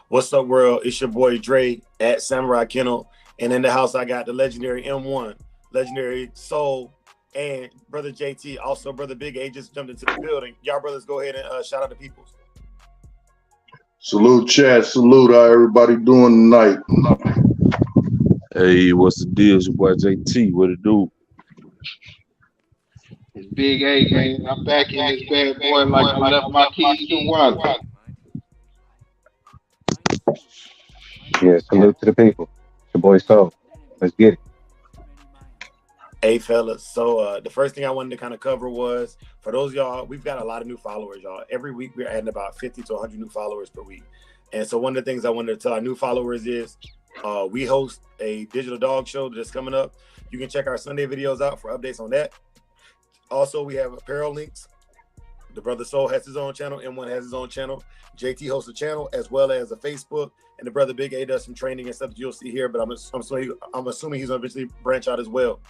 What's up, world? It's your boy Dre at Samurai Kennel, and in the house I got the legendary M1, legendary Soul, and brother JT. Also, brother Big A just jumped into the building. Y'all brothers, go ahead and shout out the peoples. Salute, chat. Salute, how everybody doing tonight? Hey, what's the deal? It's your boy JT. What it do? It's Big A, man. I'm back in this bad boy like I left my keys to water. Yeah, salute to the people. It's your boy Soul. Let's get it. Hey, fellas. So the first thing I wanted to kind of cover was, for those of y'all, we've got a lot of new followers, y'all. Every week we're adding about 50 to 100 new followers per week. And so one of the things I wanted to tell our new followers is we host a digital dog show that's coming up. You can check our Sunday videos out for updates on that. Also, we have apparel links. The brother Soul has his own channel. M1 has his own channel. JT hosts a channel as well as a Facebook. And the brother Big A does some training and stuff that you'll see here. But I'm assuming he's going to eventually branch out as well.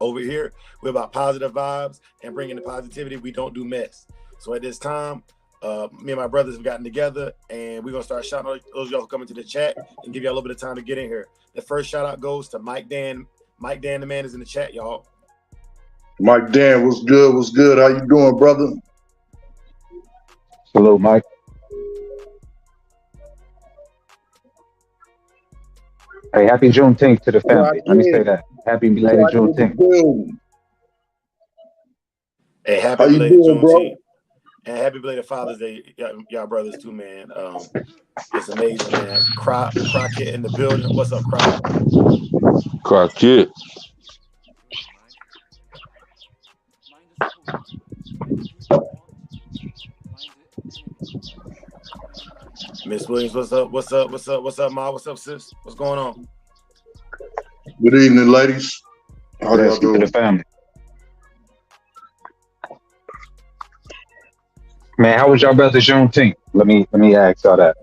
Over here, we're about positive vibes and bringing the positivity. We don't do mess. So at this time, me and my brothers have gotten together, and we're going to start shouting out those y'all who come into the chat and give you a little bit of time to get in here. The first shout out goes to Mike Dan. Mike Dan, the man, is in the chat, y'all. Mike Dan, what's good? What's good? How you doing, brother? Salute, Mike. Hey, happy Juneteenth to the family. Let me say that. Happy belated Juneteenth. Hey, happy belated Juneteenth. And happy belated Father's Day, y'all brothers too, man. It's amazing, man. Crockett in the building. What's up, Crockett? Crockett. Miss Williams, what's up? What's up? What's up? What's up, Ma? What's up, sis? What's going on? Good evening, ladies. How y'all doing? To the family. Man, how was your brother's Juneteenth? Let me ask y'all that.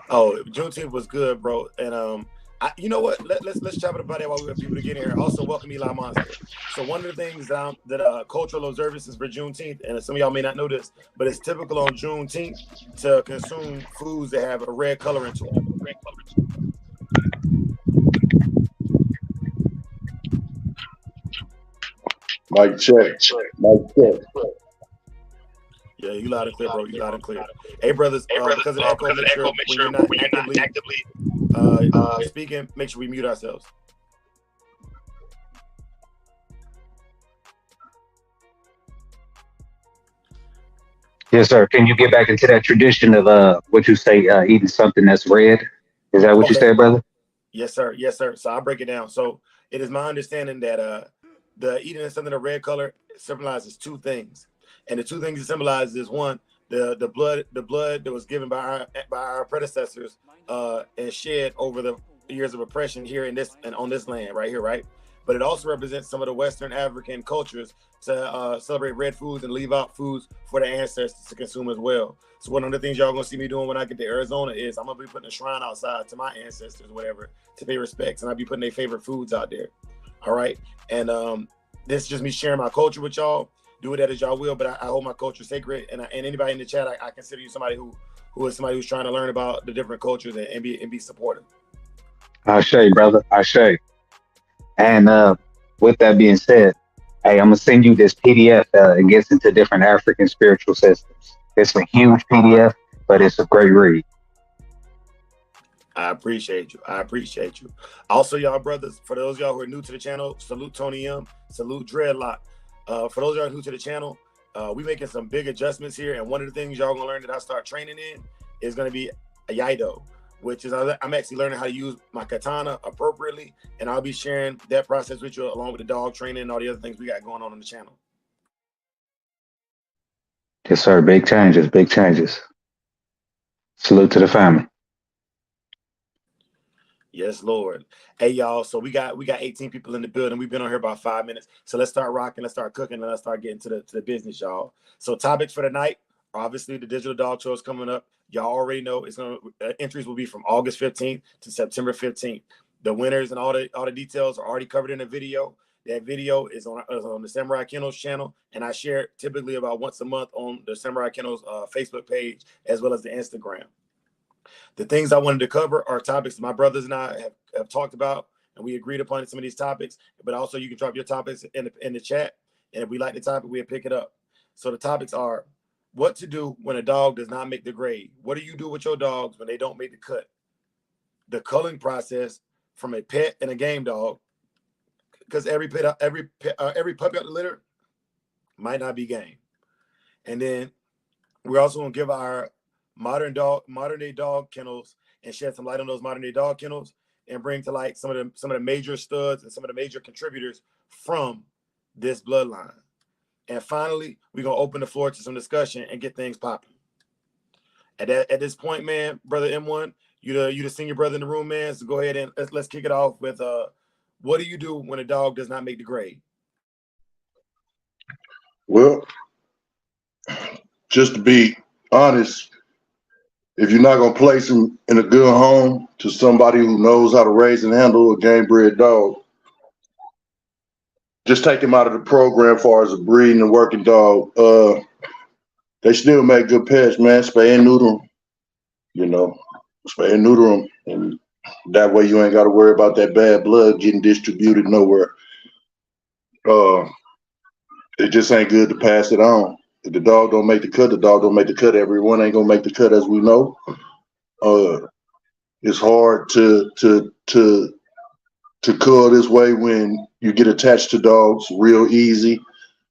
Oh, Juneteenth was good, bro. And you know what? Let's chat about it while we have people to get in here. Also, welcome Eli Monster. So one of the things that cultural observances for Juneteenth, and some of y'all may not know this, but it's typical on Juneteenth to consume foods that have a red color into them. Mic check. Mic check. Yeah, you loud and clear, bro. You loud and clear. Hey, brothers, because of the echo, make sure when you're not actively speaking, make sure we mute ourselves. Yes, sir. Can you get back into that tradition of what you say, eating something that's red? Is that what you said, brother? Yes, sir. Yes, sir. So I'll break it down. So it is my understanding that the eating of something of red color symbolizes two things. And the two things it symbolizes is one, the blood that was given by our predecessors and shed over the years of oppression here in this and on this land right here, right? But it also represents some of the Western African cultures to celebrate red foods and leave out foods for the ancestors to consume as well. So one of the things y'all gonna see me doing when I get to Arizona is I'm gonna be putting a shrine outside to my ancestors, whatever, to pay respects, and I'll be putting their favorite foods out there. All right, and this is just me sharing my culture with y'all. Do it as y'all will, but I hold my culture sacred, and anybody in the chat, I consider you somebody who is somebody who's trying to learn about the different cultures and be supportive. Ashe, brother. Ashe. And with that being said, hey, I'm gonna send you this PDF. It gets into different African spiritual systems. It's a huge PDF, but it's a great read. I appreciate you. I appreciate you. Also, y'all brothers, for those of y'all who are new to the channel, salute Tony M, salute Dreadlock. For those of y'all new to the channel, we making some big adjustments here, and one of the things y'all gonna learn that I start training in is gonna be a Yaido, which is I'm actually learning how to use my katana appropriately, and I'll be sharing that process with you along with the dog training and all the other things we got going on the channel. Yes, sir. Big changes. Big changes. Salute to the family. Yes, Lord. Hey, y'all. So we got 18 people in the building. We've been on here about 5 minutes. So let's start rocking. Let's start cooking. And let's start getting to the business, y'all. So topics for the night. Obviously, the digital dog show is coming up. Y'all already know entries will be from August 15th to September 15th. The winners and all the details are already covered in the video. That video is on the Samurai Kennels channel, and I share it typically about once a month on the Samurai Kennels Facebook page as well as the Instagram. The things I wanted to cover are topics my brothers and I have talked about, and we agreed upon some of these topics. But also, you can drop your topics in the chat, and if we like the topic, we'll pick it up. So the topics are: what to do when a dog does not make the grade. What do you do with your dogs when they don't make the cut? The culling process from a pet and a game dog, because every puppy out the litter might not be game. And then we're also gonna give our modern day dog kennels and shed some light on those modern day dog kennels and bring to light some of the major studs and some of the major contributors from this bloodline. And finally, we're gonna open the floor to some discussion and get things popping. At this point, man, brother M1, you the senior brother in the room, man. So go ahead and let's kick it off with what do you do when a dog does not make the grade? Well, just to be honest, if you're not gonna place him in a good home to somebody who knows how to raise and handle a game bred dog, just take him out of the program as far as a breeding and working dog. They still make good pets, man. Spay and neuter them, spay and neuter them, and that way you ain't got to worry about that bad blood getting distributed nowhere. It just ain't good to pass it on. If the dog don't make the cut, the dog don't make the cut. Everyone ain't gonna make the cut, as we know. It's hard to cull this way when you get attached to dogs real easy,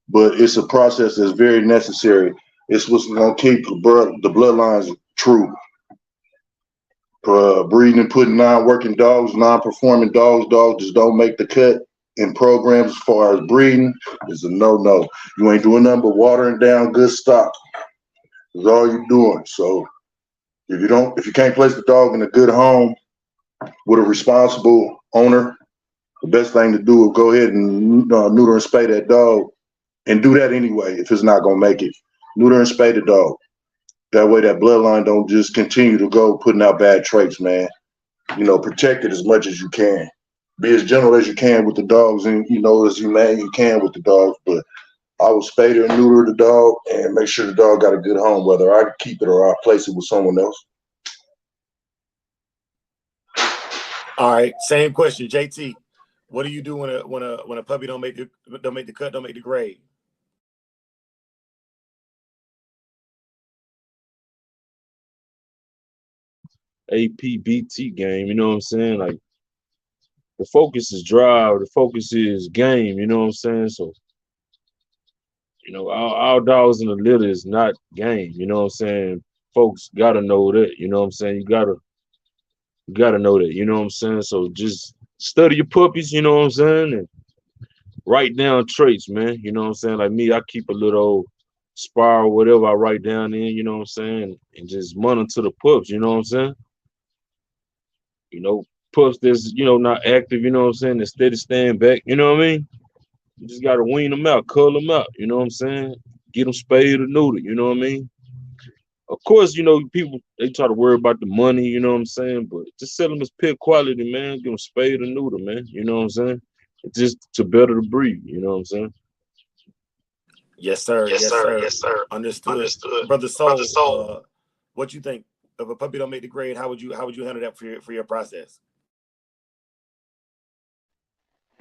but it's a process that's very necessary. It's what's gonna keep the bloodlines true. Breeding and putting non-working dogs, non-performing dogs just don't make the cut in programs as far as breeding is a no-no. You ain't doing nothing but watering down good stock. That's all you're doing. So if you can't place the dog in a good home with a responsible owner, the best thing to do is go ahead and neuter and spay that dog, and do that anyway if it's not gonna make it. Neuter and spay the dog. That way that bloodline don't just continue to go putting out bad traits, man. Protect it as much as you can. Be as gentle as you can with the dogs, and as humane you can with the dogs. But I would spay and neuter the dog and make sure the dog got a good home, whether I keep it or I place it with someone else. All right, same question, JT. What do you do when a puppy don't make the cut, don't make the grade? APBT game, you know what I'm saying? Like, the focus is drive, the focus is game, you know what I'm saying? So, our dogs in the litter is not game, you know what I'm saying? Folks gotta know that, you know what I'm saying? You gotta know that, you know what I'm saying? So just study your puppies, you know what I'm saying? And write down traits, man. You know what I'm saying? Like me, I keep a little spiral, whatever I write down in, you know what I'm saying? And just monitor the pups, you know what I'm saying? Pups that's, not active, you know what I'm saying? That steady stand back, you know what I mean? You just gotta wean them out, cull them out, you know what I'm saying? Get them spayed or neutered, you know what I mean? Of course, people, they try to worry about the money, you know what I'm saying? But just sell them as pet quality, man. Give them spayed or neuter, man. You know what I'm saying? It's just to better the breed, you know what I'm saying? Yes, sir. Yes, sir. Yes, sir. Understood. Brother Soul, what you think? If a puppy don't make the grade, how would you handle that for your process?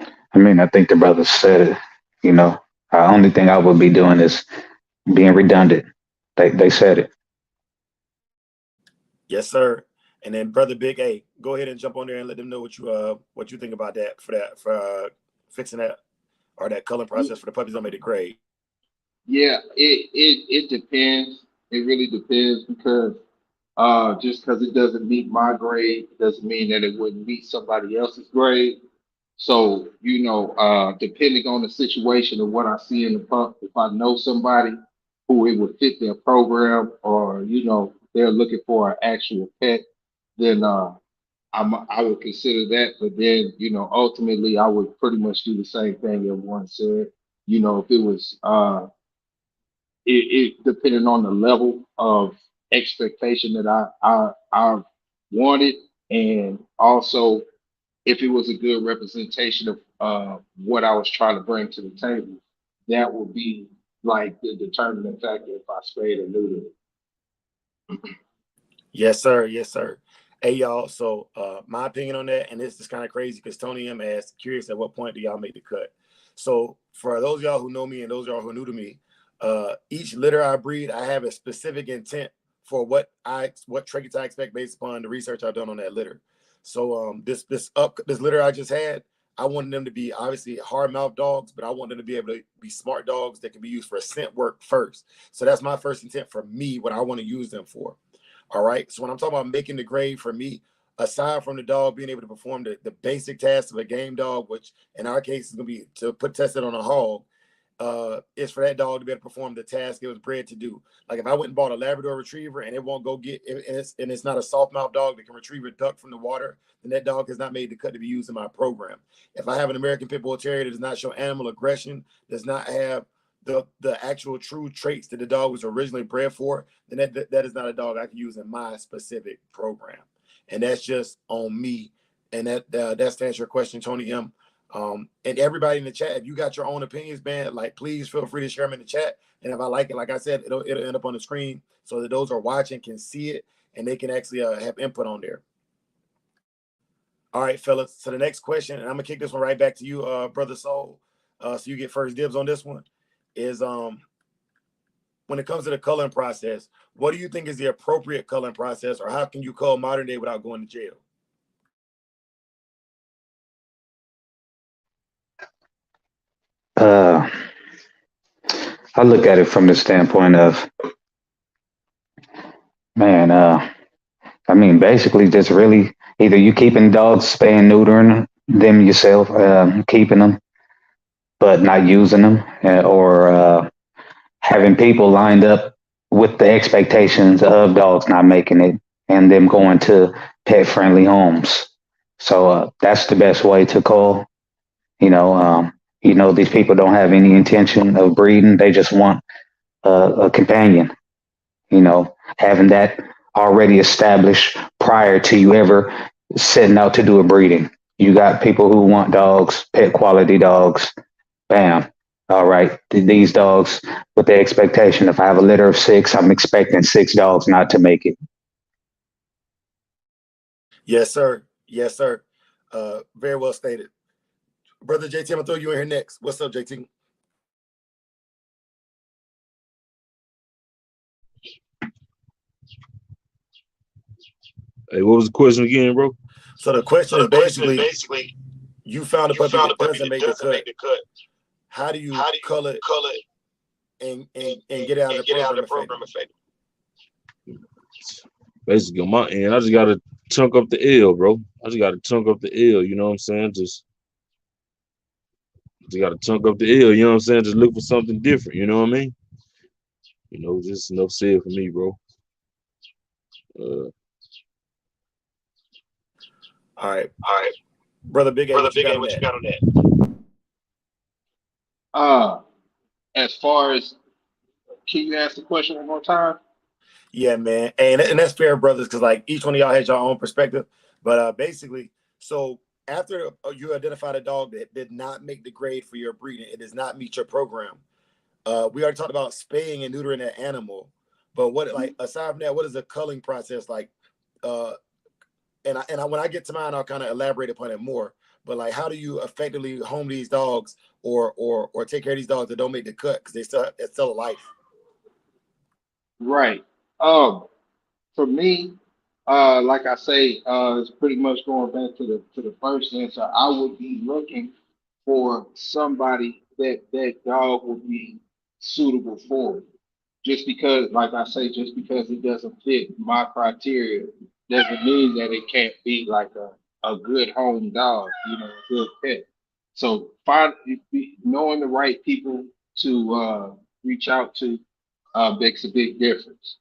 I mean, I think the brother said it. The only thing I would be doing is being redundant. They said it. Yes, sir. And then brother Big A, go ahead and jump on there and let them know what you think about that for fixing that or that culling process for the puppies don't make the grade. Yeah, it depends. It really depends because just because it doesn't meet my grade doesn't mean that it wouldn't meet somebody else's grade. So, depending on the situation and what I see in the pup, if I know somebody who it would fit their program or, they're looking for an actual pet, then I would consider that. But then, ultimately I would pretty much do the same thing everyone said. If it was it depending on the level of expectation that I wanted, and also if it was a good representation what I was trying to bring to the table, that would be like the determining factor if I spayed or neutered. Yes, sir. Yes, sir. Hey, y'all. So, my opinion on that, and this is kind of crazy because Tony M asked, curious at what point do y'all make the cut? So, for those of y'all who know me and those of y'all who are new to me, each litter I breed, I have a specific intent for what trinkets I expect based upon the research I've done on that litter. So, this litter I just had, I wanted them to be obviously hard mouth dogs, but I want them to be able to be smart dogs that can be used for scent work first. So that's my first intent for me, what I want to use them for. All right. So when I'm talking about making the grade for me, aside from the dog being able to perform the basic tasks of a game dog, which in our case is going to be to put tested on a hog, is for that dog to be able to perform the task it was bred to do. Like if I went and bought a Labrador Retriever and it won't go get it, and it's not a soft mouth dog that can retrieve a duck from the water, then that dog has not made the cut to be used in my program. If I have an American Pit Bull Terrier that does not show animal aggression, does not have the actual true traits that the dog was originally bred for, then that is not a dog I can use in my specific program. And that's just on me. And that's to answer your question, Tony M. And everybody in the chat, if you got your own opinions, man, like please feel free to share them in the chat. And if I like it, like I said, it'll end up on the screen so that those who are watching can see it and they can actually have input on there. All right, fellas. So the next question, and I'm gonna kick this one right back to you, Brother Soul. So you get first dibs on this one. Is when it comes to the culling process, what do you think is the appropriate culling process, or how can you cull modern day without going to jail? I look at it from the standpoint of, man, I mean, basically just really either you keeping dogs, spaying, neutering them yourself, keeping them, but not using them, or having people lined up with the expectations of dogs not making it and them going to pet friendly homes. So that's the best way to call. These people don't have any intention of breeding. They just want a companion. Having that already established prior to you ever setting out to do a breeding. You got people who want dogs, pet quality dogs. Bam. All right. These dogs with the expectation, if I have a litter of 6, I'm expecting 6 dogs not to make it. Yes, sir. Yes, sir. Very well stated. Brother JT, I'm gonna throw you in here next. What's up, JT? Hey, what was the question again, bro? So the question is basically you found a puppy that doesn't make the cut. How do you cull it and get out of the program effective? Basically, on my end, I just gotta chunk up the L, bro. I just gotta chunk up the L. You know what I'm saying? Just gotta chunk up the L. You know what I'm saying? Just look for something different. You know what I mean? Just enough said for me, bro. All right, brother Big A, what you got on that? As far as, can you ask the question one more time? Yeah, man, and that's fair, brothers, because like each one of y'all has your own perspective. But basically, so after you identified a dog that did not make the grade for your breeding, it does not meet your program. We already talked about spaying and neutering that animal, but aside from that, what is the culling process like? And when I get to mine, I'll kind of elaborate upon it more. But like, how do you effectively home these dogs or take care of these dogs that don't make the cut because it's still a life? Right. For me, like I say, it's pretty much going back to the first answer. I would be looking for somebody that dog would be suitable for. Just because, like I say, just because it doesn't fit my criteria doesn't mean that it can't be like a good home dog, a good pet. So knowing the right people to reach out to makes a big difference.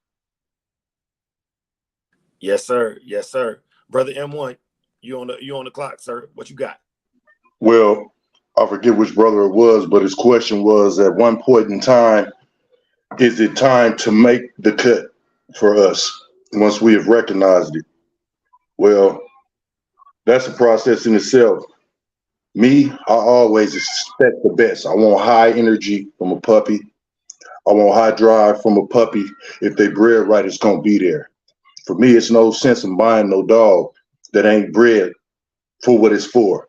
Yes, sir. Yes, sir. Brother M1, you on the clock, sir. What you got? Well, I forget which brother it was, but his question was, at one point in time, is it time to make the cut for us once we have recognized it? Well, that's a process in itself. Me, I always expect the best. I want high energy from a puppy. I want high drive from a puppy. If they bred right, it's gonna be there. For me, it's no sense in buying no dog that ain't bred for what it's for.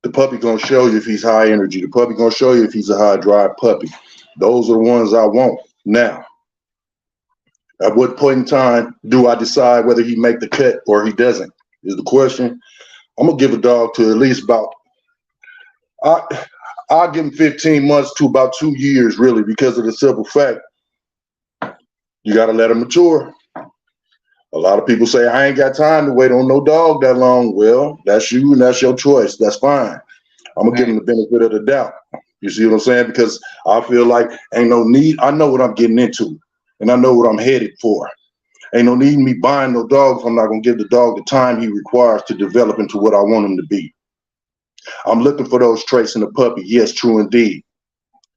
The puppy gonna show you if he's high energy. The puppy gonna show you if he's a high drive puppy. Those are the ones I want. Now, at what point in time do I decide whether he make the cut or he doesn't? Is the question. I'm gonna give a dog to at least about I I'll give him 15 months to about 2 years, really, because of the simple fact you gotta let him mature. A lot of people say I ain't got time to wait on no dog that long. Well, that's you and that's your choice. That's fine. I'm gonna give him Right. the benefit of the doubt. You see what I'm saying? Because I feel like ain't no need. I know what I'm getting into, and I know what I'm headed for. Ain't no need in me buying no dog if I'm not gonna give the dog the time he requires to develop into what I want him to be. I'm looking for those traits in the puppy. Yes, true indeed.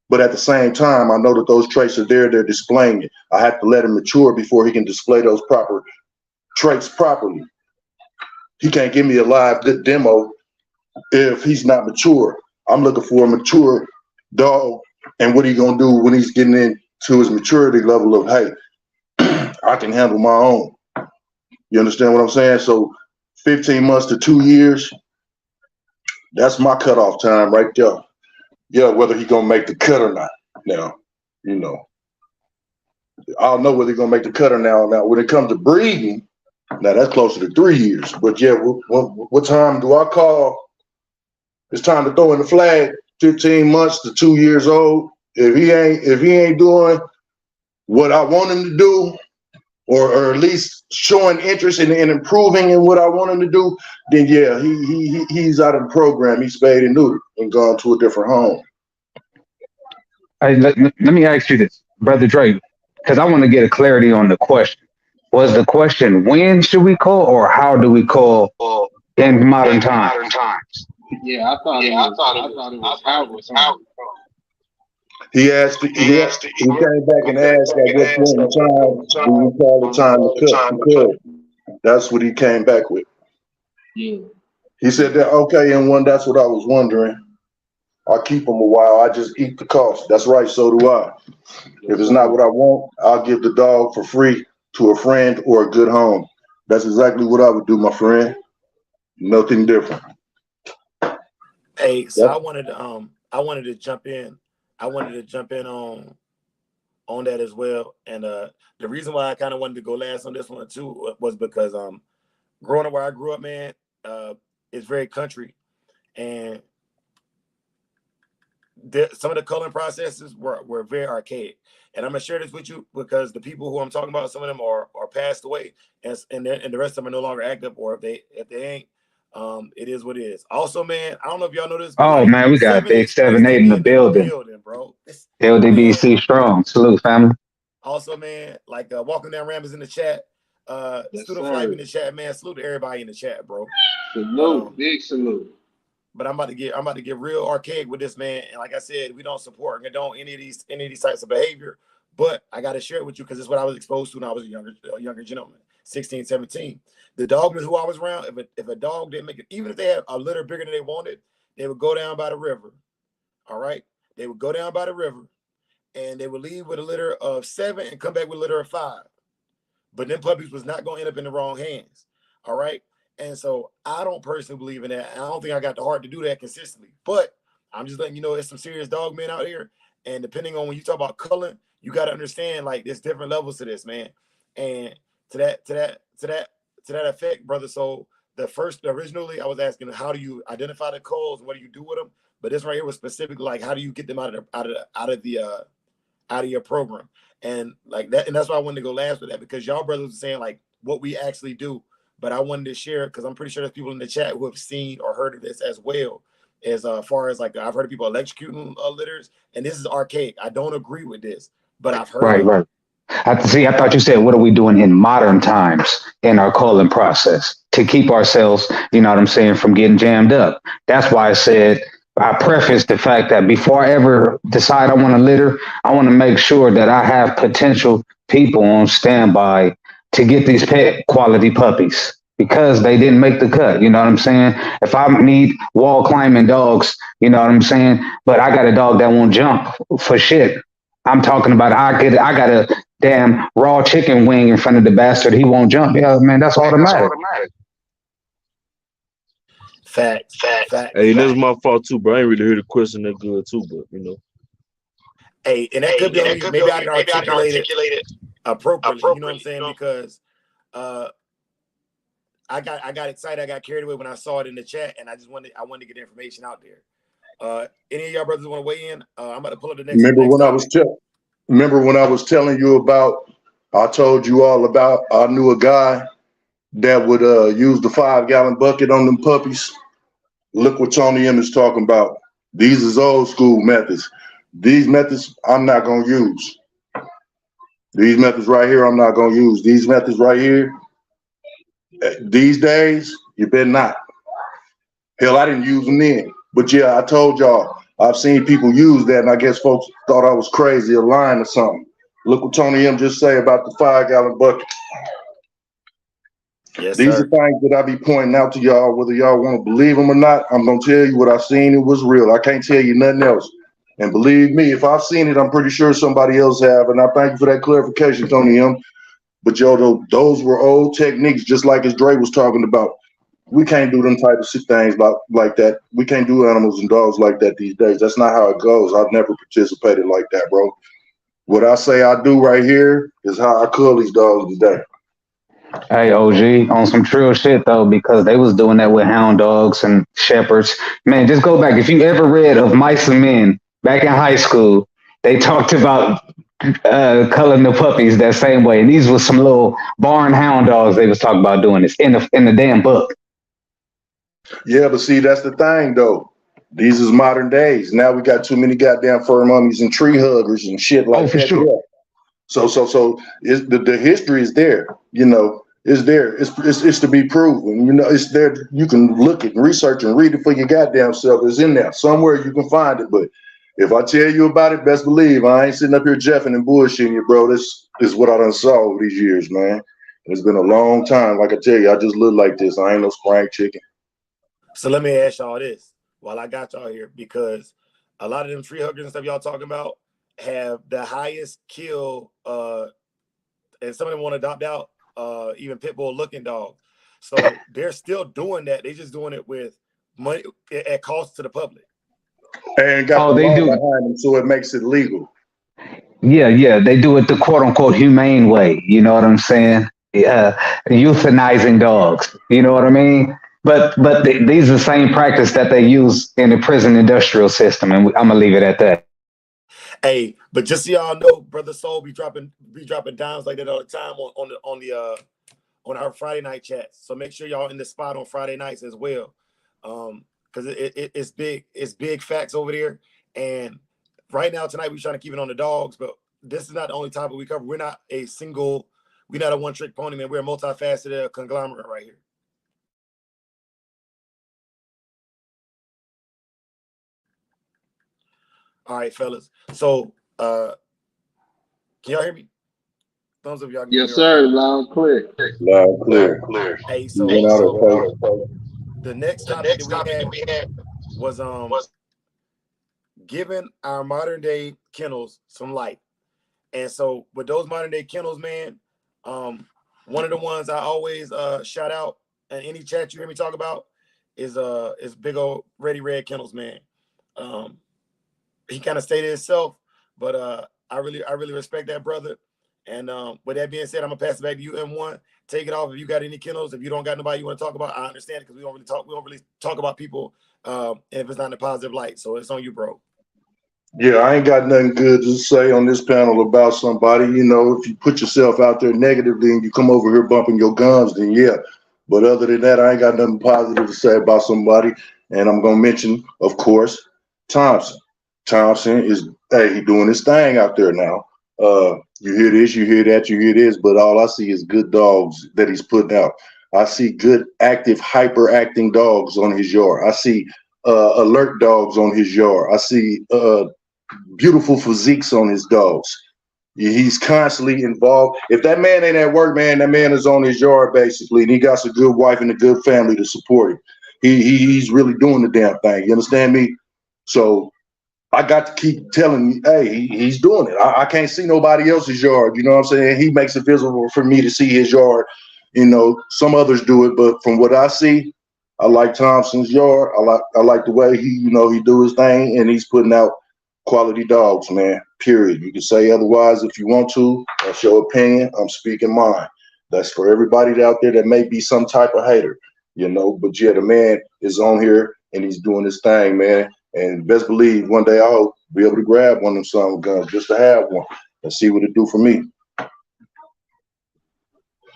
But at the same time, I know that those traits are there. They're displaying it. I have to let him mature before he can display those proper traits properly. He can't give me a live good demo if he's not mature. I'm looking for a mature dog, and what he gonna do when he's getting into his maturity level of, hey, I can handle my own. You understand what I'm saying? So 15 months to 2 years, that's my cutoff time right there. Yeah, whether he gonna make the cut or not. Now, you know, I'll know whether he's gonna make the cut or now. Now, when it comes to breeding, now that's closer to 3 years. But yeah, what time do I call? It's time to throw in the flag. 15 months to 2 years old. If he ain't doing what I want him to do, or at least showing interest in improving in what I want him to do, then yeah, he's out of the program. He's spayed and neutered and gone to a different home. Hey, let me ask you this, Brother Dre, because I want to get a clarity on the question. Was the question when should we call or how do we call in modern times? Yeah, I thought it was how we call. He came back and asked at what point in time do you call it time to cut the cord? That's what he came back with. Yeah. He said that okay, and one that's what I was wondering. I keep him a while. I just eat the cost. That's right. So do I. If Yes, it's not sir. what I want, I'll give the dog for free to a friend or a good home. That's exactly what I would do, my friend. Nothing different. Hey, so Yep. I wanted to jump in. I wanted to jump in on that as well. And the reason why I kind of wanted to go last on this one too was because growing up where I grew up, man, it's very country, and some of the culling processes were very archaic. And I'm gonna share this with you because the people who I'm talking about, some of them are passed away, and the rest of them are no longer active, or if they ain't, it is what it is. Also, man, I don't know if y'all know this, but Oh like man, we got 7 Big Express 7-8 in the in the building. building, bro. Man. LDBC strong. Salute, family. Also, man, like walking down Ram is in the chat. Yes, Student for life in sir. the chat, man. Salute to everybody in the chat, bro. But Salute, big salute. I'm about to get real archaic with this, man. And like I said, we don't support and condone any of these types of behavior. But I gotta share it with you because it's what I was exposed to when I was a younger gentleman, 16, 17. The dogmen who I was around, if a dog didn't make it, even if they had a litter bigger than they wanted, they would go down by the river. All right. They would go down by the river and they would leave with a litter of 7 and come back with a litter of 5. But them puppies was not going to end up in the wrong hands. All right. And so I don't personally believe in that. I don't think I got the heart to do that consistently. But I'm just letting you know there's some serious dog men out here. And depending on when you talk about culling, you got to understand like there's different levels to this, man. And to that effect, brother. So originally I was asking how do you identify the culls and what do you do with them? But this right here was specifically like how do you get them out of your program and like that, and that's why I wanted to go last with that because y'all brothers were saying like what we actually do, but I wanted to share it because I'm pretty sure there's people in the chat who have seen or heard of this as well as far as like I've heard of people electrocuting litters, and this is archaic. I don't agree with this, but I've heard Right, of it. right. I thought you said, what are we doing in modern times in our calling process to keep ourselves, you know what I'm saying, from getting jammed up? That's why I said, I preface the fact that before I ever decide I want to litter, I want to make sure that I have potential people on standby to get these pet quality puppies. because they didn't make the cut. You know what I'm saying? If I need wall climbing dogs, you know what I'm saying? But I got a dog that won't jump for shit. I'm talking about I got a damn raw chicken wing in front of the bastard. He won't jump. Yeah, man, that's automatic. Facts, facts. Hey, that's my fault too, bro. I ain't really heard the question that good too, but you know. Hey, and that could be on me. Maybe I didn't articulate it appropriately. You know what I'm saying? Because I got excited. I got carried away when I saw it in the chat, and I wanted to get the information out there. Any of y'all brothers want to weigh in? I'm about to pull up the next. Remember when I was telling you about? I told you all about. I knew a guy that would use the 5-gallon bucket on them puppies. Look what Tony M is talking about. These is old school methods. These methods I'm not gonna use. These methods right here I'm not gonna use. These methods right here. These days you better not. Hell, I didn't use them then. But yeah, I told y'all I've seen people use that, and I guess folks thought I was crazy or lying or something. Look what Tony M just say about the 5-gallon bucket. Yes, These sir. are things that I be pointing out to y'all, whether y'all want to believe them or not. I'm gonna tell you what I seen. It was real. I can't tell you nothing else. And believe me, if I've seen it, I'm pretty sure somebody else have. And I thank you for that clarification, Tony M. But yo, those were old techniques, just like as Dre was talking about. We can't do them type of things like that. We can't do animals and dogs like that these days. That's not how it goes. I've never participated like that, bro. What I say I do right here is how I cull these dogs today. Hey, OG, on some true shit though, because they was doing that with hound dogs and shepherds. Man, just go back. If you ever read of Mice and Men back in high school, they talked about culling the puppies that same way. And these was some little barn hound dogs they was talking about doing this in the damn book. Yeah, but see, that's the thing though. These is modern days. Now we got too many goddamn fur mummies and tree huggers and shit like for that. sure. Yeah. So the history is there, you know. It's there. It's to be proven. You know, it's there. You can look it and research and read it for your goddamn self. It's in there. Somewhere you can find it. But if I tell you about it, best believe I ain't sitting up here jeffing and bullshitting you, bro. This is what I done saw over these years, man. It's been a long time. Like I tell you, I just look like this. I ain't no spring chicken. So let me ask y'all this while I got y'all here, because a lot of them tree huggers and stuff y'all talking about have the highest kill, and some of them want to adopt out even pit bull looking dogs. So they're still doing that. They're just doing it with money at cost to the public. And got the law behind them, so it makes it legal. Yeah, they do it the quote unquote humane way. You know what I'm saying? Euthanizing dogs. You know what I mean? But these are the same practice that they use in the prison industrial system, and I'm gonna leave it at that. Hey, but just so y'all know, Brother Soul be dropping dimes like that all the time on our Friday night chats. So make sure y'all in the spot on Friday nights as well, because it's big facts over there. And right now tonight we're trying to keep it on the dogs, but this is not the only topic we cover. We're not a one-trick pony, man. We're a multifaceted conglomerate right here. All right, fellas. So, can y'all hear me? Thumbs up, y'all. Yes, sir. Loud and clear. Loud and clear. Hey, so the next topic that we had was giving our modern day kennels some light. And so with those modern day kennels, man, one of the ones I always shout out in any chat you hear me talk about is big old Ready Red Kennels, man. He kind of stated himself, but I really respect that brother. And with that being said, I'm gonna pass it back to you, M1. Take it off if you got any kennels. If you don't got nobody you want to talk about, I understand it, because we don't really talk about people if it's not in a positive light. So it's on you, bro. Yeah, I ain't got nothing good to say on this panel about somebody. You know, if you put yourself out there negatively and you come over here bumping your gums, then yeah. But other than that, I ain't got nothing positive to say about somebody. And I'm gonna mention, of course, Thompson. Thompson is, he doing his thing out there now. You hear this, you hear that, you hear this, but all I see is good dogs that he's putting out. I see good, active, hyperacting dogs on his yard. I see alert dogs on his yard. I see beautiful physiques on his dogs. He's constantly involved. If that man ain't at work, man, that man is on his yard basically, and he got a good wife and a good family to support him. He's really doing the damn thing. You understand me? So I got to keep telling you, hey, he's doing it. I can't see nobody else's yard. You know what I'm saying? He makes it visible for me to see his yard. You know, some others do it, but from what I see, I like Thompson's yard. I like the way he do his thing, and he's putting out quality dogs, man. Period. You can say otherwise if you want to. That's your opinion. I'm speaking mine. That's for everybody out there that may be some type of hater, But yeah, the man is on here and he's doing his thing, man. And best believe one day I hope be able to grab one of them some guns just to have one and see what it do for me.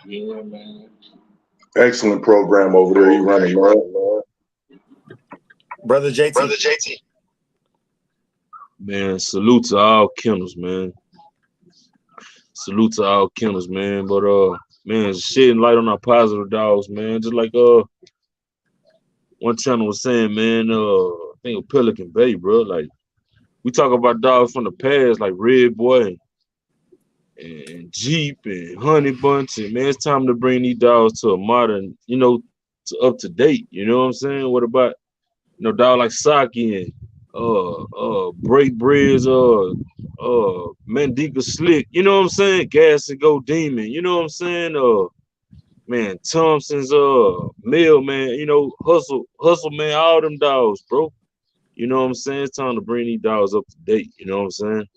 Yeah, man. Excellent program over there you running, man. Brother JT. Man, salute to all kennels, man. Salute to all kennels, man. But man, shedding light on our positive dogs, man. Just like one channel was saying, man, I think of Pelican Bay, bro. Like we talk about dogs from the past, like Red Boy and Jeep and Honey Bunch, and man, it's time to bring these dogs to a modern, to up to date. You know what I'm saying? What about dog like Saki and Break Breads, Mandika Slick, you know what I'm saying? Gas and Go Demon, you know what I'm saying? Man, Thompson's Mill, man, Hustle, man, all them dogs, bro. You know what I'm saying? It's time to bring these dogs up to date, you know what I'm saying?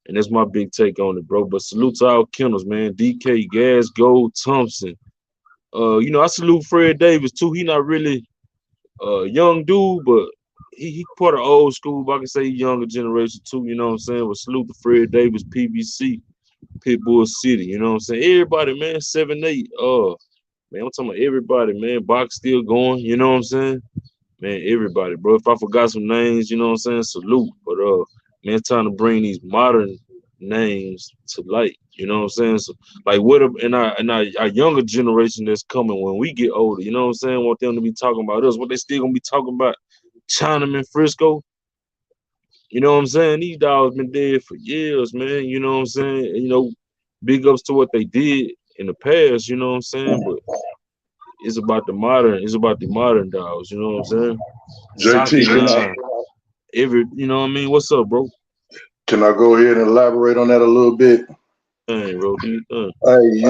And that's my big take on it, bro. But salute to all kennels, man. DK, Gas, Gold, Thompson. I salute Fred Davis too. He not really young dude, but he part of old school, but I can say younger generation too, you know what I'm saying? But salute to Fred Davis, PBC, Pitbull City, you know what I'm saying? Everybody, man, 7-8. Man, I'm talking about everybody, man. Box still going, you know what I'm saying? Man, everybody, bro. If I forgot some names, you know what I'm saying? Salute. But man, it's time to bring these modern names to light. You know what I'm saying? So like what in our younger generation that's coming when we get older, you know what I'm saying? Want them to be talking about us. What they still gonna be talking about Chinaman Frisco. You know what I'm saying? These dogs been dead for years, man. You know what I'm saying? And, big ups to what they did in the past, you know what I'm saying? But it's about the modern dogs, you know what I'm saying? JT, you know what I mean? What's up, bro? Can I go ahead and elaborate on that a little bit? Hey, bro, do you think? Hey,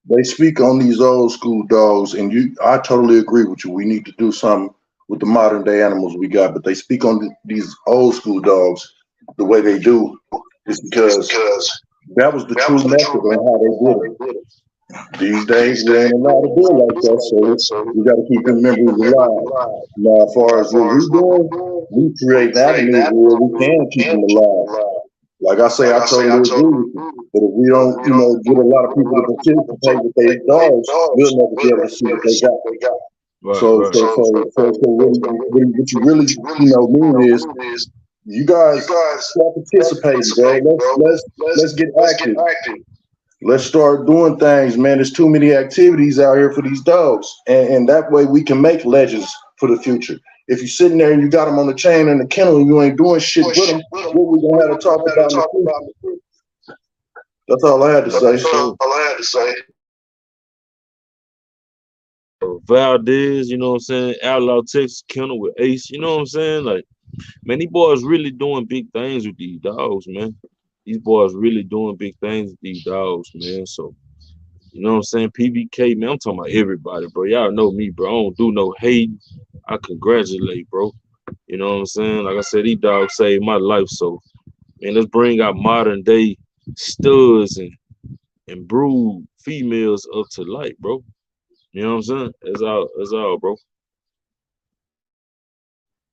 they speak on these old school dogs, and I totally agree with you. We need to do something with the modern day animals we got, but they speak on these old school dogs the way they do is because that was the true method on how they did it. These days, we ain't allowed to do it like that, so we got to keep them memories alive. Now, as far as what we're doing, we create avenues where we can keep them alive. Like I say, I totally agree with you. But if we don't, get a lot of people to participate with their dogs, we'll never be able to see what they got. Right, So right. what you really, mean is you guys start participating, bro. Let's get active. Let's start doing things, man. There's too many activities out here for these dogs, and that way we can make legends for the future. If you're sitting there and you got them on the chain in the kennel and you ain't doing shit with them, what we gonna have to talk about in the future? That's all I had to say. Valdez, you know what I'm saying? Outlaw Texas Kennel with Ace, you know what I'm saying? Like, man, these boys really doing big things with these dogs, man. These boys really doing big things with these dogs, man. So, you know what I'm saying? PBK, man, I'm talking about everybody, bro. Y'all know me, bro. I don't do no hate. I congratulate, bro. You know what I'm saying? Like I said, these dogs saved my life. So, man, let's bring out modern day studs and brood females up to light, bro. You know what I'm saying? That's all, bro.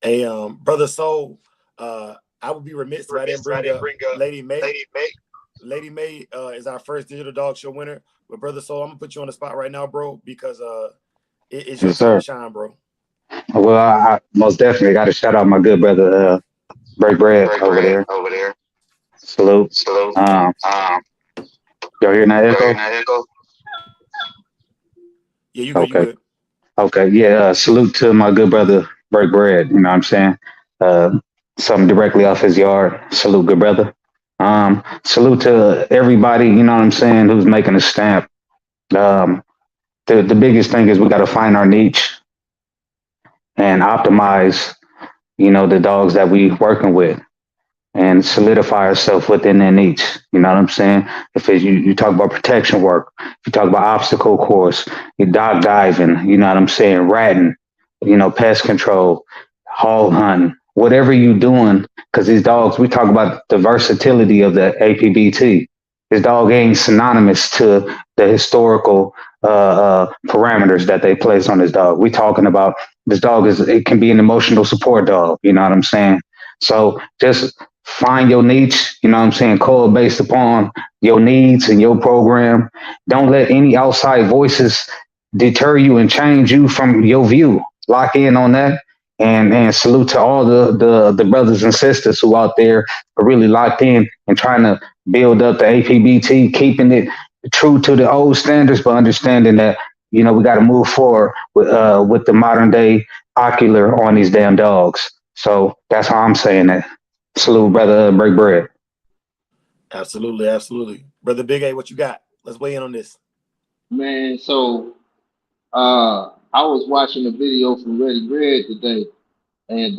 Hey, brother Soul, I would be remiss if I didn't bring up Lady May. Lady May is our first digital dog show winner. But brother Soul, I'm gonna put you on the spot right now, bro, because it's your time to shine, bro. Well, I most definitely got to shout out my good brother, Break Bread over there. Salute. Y'all hearing that echo? Yeah, you good. Okay. You good. Okay. Yeah. Salute to my good brother, Break Bread. You know what I'm saying? Something directly off his yard. Salute, good brother. Salute to everybody, you know what I'm saying, who's making a stamp. Um, the biggest thing is we got to find our niche and optimize, the dogs that we working with and solidify ourselves within their niche. You know what I'm saying? If it's, you talk about protection work, you talk about obstacle course, you dog diving, you know what I'm saying? Ratting, pest control, hog hunting, whatever you doing, because these dogs, we talk about the versatility of the APBT. This dog ain't synonymous to the historical parameters that they place on this dog. We talking about this dog it can be an emotional support dog. You know what I'm saying? So just find your niche, you know what I'm saying, code based upon your needs and your program. Don't let any outside voices deter you and change you from your view. Lock in on that. And salute to all the brothers and sisters who out there are really locked in and trying to build up the APBT, keeping it true to the old standards, but understanding that, we got to move forward with the modern day ocular on these damn dogs. So that's how I'm saying that. Salute, brother. Break bread. Absolutely, absolutely. Brother Big A, what you got? Let's weigh in on this. Man, so I was watching a video from Ready Red today, and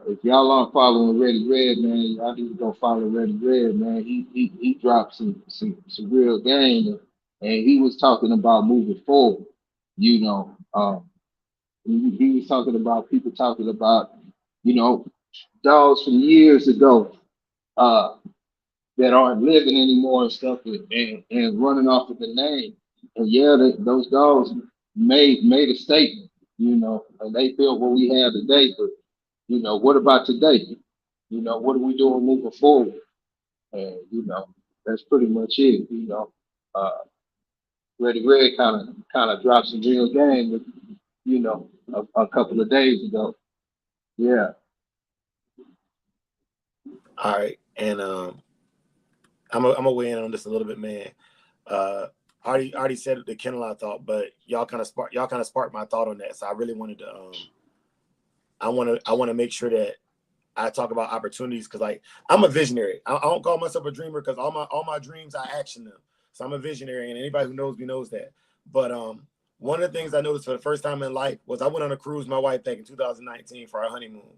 if y'all aren't following Ready Red, man, y'all need to go follow Ready Red, man. He dropped some real game, and he was talking about moving forward. You know, he was talking about people talking about, you know, dogs from years ago. Uh, that aren't living anymore and stuff and running off of the name. And yeah, those dogs made a statement, and they built what we have today. But what about today? What are we doing moving forward? And that's pretty much it. Uh, Ready Red kind of dropped some real game, a couple of days ago. Yeah. All right, and I'm gonna weigh in on this a little bit, man. Uh, I already said the kennel I thought, but y'all kind of sparked my thought on that. So I really wanted to I want to make sure that I talk about opportunities because like I'm a visionary. I don't call myself a dreamer because all my dreams I action them. So I'm a visionary, and anybody who knows me knows that. But one of the things I noticed for the first time in life was I went on a cruise with my wife back in 2019 for our honeymoon,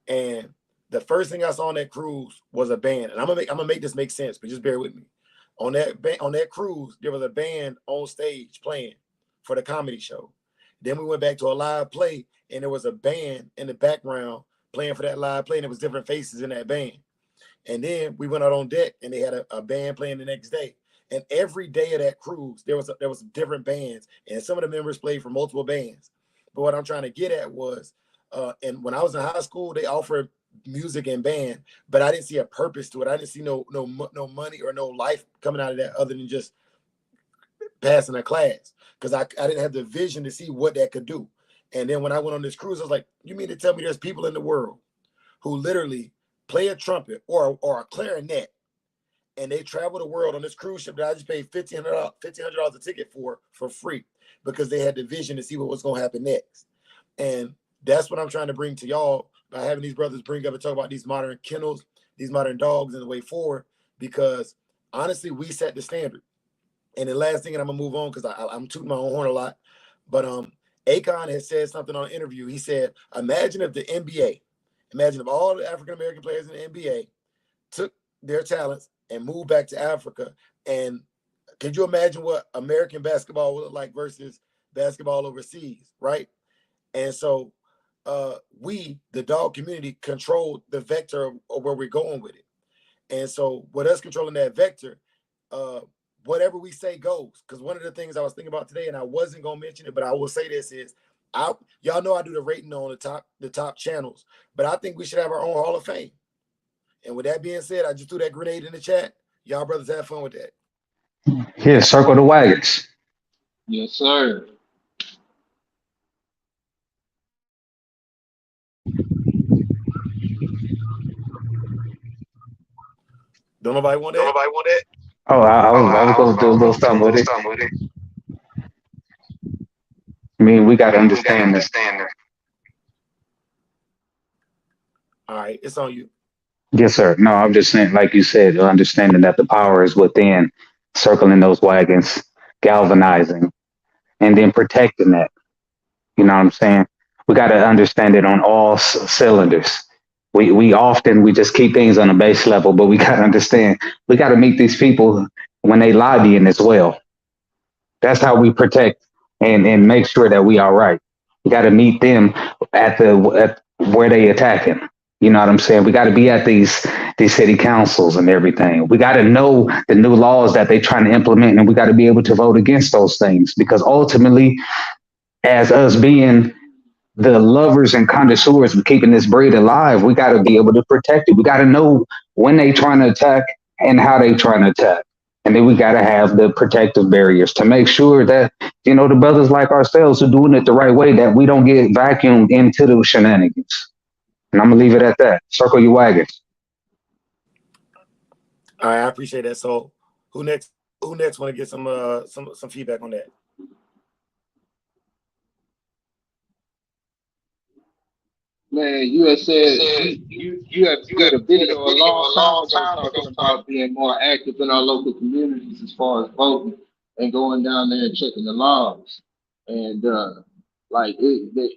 and the first thing I saw on that cruise was a band. And I'm gonna make this make sense, but just bear with me. On that cruise, there was a band on stage playing for the comedy show. Then we went back to a live play, and there was a band in the background playing for that live play, and there was different faces in that band. And then we went out on deck, and they had a band playing the next day. And every day of that cruise, there was different bands, and some of the members played for multiple bands. But what I'm trying to get at was, and when I was in high school, they offered music and band, but I didn't see a purpose to it. I didn't see no money or no life coming out of that other than just passing a class because I didn't have the vision to see what that could do. And then when I went on this cruise, I was like, you mean to tell me there's people in the world who literally play a trumpet or a clarinet and they travel the world on this cruise ship that I just paid $1,500 a ticket for free because they had the vision to see what was going to happen next. And that's what I'm trying to bring to y'all by having these brothers bring up and talk about these modern kennels, these modern dogs, and the way forward. Because honestly, we set the standard. And the last thing, and I'm gonna move on because I'm tooting my own horn a lot. But Akon has said something on an interview. He said, imagine if the NBA, imagine if all the African American players in the NBA took their talents and moved back to Africa. And could you imagine what American basketball would look like versus basketball overseas, right? And so we, the dog community, control the vector of where we're going with it. And so with us controlling that vector, uh, whatever we say goes. Because one of the things I was thinking about today, and I wasn't gonna mention it, but I will say this is y'all know I do the rating on the top channels, but I think we should have our own Hall of Fame. And with that being said, I just threw that grenade in the chat. Y'all brothers have fun with that. Here, circle the wagons. Yes, sir. Don't nobody want that? Oh, I was going to do a little something with it. I mean, we got to understand this. All right, it's on you. Yes, sir. No, I'm just saying, like you said, understanding that the power is within, circling those wagons, galvanizing, and then protecting that. You know what I'm saying? We got to understand it on all cylinders. We often we just keep things on a base level, but we got to understand we got to meet these people when they lobbying as well. That's how we protect and make sure that we are right. We got to meet them at where they attacking. You know what I'm saying? We got to be at these city councils and everything. We got to know the new laws that they trying to implement, and we got to be able to vote against those things because ultimately, as us being the lovers and connoisseurs of keeping this breed alive, we got to be able to protect it. We got to know when they trying to attack and how they trying to attack. And then we got to have the protective barriers to make sure that, the brothers like ourselves are doing it the right way, that we don't get vacuumed into the shenanigans. And I'm going to leave it at that. Circle your wagons. All right, I appreciate that. So, who next? Who next want to get some feedback on that? Man, you had said you have did a video a long time ago talking about being more active in our local communities as far as voting and going down there and checking the laws. And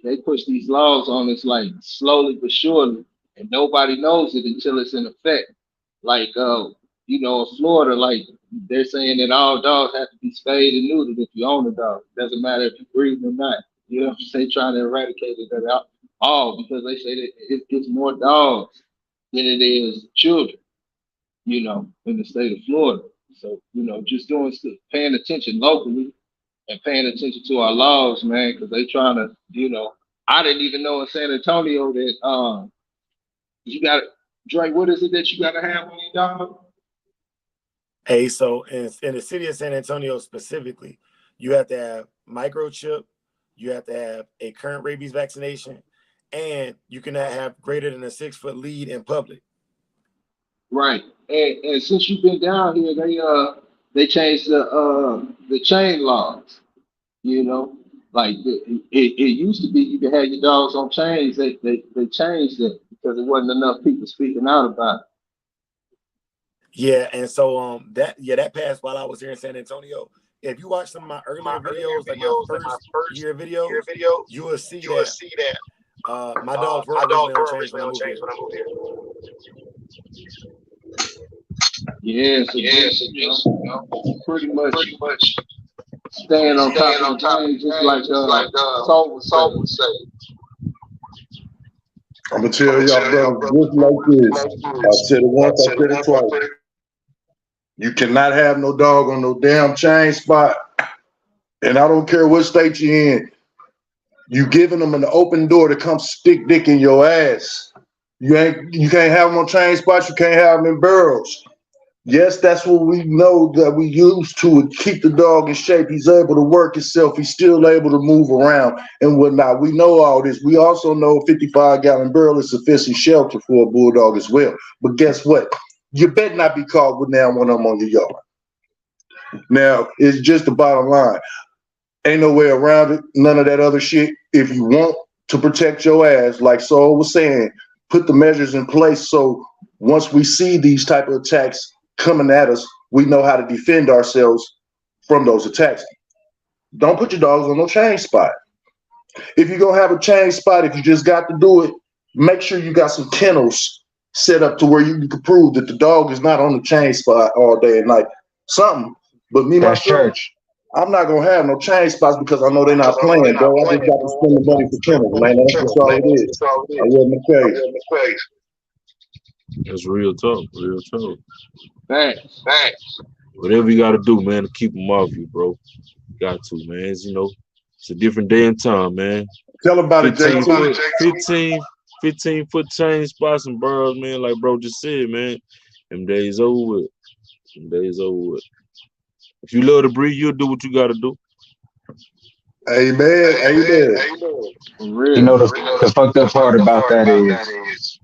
they push these laws on us like slowly but surely, and nobody knows it until it's in effect. Like in Florida, like they're saying that all dogs have to be spayed and neutered if you own a dog. Doesn't matter if you breed them or not. You know what I'm saying? Trying to eradicate it out all because they say that it's more dogs than it is children, in the state of Florida. So, just paying attention locally and paying attention to our laws, man, because they trying to, I didn't even know in San Antonio that you got Drake. What is it that you got to have on your dog? Hey, so in the city of San Antonio specifically, you have to have microchip, you have to have a current rabies vaccination, and you cannot have greater than a 6-foot lead in public. Right, and since you've been down here, they changed the chain laws. Like it used to be you could have your dogs on chains. They changed it because there wasn't enough people speaking out about it. Yeah, and so that passed while I was here in San Antonio. If you watch some of my earlier videos, like my first year videos, you will see that my dogs were originally on chains when I moved here. Yeah, so pretty much staying on top of the game, just like Saul would say. I'm gonna tell y'all, brother, just like this. I said it once, I said it twice. You cannot have no dog on no damn chain spot, and I don't care what state you're in. You giving them an open door to come stick dick in your ass. You can't have them on chain spots. You can't have them in burrows. Yes, that's what we know that we use to keep the dog in shape. He's able to work himself. He's still able to move around and whatnot. We know all this. We also know a 55-gallon barrel is sufficient shelter for a bulldog as well. But guess what? You better not be caught with now one of them on your yard. Now, it's just the bottom line. Ain't no way around it. None of that other shit. If you want to protect your ass, like Saul was saying, put the measures in place so once we see these type of attacks coming at us, we know how to defend ourselves from those attacks. Don't put your dogs on no chain spot. If you're going to have a chain spot, if you just got to do it, make sure you got some kennels set up to where you can prove that the dog is not on the chain spot all day and night. Something. But me, That's myself, church. I'm not going to have no chain spots because I know they're not playing, bro. I just got to spend the money for kennels, man. That's just all it is. I wear my case. That's real talk. Real talk. Thanks. Whatever you got to do, man, to keep them off you, bro. Got to, man. It's a different day and time, man. Tell about it, 15 foot chain spots and burrows, man. Like bro just said, man. Them days over with. If you love the breed, you'll do what you got to do. Amen. The fucked up part about that is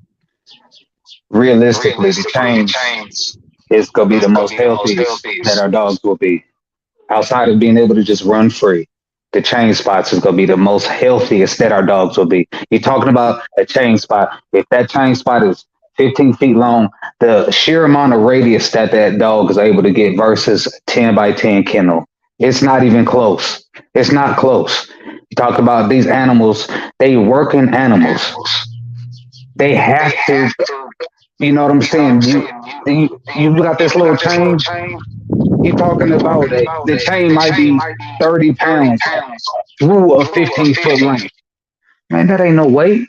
realistically the chains is gonna be the most healthiest that our dogs will be. Outside of being able to just run free, the chain spots is gonna be the most healthiest that our dogs will be. You're talking about a chain spot. If that chain spot is 15 feet long. The sheer amount of radius that that dog is able to get versus 10 by 10 kennel, it's not even close. It's not close. You talk about these animals, they working animals. They have to, you know what I'm saying? You got this little chain. You talking about the chain might be 30 pounds through a 15-foot length. Man, that ain't no weight.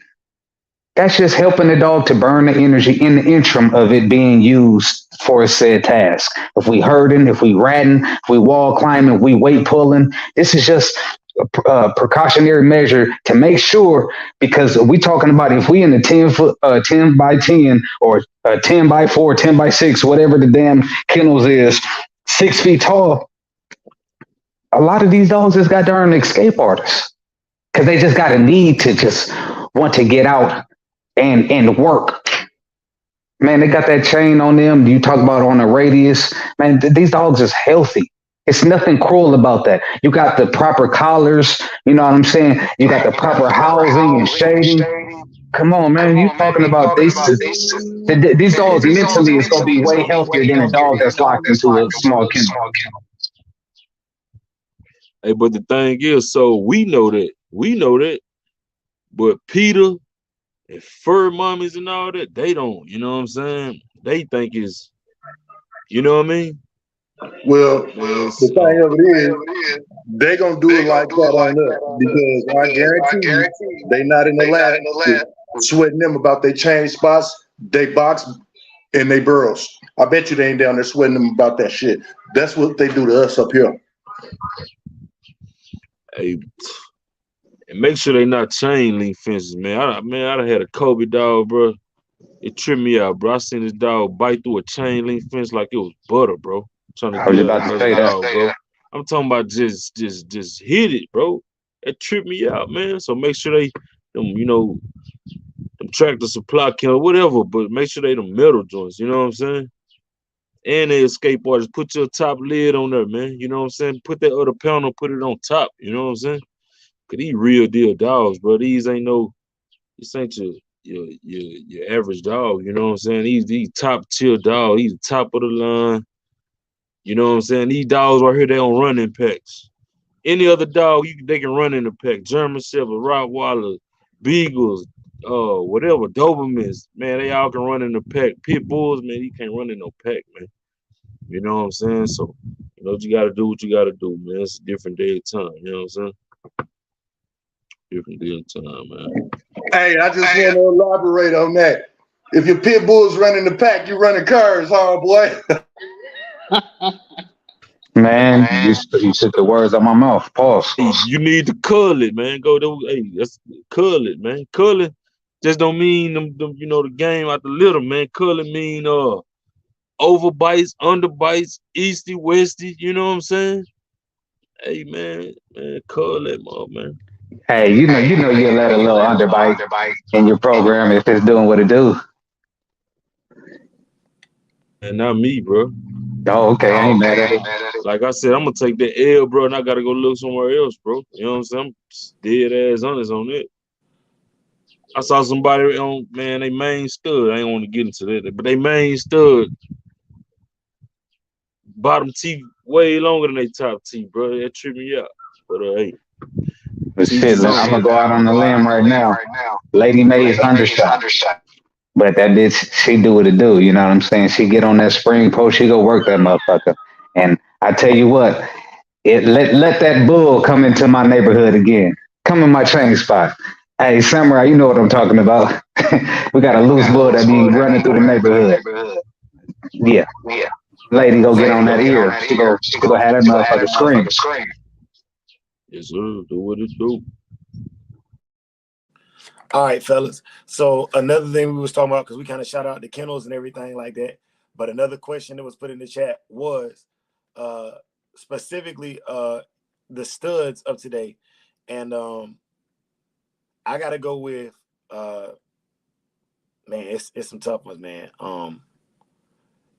That's just helping the dog to burn the energy in the interim of it being used for a said task. If we herding, if we ratting, if we wall climbing, we weight pulling, this is just a precautionary measure to make sure, because we talking about if we in the 10 foot, 10 by 10 or 10 by 4, 10 by 6, whatever the damn kennels is, 6 feet tall, a lot of these dogs just got darn escape artists because they just got a need to just want to get out and work. Man, they got that chain on them. You talk about on a radius. Man, these dogs is healthy. It's nothing cruel about that. You got the proper collars. You know what I'm saying? You got the proper housing and shading. Come on, man. You talking about these dogs mentally is going to be way healthier than a dog that's locked into a small kennel. Hey, but the thing is, so we know that, but Peter and fur mommies and all that, they don't, you know what I'm saying? They think it's, you know what I mean? Well, the thing of it is, they gonna do it like that on us because I guarantee you, they not in the lab sweating them about they change spots, they box, and they burrows. I bet you they ain't down there sweating them about that shit. That's what they do to us up here. Hey, and make sure they not chain link fences, man. I done had a Kobe dog, bro. It tripped me out, bro. I seen this dog bite through a chain link fence like it was butter, bro. Trying to I was get about to another say that. dog, bro. I'm talking about just hit it, bro. It tripped me out, man. So make sure they, them, you know, them tractor supply kennel, whatever, but make sure they them metal joints, you know what I'm saying? And they escape artists, put your top lid on there, man. You know what I'm saying? Put that other panel, put it on top, you know what I'm saying? Cause these real deal dogs, bro. This ain't your average dog, you know what I'm saying? These top tier dogs, he's the top of the line. You know what I'm saying? These dogs right here, they don't run in packs. Any other dog, they can run in the pack. German Shepherd, Rottweiler, Beagles, whatever, Dobermans, man, they all can run in the pack. Pit Bulls, man, he can't run in no pack, man. You know what I'm saying? So, you know, you gotta do what you gotta do, man. It's a different day of time, you know what I'm saying? Different day of time, man. Hey, I just want to elaborate on that. If your pit bull's running the pack, you running cars, huh, boy? Man, you took the words out my mouth. Pause. Hey, you need to curl it, man. Go to, hey, let's curl it, man. Curl it just don't mean them you know, the game out the little, man. Curl it mean over bites, under bites, easty, westy, you know what I'm saying? Hey man, curl that mother, man. Hey, you let a little underbite in your program if it's doing what it do. And not me, bro. Oh, okay, I ain't mad at it. Like I said, I'm gonna take that L, bro, and I gotta go look somewhere else, bro. You know what I'm saying? I'm dead ass honest on it. I saw somebody on, man, they main stud. I ain't want to get into that, but they main stud bottom teeth way longer than they top teeth, bro. That tripped me out. But hey, But shit, I'm gonna go out on the limb right now. Lady Mae is undershot. But that bitch, she do what it do. You know what I'm saying? She get on that spring post, she go work that motherfucker. And I tell you what, let that bull come into my neighborhood again. Come in my training spot. Hey, Samurai, you know what I'm talking about. We got a loose bull that be running through the neighborhood. Yeah. Lady go get on that ear. She go have that motherfucker scream. yes, sir. Do what it do. All right, fellas. So another thing we was talking about, because we kind of shout out the kennels and everything like that. But another question that was put in the chat was specifically the studs of today. And I gotta go with man, it's some tough ones, man.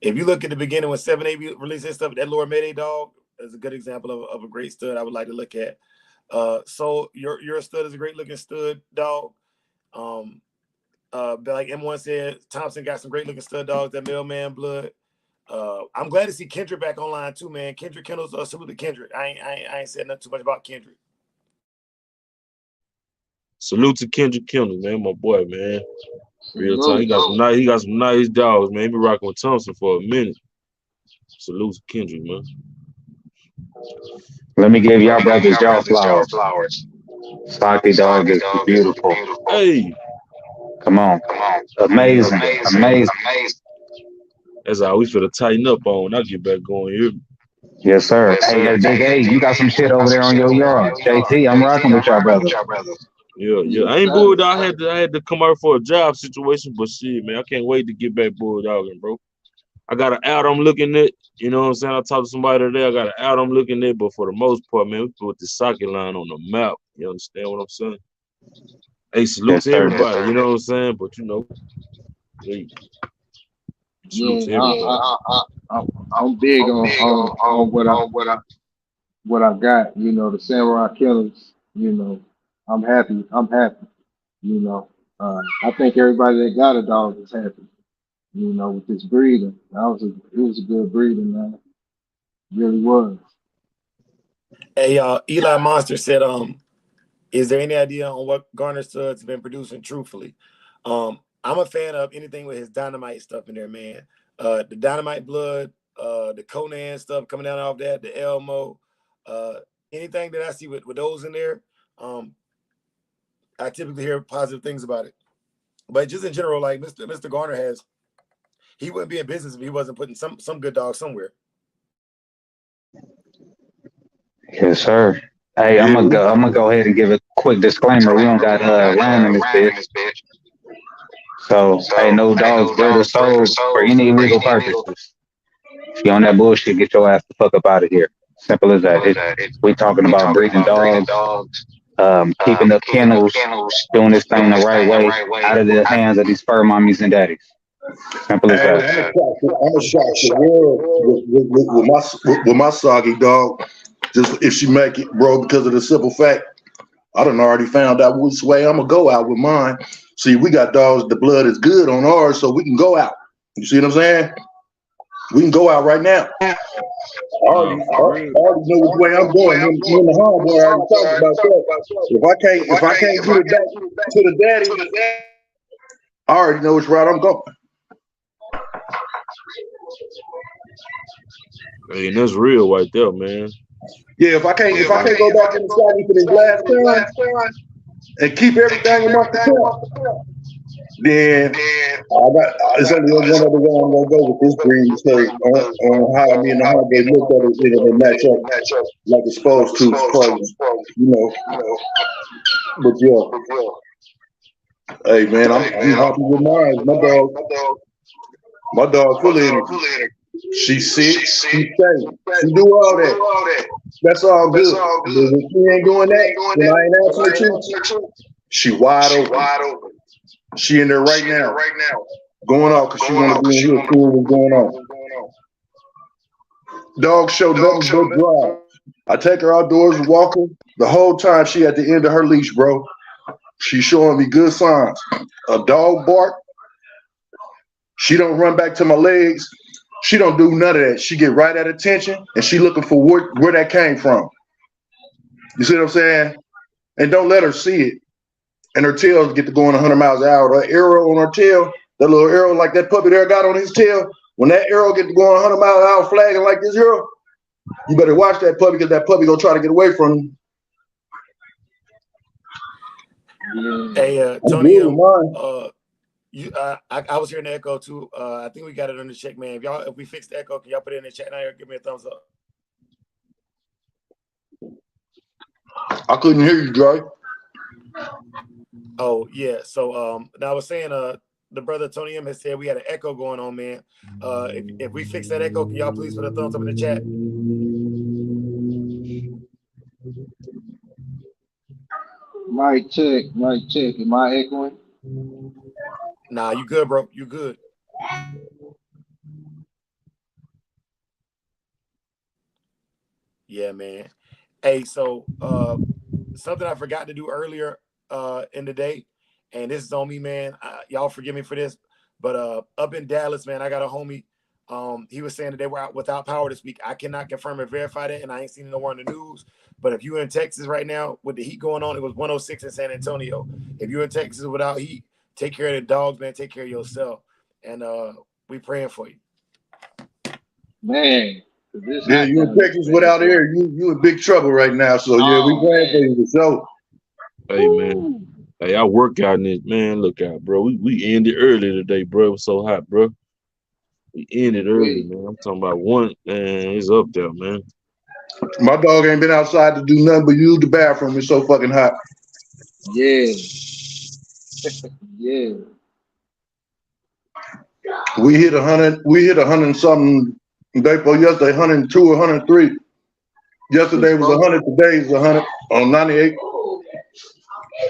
If you look at the beginning when 7A released his stuff, that Lower Mayday dog is a good example of a great stud I would like to look at. So your stud is a great looking stud dog. But like M1 said, Thompson got some great looking stud dogs. That Mailman blood. I'm glad to see Kendrick back online too, man. Kendrick Kennels, salute to Kendrick. I ain't said nothing too much about Kendrick. Salute to Kendrick Kennels, man, my boy, man. Real time. Salute. He got some nice dogs, man. He been rocking with Thompson for a minute. Salute to Kendrick, man. Let me give y'all brothers y'all flowers. Stocky dog is beautiful. Hey, Come on. man, Amazing. that's all we finna tighten up on. I'll get back going here. Yes, sir. Hey, Big A, you got some shit over there on your yard. JT, I'm rocking with y'all brothers. Yeah. I ain't bulldog. I had to come out for a job situation, but shit, man, I can't wait to get back bulldogging, bro. I got an out I'm looking at. You know what I'm saying? I talked to somebody today. I got an out I'm looking at, but for the most part, man, we put the socket line on the map. You understand what I'm saying? Hey, salute Yes, to sir. everybody. You know what I'm saying? But you know, hey, salute to everybody. I'm big on what I got. You know, the Samurai Killers. You know, I'm happy. You know, I think everybody that got a dog is happy. You know, with this breeding, it was a good breeding, man. It really was. Hey, Eli Monster said, is there any idea on what Garner Stud's been producing truthfully? I'm a fan of anything with his dynamite stuff in there, man. The dynamite blood, the Conan stuff coming down off that, the Elmo, anything that I see with those in there, I typically hear positive things about it. But just in general, like Mr. Garner he wouldn't be in business if he wasn't putting some good dogs somewhere. Yes, sir. Hey, I'm gonna go ahead and give a quick disclaimer. We don't got Ryan in this bitch. So, hey, no dogs bred or sold for any illegal purposes. If you on that bullshit, get your ass the fuck up out of here. Simple as that. We talking about breeding dogs, keeping the kennels, doing this thing the right way, out of the hands of these fur mommies and daddies. Simple as Hey, that. I'm gonna shock the world with my soggy dog. Just if she make it, bro, because of the simple fact, I done already found out which way I'm gonna go out with mine. See, we got dogs, the blood is good on ours, so we can go out. You see what I'm saying? We can go out right now. I already For real. know which way I'm going. Me and the homeboy already talked about that. If I can't get it back to the daddy, I already know which route I'm going. Hey, and that's real right there, man. Yeah, if I can't go back in the soggy for this last time and keep everything in my control, then it's only one other way I'm gonna go with this breed because on how me and the homeboy looked at it and match up like it's supposed to, you know. But yeah, hey man, I'm happy with mine. My dog full of energy. She sick, she safe, she do all that. That's all good. But when she ain't doing that, when I ain't asking her to, she wide open. She in there right now, going out because she want to be in here, cool what's going on. Dog show nothing but drive. I take her outdoors and walk her. The whole time she at the end of her leash, bro. She showing me good signs. A dog bark. She don't run back to my legs. She don't do none of that. She get right at attention and she looking for where that came from. You see what I'm saying? And don't let her see it. And her tail get to going 100 miles an hour. That arrow on her tail, that little arrow like that puppy there got on his tail, when that arrow get to going 100 miles an hour flagging like this arrow, you better watch that puppy because that puppy gonna try to get away from you. Hey, Tony, I was hearing the echo too. I think we got it on the check, man. If we fix the echo, can y'all put it in the chat now? Give me a thumbs up. I couldn't hear you, Dre. Oh yeah. So now I was saying the brother Tony M has said we had an echo going on, man. If we fix that echo, can y'all please put a thumbs up in the chat? Mic check. Am I echoing? Nah, you good, bro. You good. Yeah, man. Hey, so something I forgot to do earlier in the day and this is on me, man. Y'all forgive me for this, but up in Dallas, man, I got a homie. He was saying that they were out without power this week. I cannot confirm or verify that, and I ain't seen it nowhere in the news. But if you're in Texas right now with the heat going on, it was 106 in San Antonio. If you're in Texas without heat, take care of the dogs, man. Take care of yourself, and we praying for you, Man. Yeah, you in Texas without air, you in big trouble right now. So yeah, we praying for you. So Hey man, hey, I work out in it, man. Look out, bro. We ended early today, bro. It was so hot, bro. We ended early, man. I'm talking about one, man. It's up there, man. my dog ain't been outside to do nothing but use the bathroom. It's so fucking hot. Yeah. Yeah. We hit 100. We hit 100 and something day before yesterday. 102 or 103. Yesterday was 100. Today is 100 on 98.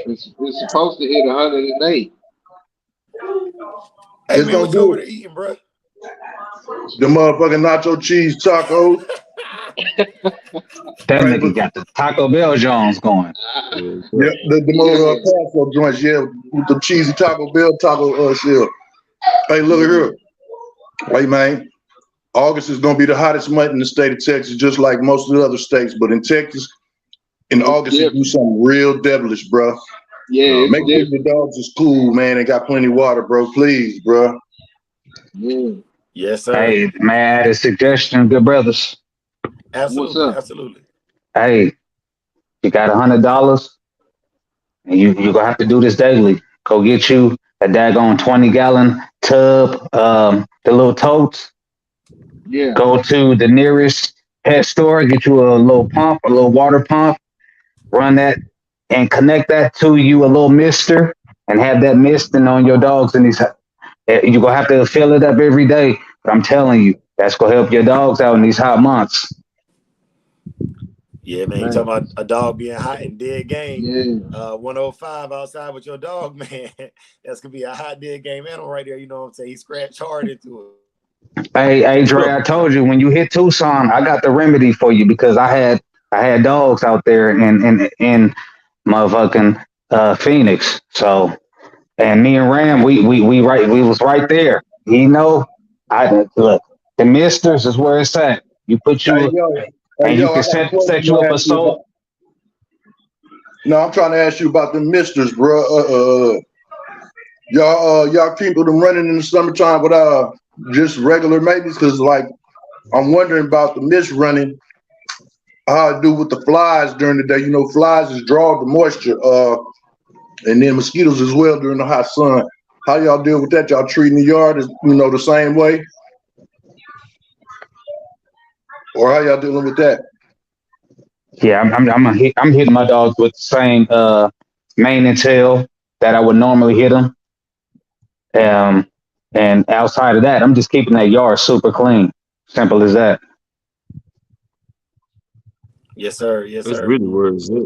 It's supposed to hit 108. Hey It's man, gonna what you over do there eating, bro? the motherfucking nacho cheese tacos. That Right, nigga got the Taco Bell Jones going. Yeah, yeah, the more Costco joints, yeah, with the cheesy Taco Bell taco shell. Hey, look at here. Hey, man. August is gonna be the hottest month in the state of Texas, just like most of the other states. But in Texas, in August, they do something real devilish, bro. Yeah, Make sure the dogs is cool, man, and got plenty of water, bro. Please, bro. Yeah. Yes, sir. Hey, may I add a suggestion, good brothers? Absolutely, What's up? absolutely. Hey, you got $100, and you gonna have to do this daily. Go get you a daggone 20-gallon tub, the little totes. Yeah. Go to the nearest pet store, get you a little pump, a little water pump, run that and connect that to you a little mister and have that misting on your dogs in these. You're gonna have to fill it up every day. But I'm telling you, that's gonna help your dogs out in these hot months. Yeah, man. You talking about a dog being hot and dead game? Yeah. 105 outside with your dog, man. That's gonna be a hot dead game animal right there. You know what I'm saying? He scratched hard into it. Hey, Dre, I told you when you hit Tucson, I got the remedy for you because I had dogs out there in motherfucking Phoenix. So and me and Ram, we was right there. You know, I look the misters is where it's at. You put Hey, you yo, and you I can got a set question you to up a ask you about. soul. No, I'm trying to ask you about the misters, bro. Y'all keep them running in the summertime with just regular maintenance, because like I'm wondering about the mist running. How I do with the flies during the day. You know, flies is draw the moisture, and then mosquitoes as well during the hot sun. How y'all deal with that? Y'all treating the yard as the same way, or how y'all dealing with that? Yeah, I'm hitting my dogs with the same mane and tail that I would normally hit them. And outside of that, I'm just keeping that yard super clean. Simple as that. Yes, sir. Yes, that's sir. really where it's at.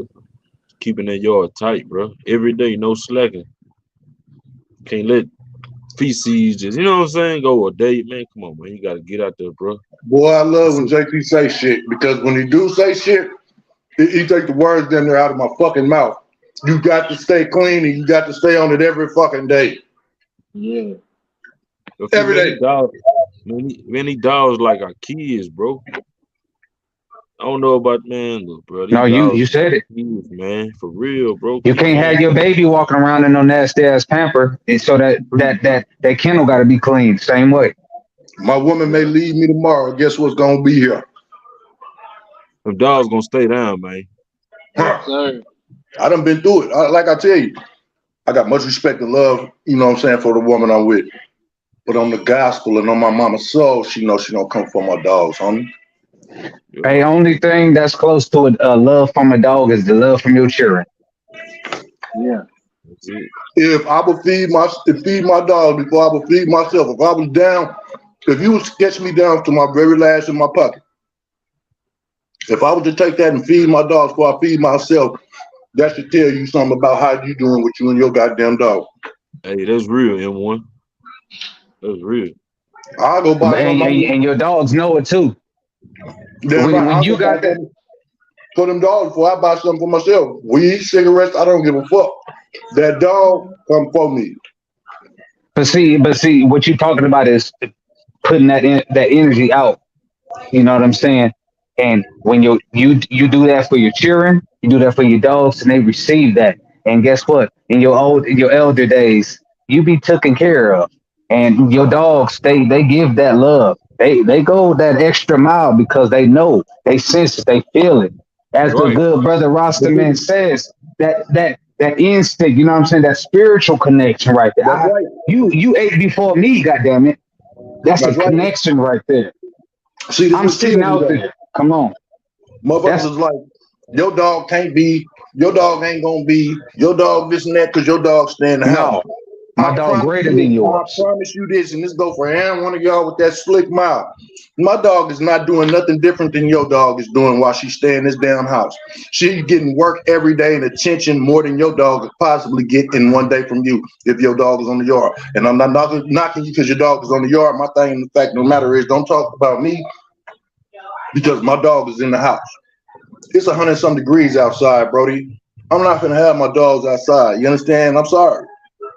Keeping that yard tight, bro. Every day, no slacking. Can't let feces just, you know what I'm saying, go a day, man. Come on, man. You gotta get out there, bro. Boy, I love That's when it. JT say shit, because when he do say shit, he take the words down there out of my fucking mouth. You got to stay clean, and you got to stay on it every fucking day. Yeah. Okay, Every man, day. these dogs, man, these dogs like our kids, bro. I don't know about, man, look, bro. No, These you dogs like said it. kids, man. For real, bro. You Keep, can't man. have your baby walking around in no nasty ass pamper, and so that kennel got to be clean. Same way. My woman may Yeah. leave me tomorrow. Guess what's gonna be here? Them dogs gonna stay down, man. Huh. Sir. I done been through it. Like I tell you, I got much respect and love, for the woman I'm with. But on the gospel and on my mama's soul, she knows she don't come for my dogs, homie. Yeah, Hey, only thing that's close to a love from a dog is the love from your children. Yeah. that's it. If I would feed my dog before I would feed myself, if I was down, if you would sketch me down to my very last in my pocket, if I was to take that and feed my dogs before I feed myself, that should tell you something about how you doing with you and your goddamn dog. Hey, that's real, M1. That's real. I'll go buy some of my And your dogs know it too. damn right. When I'll you go buy got that, something for them dogs before I buy something for myself. Weed, cigarettes, I don't give a fuck. That dog come for me. But see, what you're talking about is putting that energy out. You know what I'm saying? And when you do that for your children, you do that for your dogs, and they receive that. And guess what? In your elder days, you be taken care of, and your dogs they give that love. They go that extra mile because they know, they sense it, they feel it. As the Right. good brother But Rosterman see, says, that instinct, you know what I'm saying? That spiritual connection right there. that's right. You ate before me, goddamn it. That's a That's right. connection right there. See, this I'm what sitting kills me out though. there. Come on. Motherfuckers That's is like, your dog can't be, your dog ain't gonna be, your dog this and that because your dog stay in the house. no. My dog greater than I yours. promise you this, and this go for every one of y'all with that slick mouth. My dog is not doing nothing different than your dog is doing while she's staying in this damn house. She's getting work every day and attention more than your dog could possibly get in one day from you if your dog is on the yard. And I'm not knocking you because your dog is on the yard. My thing, the fact, no matter is, don't talk about me because my dog is in the house. It's 100 some degrees outside, Brody. I'm not gonna have my dogs outside. You understand? I'm sorry.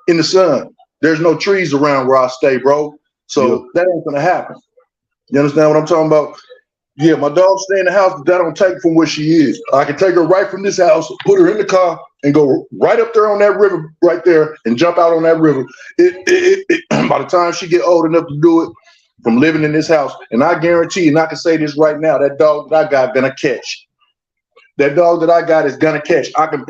In the sun. There's no trees around where I stay, bro. Yeah. So that ain't gonna happen. You understand what I'm talking about? Yeah, my dog stay in the house, but that don't take from where she is. I can take her right from this house, put her in the car, and go right up there on that river right there and jump out on that river. By the time she get old enough to do it, from living in this house, and I guarantee you, and I can say this right now, that dog that I got gonna catch. That dog that I got is gonna catch. I can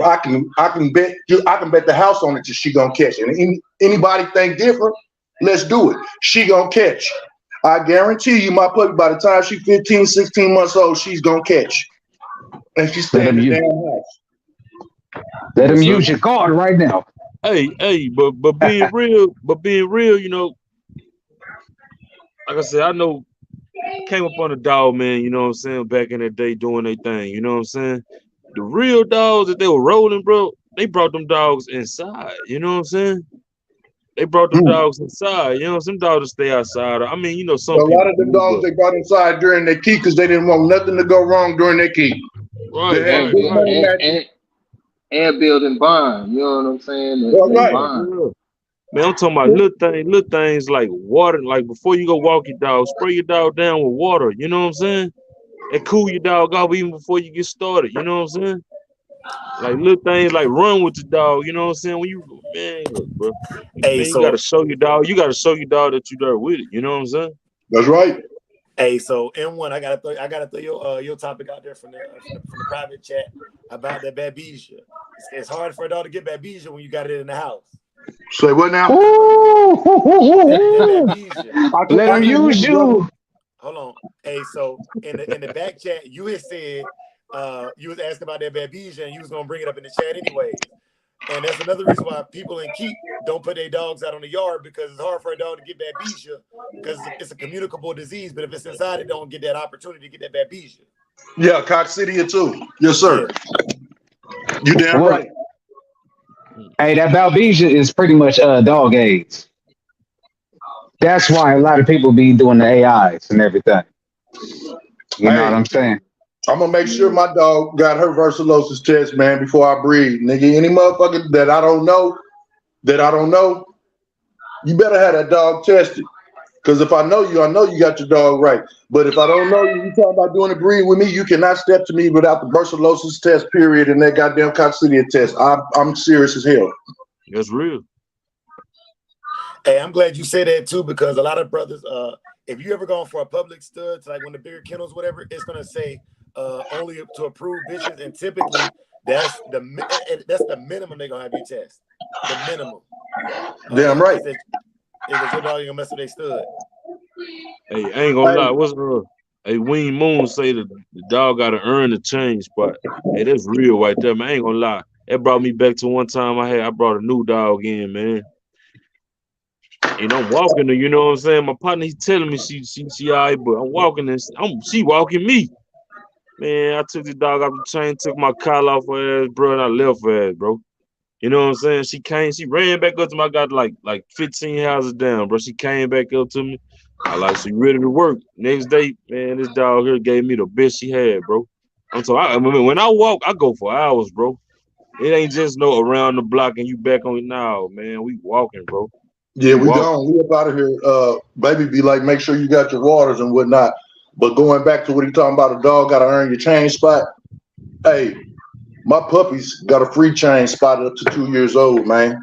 bet you. I can bet the house on it that she gonna catch. And anybody think different? Let's do it. She gonna catch. I guarantee you, my puppy. By the time she's 15, 16 months old, she's gonna catch. And she's Let staying him in the use damn house. let him Yes, sir. use your card right now. Hey, but being real, like I said, I know came up on a dog, man, you know what I'm saying, back in the day doing their thing, you know what I'm saying? The real dogs that they were rolling, bro, they brought them dogs inside, you know what I'm saying? They brought them Hmm. dogs inside, some dogs stay outside. I mean, A some lot people of the do, dogs but they brought inside during their key because they didn't want nothing to go wrong during their key. right, They had right, and big right. money and matches. and, and building bond. You know what I'm saying? All They right. bond. Yeah. Man, I'm talking about little things like water, like before you go walk your dog, spray your dog down with water, you know what I'm saying? And cool your dog off even before you get started, you know what I'm saying? Like little things like run with the dog, you know what I'm saying? When you man, look, bro. Hey, Man, you gotta so show your dog. You gotta show your dog that you there with it. You know what I'm saying? That's right. so M1, I gotta throw your topic out there from the private chat about that babesia. It's hard for a dog to get babesia when you got it in the house. Say what now? That Ooh, babesia. let I him can hear use you, brother. you. Hold on. Hey, so in the back chat, you had said you was asking about that babesia and you was gonna bring it up in the chat anyways. And that's another reason why people in keep don't put their dogs out on the yard because it's hard for a dog to get babesia because it's a communicable disease. But if it's inside, it don't get that opportunity to get that babesia. Yeah, Coccidia too. Yes, Yeah. sir. You damn Well, right. hey, that Balbesia is pretty much dog AIDS. That's why a lot of people be doing the AIs and everything. You know what Hey, I'm saying? I'm gonna make sure my dog got her versulosis test, man, before I breed. Nigga, any motherfucker that I don't know, you better have that dog tested. Cause if I know you got your dog right. But if I don't know you, you talking about doing a breed with me, you cannot step to me without the brucellosis test period and that goddamn coccidia test. I'm serious as hell. That's real. Hey, I'm glad you said that too because a lot of brothers, if you ever gone for a public stud, to like one of the bigger kennels, whatever, it's gonna say only to approve bitches, and typically that's the minimum they're gonna have you test. The minimum. Damn right. Is that because your dog ain't gonna mess with they stud. Hey, I ain't gonna lie. Hey, What's Hey, Ween Moon say the dog gotta earn the change spot. Hey, that's real right there, man. I ain't gonna lie. That brought me back to one time I brought a new dog in, man. And I'm walking her, you know what I'm saying? My partner, he's telling me she all right, but I'm walking and she walking me. Man, I took the dog off the chain, took my collar off her ass, bro, and I left her ass, bro. You know what I'm saying? She ran back up to me. I got like 15 houses down, bro. She came back up to me. I like, so you ready to work? Next day, man, this dog here gave me the best she had, bro. I mean, when I walk, I go for hours, bro. It ain't just no around the block and you back on it now, man. We walking, bro. Yeah, we Walking. gone. We up out of here. Baby be like, make sure you got your waters and whatnot. But going back to what he talking about, a dog got to earn your chain spot. Hey, my puppies got a free chain spot up to 2 years old, man.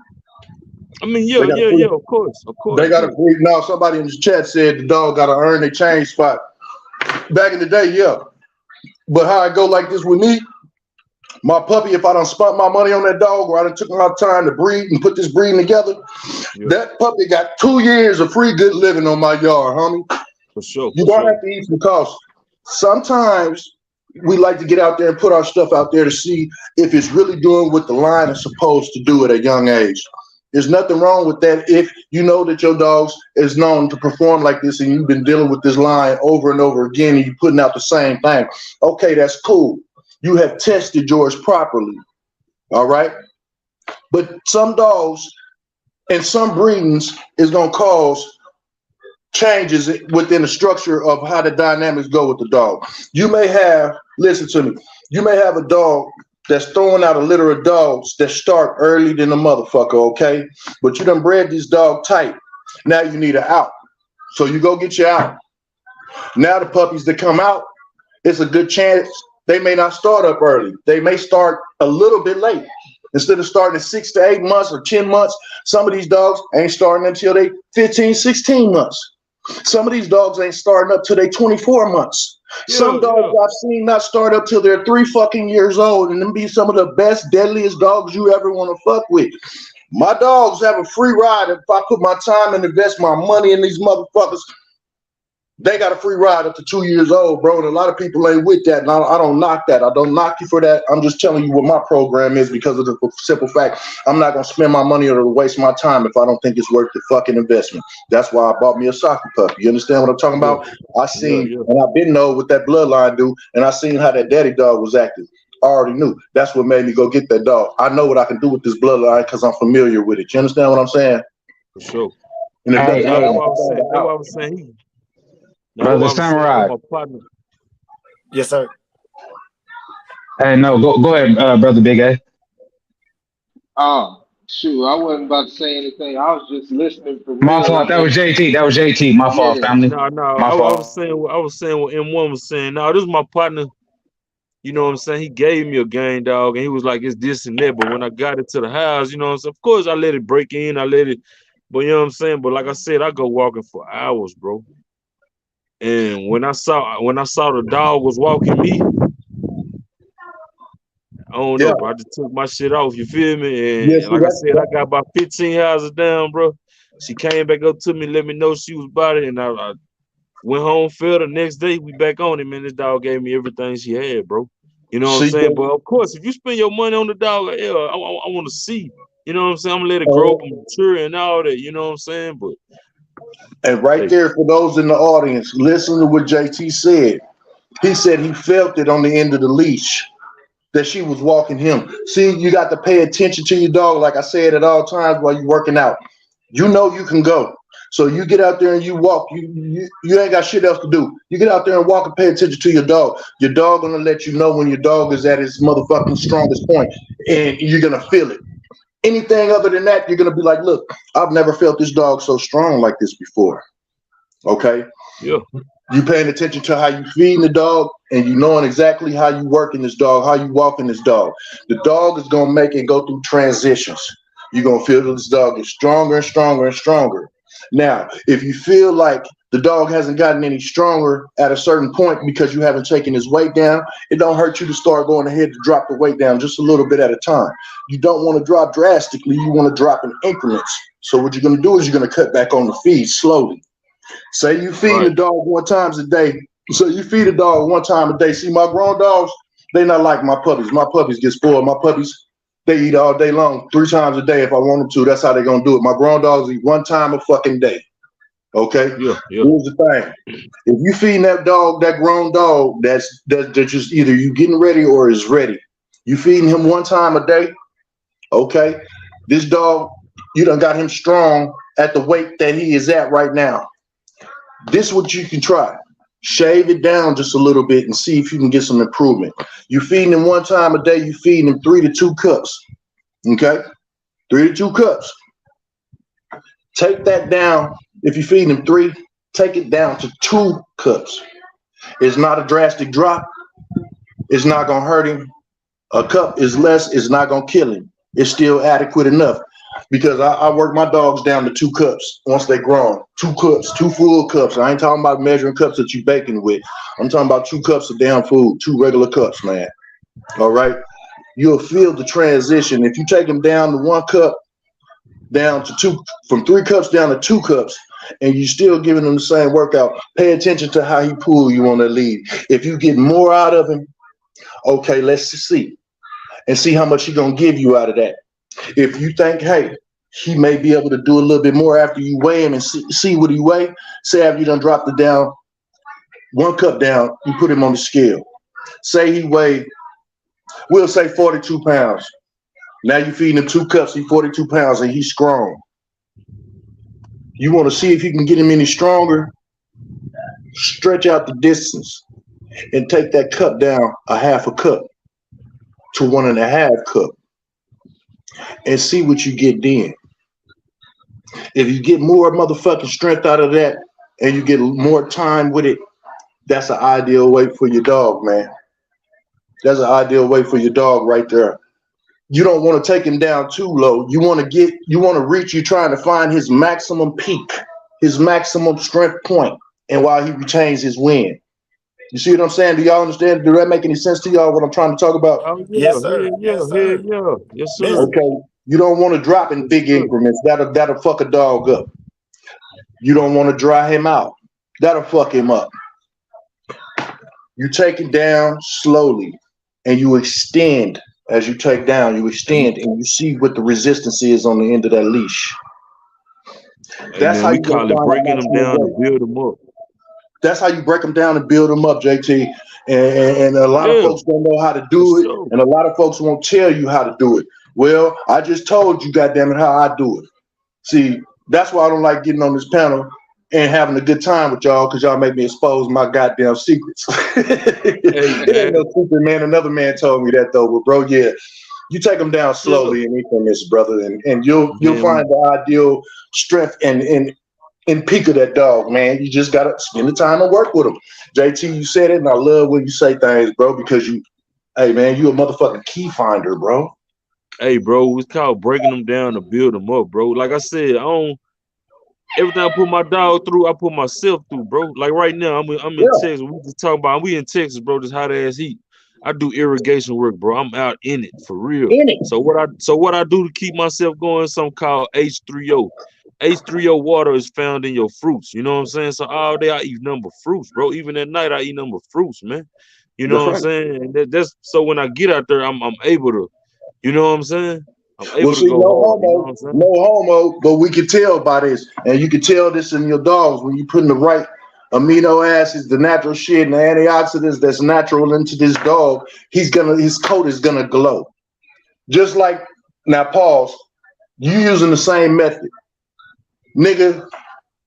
I mean, They got a yeah, free, of course, they got a yeah. free. Now, somebody in the chat said the dog got to earn their chain spot. Back in the day, yeah. But how I go like this with me, my puppy, if I don't spent my money on that dog or I done took my time to breed and put this breeding together, Yeah, that puppy got 2 years of free good living on my yard, homie. for sure, You for don't sure. have to eat some cost. Sometimes we like to get out there and put our stuff out there to see if it's really doing what the line is supposed to do at a young age. There's nothing wrong with that if you know that your dog is known to perform like this and you've been dealing with this line over and over again and you're putting out the same thing. Okay, that's cool. You have tested yours properly. All right. But some dogs and some breedings is going to cause changes within the structure of how the dynamics go with the dog. You may have, listen to me, you may have a dog that's throwing out a litter of dogs that start early than a motherfucker, okay? But you done bred this dog tight. Now you need an out. So you go get your out. Now the puppies that come out, it's a good chance they may not start up early. They may start a little bit late. Instead of starting at 6 to 8 months or 10 months, some of these dogs ain't starting until they 15, 16 months. Some of these dogs ain't starting up till they 24 months. Some dogs I've seen not start up till they're 3 fucking years old, and them be some of the best, deadliest dogs you ever want to fuck with. My dogs have a free ride. If I put my time and invest my money in these motherfuckers, they got a free ride up to 2 years old, bro. And a lot of people ain't with that. And I don't knock that. I don't knock you for that. I'm just telling you what my program is because of the simple fact I'm not going to spend my money or waste my time if I don't think it's worth the fucking investment. That's why I bought me a soccer puppy. You understand what I'm talking about? I seen, and I've been know what that bloodline do, and I seen how that daddy dog was acting. I already knew. That's what made me go get that dog. I know what I can do with this bloodline because I'm familiar with it. You understand what I'm saying? For sure. And Hey, That's what I was saying. Brother Samurai. Yes, sir. Hey, no, go ahead, brother Big A. Shoot, I wasn't about to say anything. I was just listening for My real. fault. That was JT. That was JT. My fault, Yeah. family. No, My I fault. was saying what M1 was saying. No, this is my partner. You know what I'm saying? He gave me a game, dog, and he was like, it's this and that. But when I got it to the house, you know what I'm saying? Of course, I let it break in. I let it, but you know what I'm saying? But like I said, I go walking for hours, bro. And when I saw the dog was walking me, I don't know, bro. I just took my shit off. You feel me? And like I said, I got about 15 houses down, bro. She came back up to me, let me know she was about it, and I went home, fell the next day. We back on it, man. This dog gave me everything she had, bro. You know what I'm saying? But of course, if you spend your money on the dog, I want to see. You know what I'm saying? I'm gonna let it grow up and mature and all that. You know what I'm saying? But and right there, for those in the audience, listen to what JT said. He said he felt it on the end of the leash that she was walking him. See, you got to pay attention to your dog, like I said at all times while you're working out. You know you can go. So you get out there and you walk. You ain't got shit else to do. You get out there and walk and pay attention to your dog. Your dog gonna let you know when your dog is at his motherfucking strongest point, and you're gonna feel it. Anything other than that, you're gonna be like, look, I've never felt this dog so strong like this before. Okay? yeah. You paying attention to how you feeding the dog and you knowing exactly how you working this dog, how you walking this dog. The dog is gonna make it go through transitions. You're gonna feel that this dog is stronger and stronger and stronger. Now, if you feel like the dog hasn't gotten any stronger at a certain point because you haven't taken his weight down, it don't hurt you to start going ahead to drop the weight down just a little bit at a time. You don't want to drop drastically, you want to drop in increments. So what you're gonna do is you're gonna cut back on the feed slowly. Say you feed the dog 1 time a day. So you feed a dog 1 time a day. See, my grown dogs, they not like my puppies. My puppies get spoiled. My puppies, they eat all day long, 3 times a day if I want them to. That's how they're going to do it. My grown dogs eat 1 time a fucking day. Okay? Yeah. Here's the thing. If you feeding that dog, that grown dog, that's just either you getting ready or is ready. You feeding him 1 time a day, okay? This dog, you done got him strong at the weight that he is at right now. This is what you can try. Shave it down just a little bit and see if you can get some improvement. You feeding him 1 time a day, you feeding him 3 to 2 cups. Okay, 3 to 2 cups. Take that down. If you feed him 3, take it down to 2 cups. It's not a drastic drop. It's not gonna hurt him. A cup is less. It's not gonna kill him. It's still adequate enough because I work my dogs down to 2 cups once they grown. 2 cups, 2 full cups. I ain't talking about measuring cups that you baking with. I'm talking about 2 cups of damn food, 2 regular cups, man. All right. You'll feel the transition. If you take them down to 1 cup, down to 2, from 3 cups down to 2 cups, and you still giving them the same workout, pay attention to how he pull you on that lead. If you get more out of him, okay, let's see. And see how much he's gonna give you out of that. If you think, hey, he may be able to do a little bit more after you weigh him and see what he weigh, say after you done dropped it down, 1 cup down, you put him on the scale. Say he weighed, we'll say 42 pounds. Now you feeding him 2 cups, he's 42 pounds and he's strong. You want to see if you can get him any stronger? Stretch out the distance and take that cup down a half a cup to 1.5 cup and see what you get then. If you get more motherfucking strength out of that and you get more time with it, that's an ideal weight for your dog, man. That's an ideal weight for your dog right there. You don't want to take him down too low. You want to reach, you're trying to find his maximum peak, his maximum strength point, and while he retains his wind. You see what I'm saying? Do y'all understand? Do that make any sense to y'all what I'm trying to talk about? Oh, yeah, Yes, sir. yeah, Yes, sir. yeah. Yes, sir. Okay. You don't want to drop in big increments. That'll fuck a dog up. You don't want to dry him out. That'll fuck him up. You take it down slowly and you extend. As you take down, you extend and you see what the resistance is on the end of that leash. That's how we you call it breaking them down and build them up. That's how you break them down and build them up, JT. And a lot of folks don't know how to do it, and a lot of folks won't tell you how to do it. Well, I just told you, goddammit, how I do it. See, that's why I don't like getting on this panel and having a good time with y'all, because y'all make me expose my goddamn secrets. It ain't no secret, man. Another man told me that though, but bro, yeah, you take them down slowly in increments, brother, and you'll find the ideal strength and peak of that dog, man. You just gotta spend the time and work with them. JT, you said it, and I love when you say things, bro, because hey man, you a motherfucking key finder, bro. Hey, bro, it's called breaking them down to build them up, bro. Like I said, everything I put my dog through, I put myself through, bro. Like right now, I'm in Texas. We just talking about we in Texas, bro. This hot ass heat. I do irrigation work, bro. I'm out in it for real. So what I do to keep myself going, something called H3O. H3O water is found in your fruits. You know what I'm saying? So all day I eat number fruits, bro. Even at night I eat number fruits, man. You know what I'm saying? And that's so when I get out there, I'm able to. You know what I'm saying? I'm able to go hard, you know what I'm saying? No homo, but we can tell by this, and you can tell this in your dogs when you putting the right amino acids, the natural shit, and the antioxidants that's natural into this dog. His coat is gonna glow. Just like now, pause. You using the same method, nigga.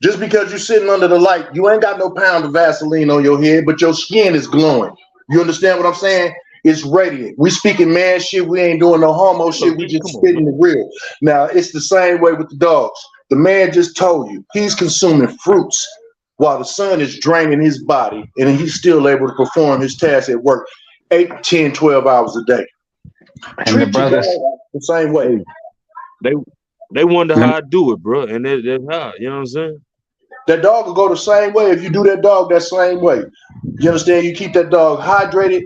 Just because you're sitting under the light, you ain't got no pound of Vaseline on your head, but your skin is glowing. You understand what I'm saying? It's radiant. We speaking man shit. We ain't doing no homo shit. We just spitting the real. Now, it's the same way with the dogs. The man just told you he's consuming fruits while the sun is draining his body, and he's still able to perform his tasks at work 8, 10, 12 hours a day. And the brothers the same way. They wonder how I do it, bro. And that's how, you know what I'm saying? That dog will go the same way if you do that dog that same way. You understand? You keep that dog hydrated,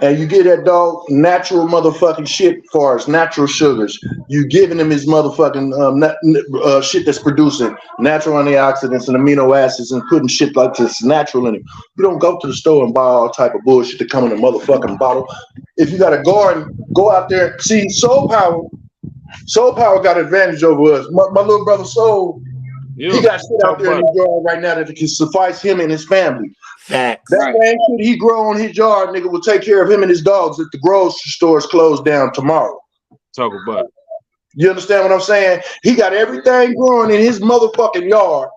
and you give that dog natural motherfucking shit for his natural sugars. You giving him his motherfucking shit that's producing natural antioxidants and amino acids and putting shit like this natural in it. You don't go to the store and buy all type of bullshit to come in a motherfucking bottle. If you got a garden, go out there. See, Soul Power got advantage over us. My little brother Soul, he got shit out there in his yard right now that can suffice him and his family. Facts. That same shit he grow on his yard, nigga, will take care of him and his dogs if the grocery stores close down tomorrow. Talk about it. You understand what I'm saying? He got everything growing in his motherfucking yard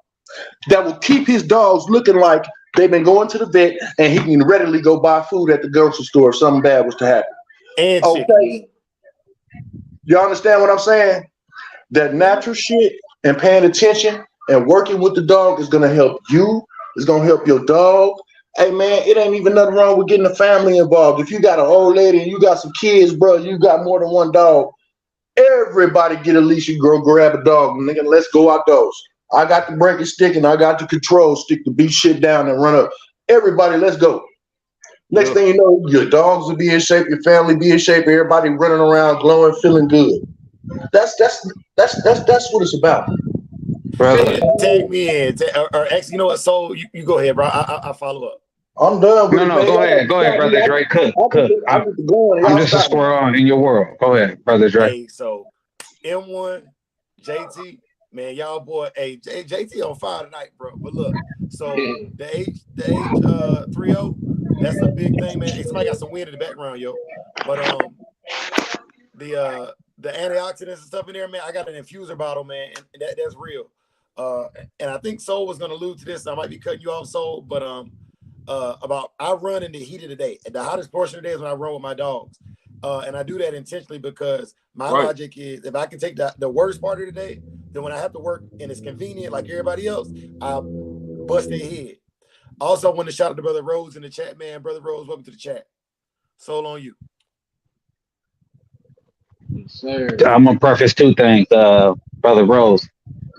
that will keep his dogs looking like they've been going to the vet, and he can readily go buy food at the grocery store if something bad was to happen. And okay. You understand what I'm saying? That natural shit and paying attention and working with the dog is gonna help you. It's gonna help your dog. Hey man, it ain't even nothing wrong with getting a family involved. If you got an old lady and you got some kids, bro, you got more than one dog. Everybody get a leash. You go grab a dog, nigga. Let's go outdoors. I got the breaking stick and I got the control stick to beat shit down and run up. Everybody, let's go. Next thing you know, your dogs will be in shape, your family be in shape, everybody running around, glowing, feeling good. That's what it's about. brother. Tag me in, or X. You know what? So you go ahead, bro. I follow up. I'm done with No, it, no, man. go ahead, Y'all brother stop Dre. Cook, me. cook. I get to going. I'm Y'all just a stop me. squirrel in your world. Go ahead, brother Dre. Hey, so M1, JT, man, y'all boy, hey, JT on fire tonight, bro. But look, so the age 30, that's a big thing, man. Hey, somebody got some wind in the background, yo. But the antioxidants and stuff in there, man. I got an infuser bottle, man, and that's real. And I think Soul was gonna allude to this. I might be cutting you off, Soul, but about I run in the heat of the day. And the hottest portion of the day is when I run with my dogs. And I do that intentionally because my logic is if I can take the worst part of the day, then when I have to work and it's convenient like everybody else, I bust their head. Also, I want to shout out to Brother Rose in the chat, man. Brother Rose, welcome to the chat. Soul on you. Yes, sir. I'm gonna preface two things, brother Rose.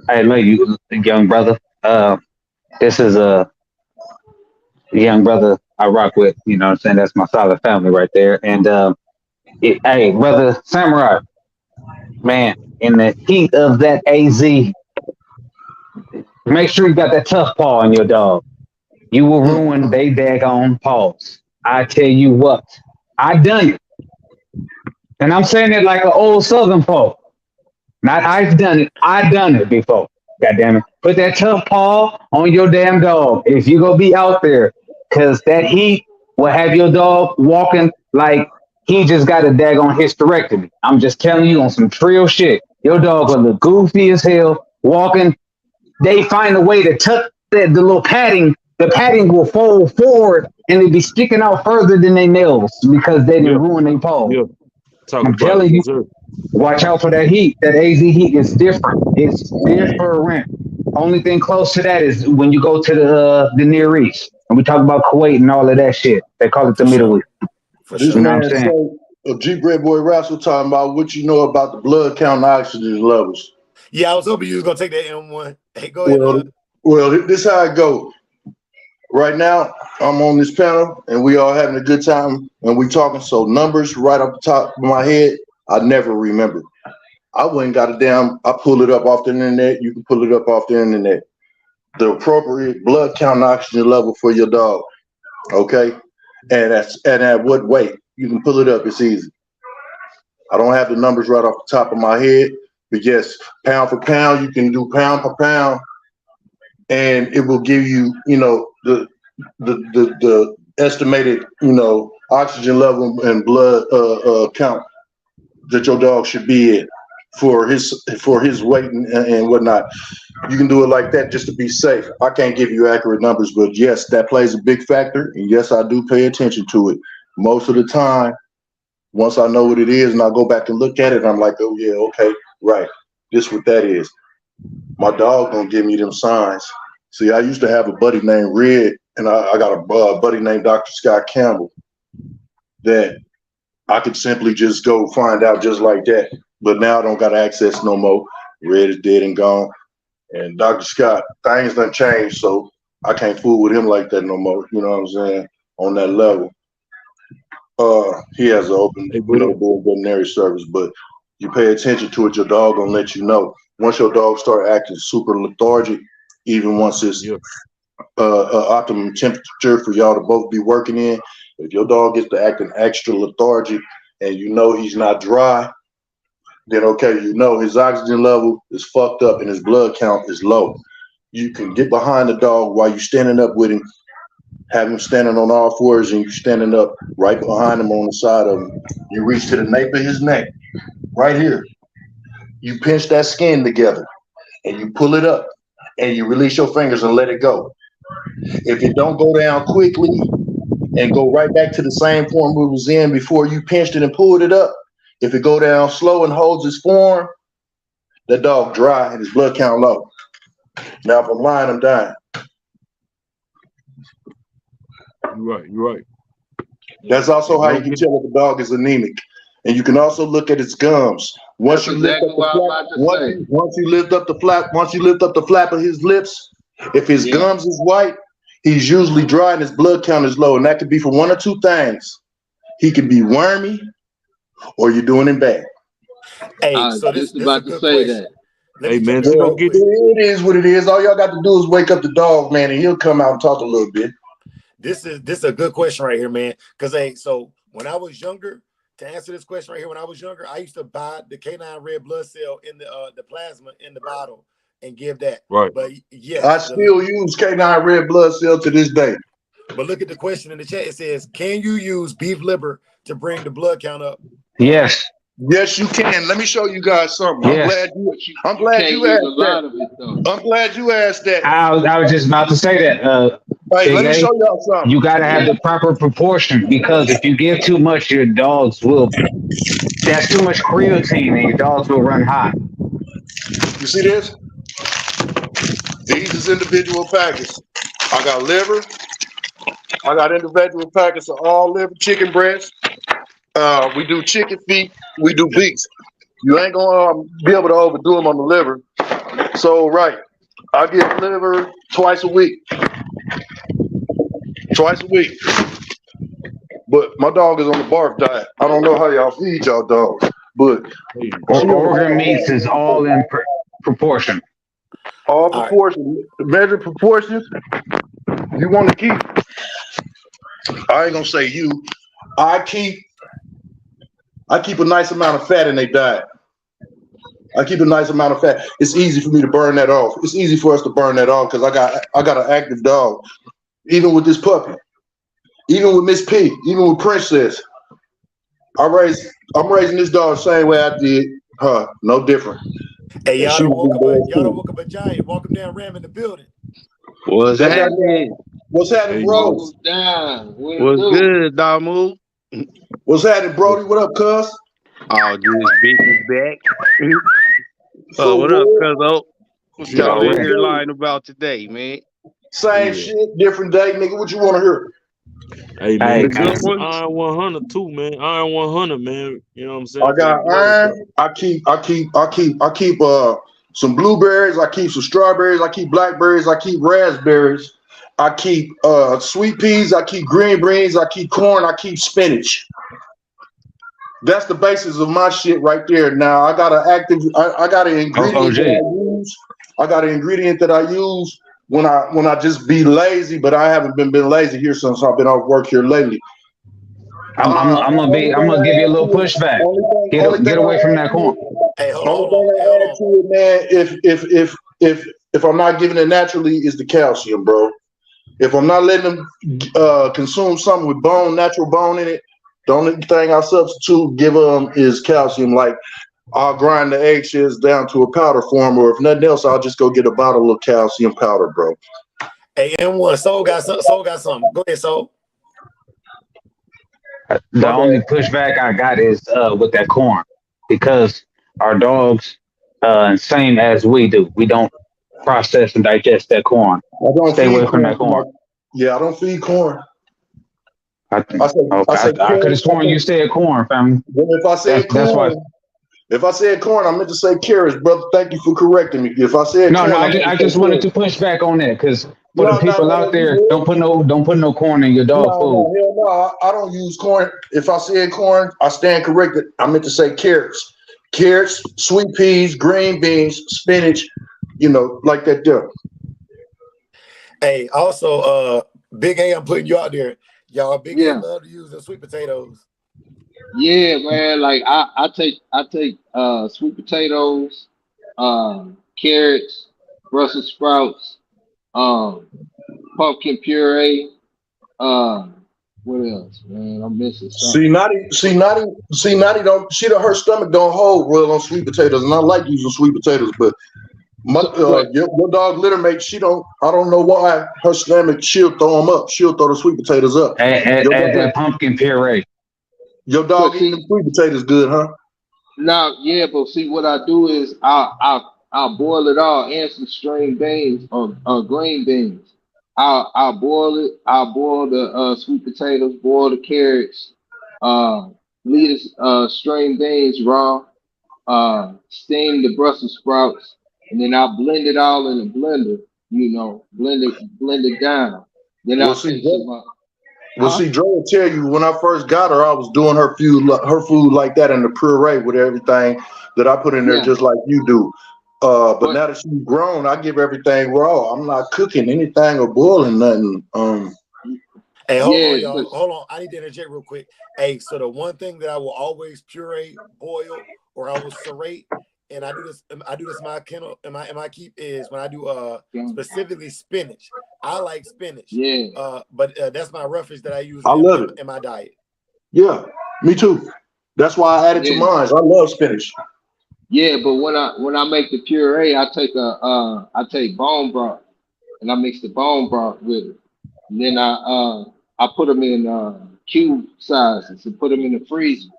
I love you, young brother. This is a young brother I rock with. You know what I'm saying? That's my solid family right there. And hey, brother Samurai, man, in the heat of that AZ, make sure you got that tough paw on your dog. You will ruin they daggone paws. I tell you what, I done it. And I'm saying it like an old Southern folk. Not I've done it. I done it before. God damn it. Put that tough paw on your damn dog if you gonna be out there. Cause that heat will have your dog walking like he just got a daggone hysterectomy. I'm just telling you on some trill shit. Your dog will look goofy as hell walking. They find a way to tuck the little padding. The padding will fold forward and it'll be sticking out further than their nails because they Yeah, didn't ruin their paw. yeah. Talk I'm about it. telling you, Yes, sir. watch out for that heat. That AZ heat is different. It's different. Only thing close to that is when you go to the Near East. And we talk about Kuwait and all of that shit. They call it the For Middle sure. East. For This You sure. know what I'm man saying? say, Jeep Red Boy Russell talking about what you know about the blood count and oxygen levels. Yeah, I was hoping you was gonna take that M1. Hey, go ahead, Well, Lud. this how it go. Right now, I'm on this panel and we all having a good time and we talking. So numbers right off the top of my head, I never remember. I went and got a damn. I pull it up off the internet. You can pull it up off the internet. The appropriate blood count and oxygen level for your dog. Okay, and at what weight? You can pull it up. It's easy. I don't have the numbers right off the top of my head, but yes, pound for pound, you can do pound per pound, and it will give you, the estimated, oxygen level and blood count that your dog should be at for his weight and whatnot. You can do it like that just to be safe. I can't give you accurate numbers, but yes, that plays a big factor, and yes, I do pay attention to it. Most of the time, once I know what it is and I go back and look at it, I'm like, oh yeah, okay, right. This what that is. My dog gonna give me them signs. See, I used to have a buddy named Red, and I got a buddy named Dr. Scott Campbell that I could simply just go find out just like that. But now I don't got access no more. Red is dead and gone. And Dr. Scott, things done changed, so I can't fool with him like that no more. You know what I'm saying? On that level. He has an open, Hey, buddy. veterinary service, but you pay attention to it, your dog gonna let you know. Once your dog start acting super lethargic, even once it's Yeah. optimum temperature for y'all to both be working in, if your dog gets to acting extra lethargic and you know he's not dry, then okay, you know his oxygen level is fucked up and his blood count is low. You can get behind the dog while you're standing up with him, have him standing on all fours, and you're standing up right behind him on the side of him. You reach to the nape of his neck, right here. You pinch that skin together, and you pull it up, and you release your fingers and let it go. If it don't go down quickly and go right back to the same form it was in before you pinched it and pulled it up, If it go down slow and holds its form, that dog dry and his blood count low. Now, if I'm lying, I'm dying. You're right. That's also how you Don't can get tell if a dog is anemic. And you can also look at its gums. Once you lift up the flap, once you lift up the flap of his lips, if his gums is white, he's usually dry and his blood count is low. And that could be for one or two things. He can be wormy or you're doing him bad. Hey, so this is a good question. Hey man, just go get it is what it is. All y'all got to do is wake up the dog, man, and he'll come out and talk a little bit. This is a good question right here, man. Because so when I was younger, to answer this question right here, when I was younger, I used to buy the canine red blood cell in the plasma in the bottle and give that. Right. But yes, I still use canine red blood cell to this day. But look at the question in the chat. It says, "Can you use beef liver to bring the blood count up?" Yes. Yes, you can. Let me show you guys something. Yes. I'm glad you asked that. I was just about to say that. Hey, let me show y'all something. You got to have the proper proportion, because if you give too much, your dogs will. That's too much creatine, and your dogs will run hot. You see this? These is individual packets. I got liver. I got individual packets of all liver, chicken breast. We do chicken feet. We do beets. You ain't gonna be able to overdo them on the liver. So, right, I get liver twice a week. But my dog is on the barf diet. I don't know how y'all feed y'all dogs, but organ meats is all in proportion. All proportion, measure proportions. You want to keep. I ain't gonna say you. I keep a nice amount of fat in their diet. It's easy for me to burn that off. It's easy for us to burn that off because I got an active dog. Even with this puppy, even with Miss P, even with Princess, I'm raising this dog the same way I did her. No different. Hey, y'all done woke up a giant. Welcome down, Ram in the building. What's happening? What's happening, bro? What's good, Damu? What's happening, Brody? What up, cuz? Oh, just business back. What up, cuz? What y'all in here lying about today, man? Same shit, different day, nigga. What you want to hear? Hey man, Iron 100 too, man. Iron 100, man. You know what I'm saying? I got iron. I keep some blueberries. I keep some strawberries. I keep blackberries. I keep raspberries. I keep sweet peas. I keep green beans. I keep corn. I keep spinach. That's the basis of my shit right there. Now I got an ingredient that I use. I got an ingredient that I use when I just be lazy, but I haven't been lazy here since I've been off work here lately. I'm gonna give you a little pushback. Get away from that corn. Hey, hold on. Man, if I'm not giving it naturally, is the calcium, bro. If I'm not letting them consume something with natural bone in it, the only thing I substitute give them is calcium. Like I'll grind the eggshells down to a powder form, or if nothing else, I'll just go get a bottle of calcium powder, bro. Hey, M1, Soul got something. Go ahead, Soul. The only pushback I got is with that corn, because our dogs, same as we do, we don't process and digest that corn. Stay away from that corn. Yeah, I don't feed corn. I could have sworn you said corn, family. If I said corn, I meant to say carrots, brother. Thank you for correcting me. If I said corn, I just wanted to push back on that, because for the people out there, don't put no corn in your dog food. Hell no, I don't use corn. If I said corn, I stand corrected. I meant to say carrots. Carrots, sweet peas, green beans, spinach, like that there. Hey, also, Big A, I'm putting you out there. Y'all, Big A love to use the sweet potatoes. Yeah, man. Like I take sweet potatoes, carrots, Brussels sprouts, pumpkin puree. What else, man? I'm missing something. Naughty her stomach don't hold well on sweet potatoes, and I like using sweet potatoes, but your dog litter mate, I don't know why her stomach, she'll throw them up. She'll throw the sweet potatoes up. Add that pumpkin puree. Your dog eating the sweet potatoes good, huh? Now, yeah, but see, what I do is I boil it all and some string beans or green beans. I boil it. I boil the sweet potatoes, boil the carrots, uh, leave the string beans raw, steam the Brussels sprouts, and then I blend it all in a blender. Blend it down. Then Well, I see, take some, huh? Dre will tell you when I first got her, I was doing her food like that in the puree with everything that I put in there, Yeah, just like you do. But but now that she's grown, I give everything raw. I'm not cooking anything or boiling nothing. Hey, hold on, yeah, y'all. cause Hold on. I need to interject real quick. Hey, so the one thing that I will always puree, boil, or I will serrate, and I do this in my kennel, in my keep is when I do specifically spinach. I like spinach. yeah, But that's my roughage that I use I love it. in my diet. Yeah, me too. That's why I added to yeah. mine. I love spinach. Yeah, but when I make the puree, I take bone broth and I mix the bone broth with it, and then I put them in cube sizes and put them in the freezer,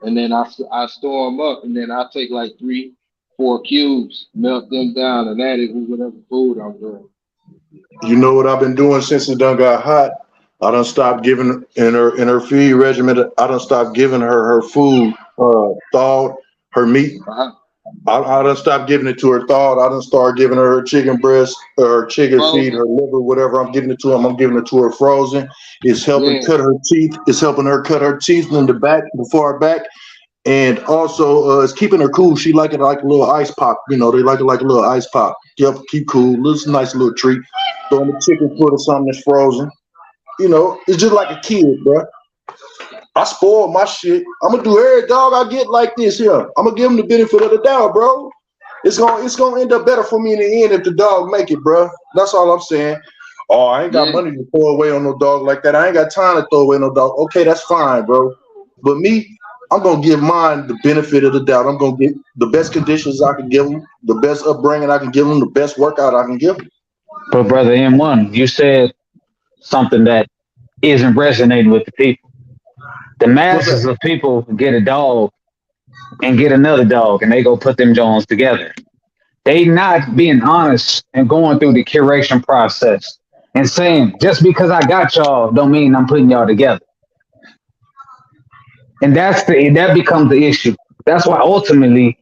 and then I store them up, and then I take like 3, 4 cubes, melt them down, and add it with whatever food I'm doing. You know what I've been doing since it done got hot? I done stopped giving in her feed regimen. I done stopped giving her food thawed, her meat. Uh-huh. I done stopped giving it to her thawed. I done started giving her chicken breast or her chicken feet, Frozen, her liver, whatever I'm giving it to her. I'm giving it to her frozen. It's helping yeah, cut her teeth. It's helping her cut her teeth in the back, before her back. And also, it's keeping her cool. She like it like a little ice pop. They like it like a little ice pop. Yep, keep cool. It's a nice little treat. Throw in the chicken foot or something that's frozen. It's just like a kid, bro. I spoil my shit. I'm gonna do every dog I get like this here. I'm gonna give him the benefit of the doubt, bro. It's gonna end up better for me in the end if the dog make it, bro. That's all I'm saying. Oh, I ain't got yeah, money to throw away on no dog like that. I ain't got time to throw away no dog. Okay, that's fine, bro. But me, I'm gonna give mine the benefit of the doubt. I'm gonna get the best conditions I can give them, the best upbringing I can give them, the best workout I can give them. But brother M1, you said something that isn't resonating with the people. The What's masses that? of people get a dog and get another dog and they go put them Jones together. They not being honest and going through the curation process and saying, just because I got y'all don't mean I'm putting y'all together. And that becomes the issue. That's why ultimately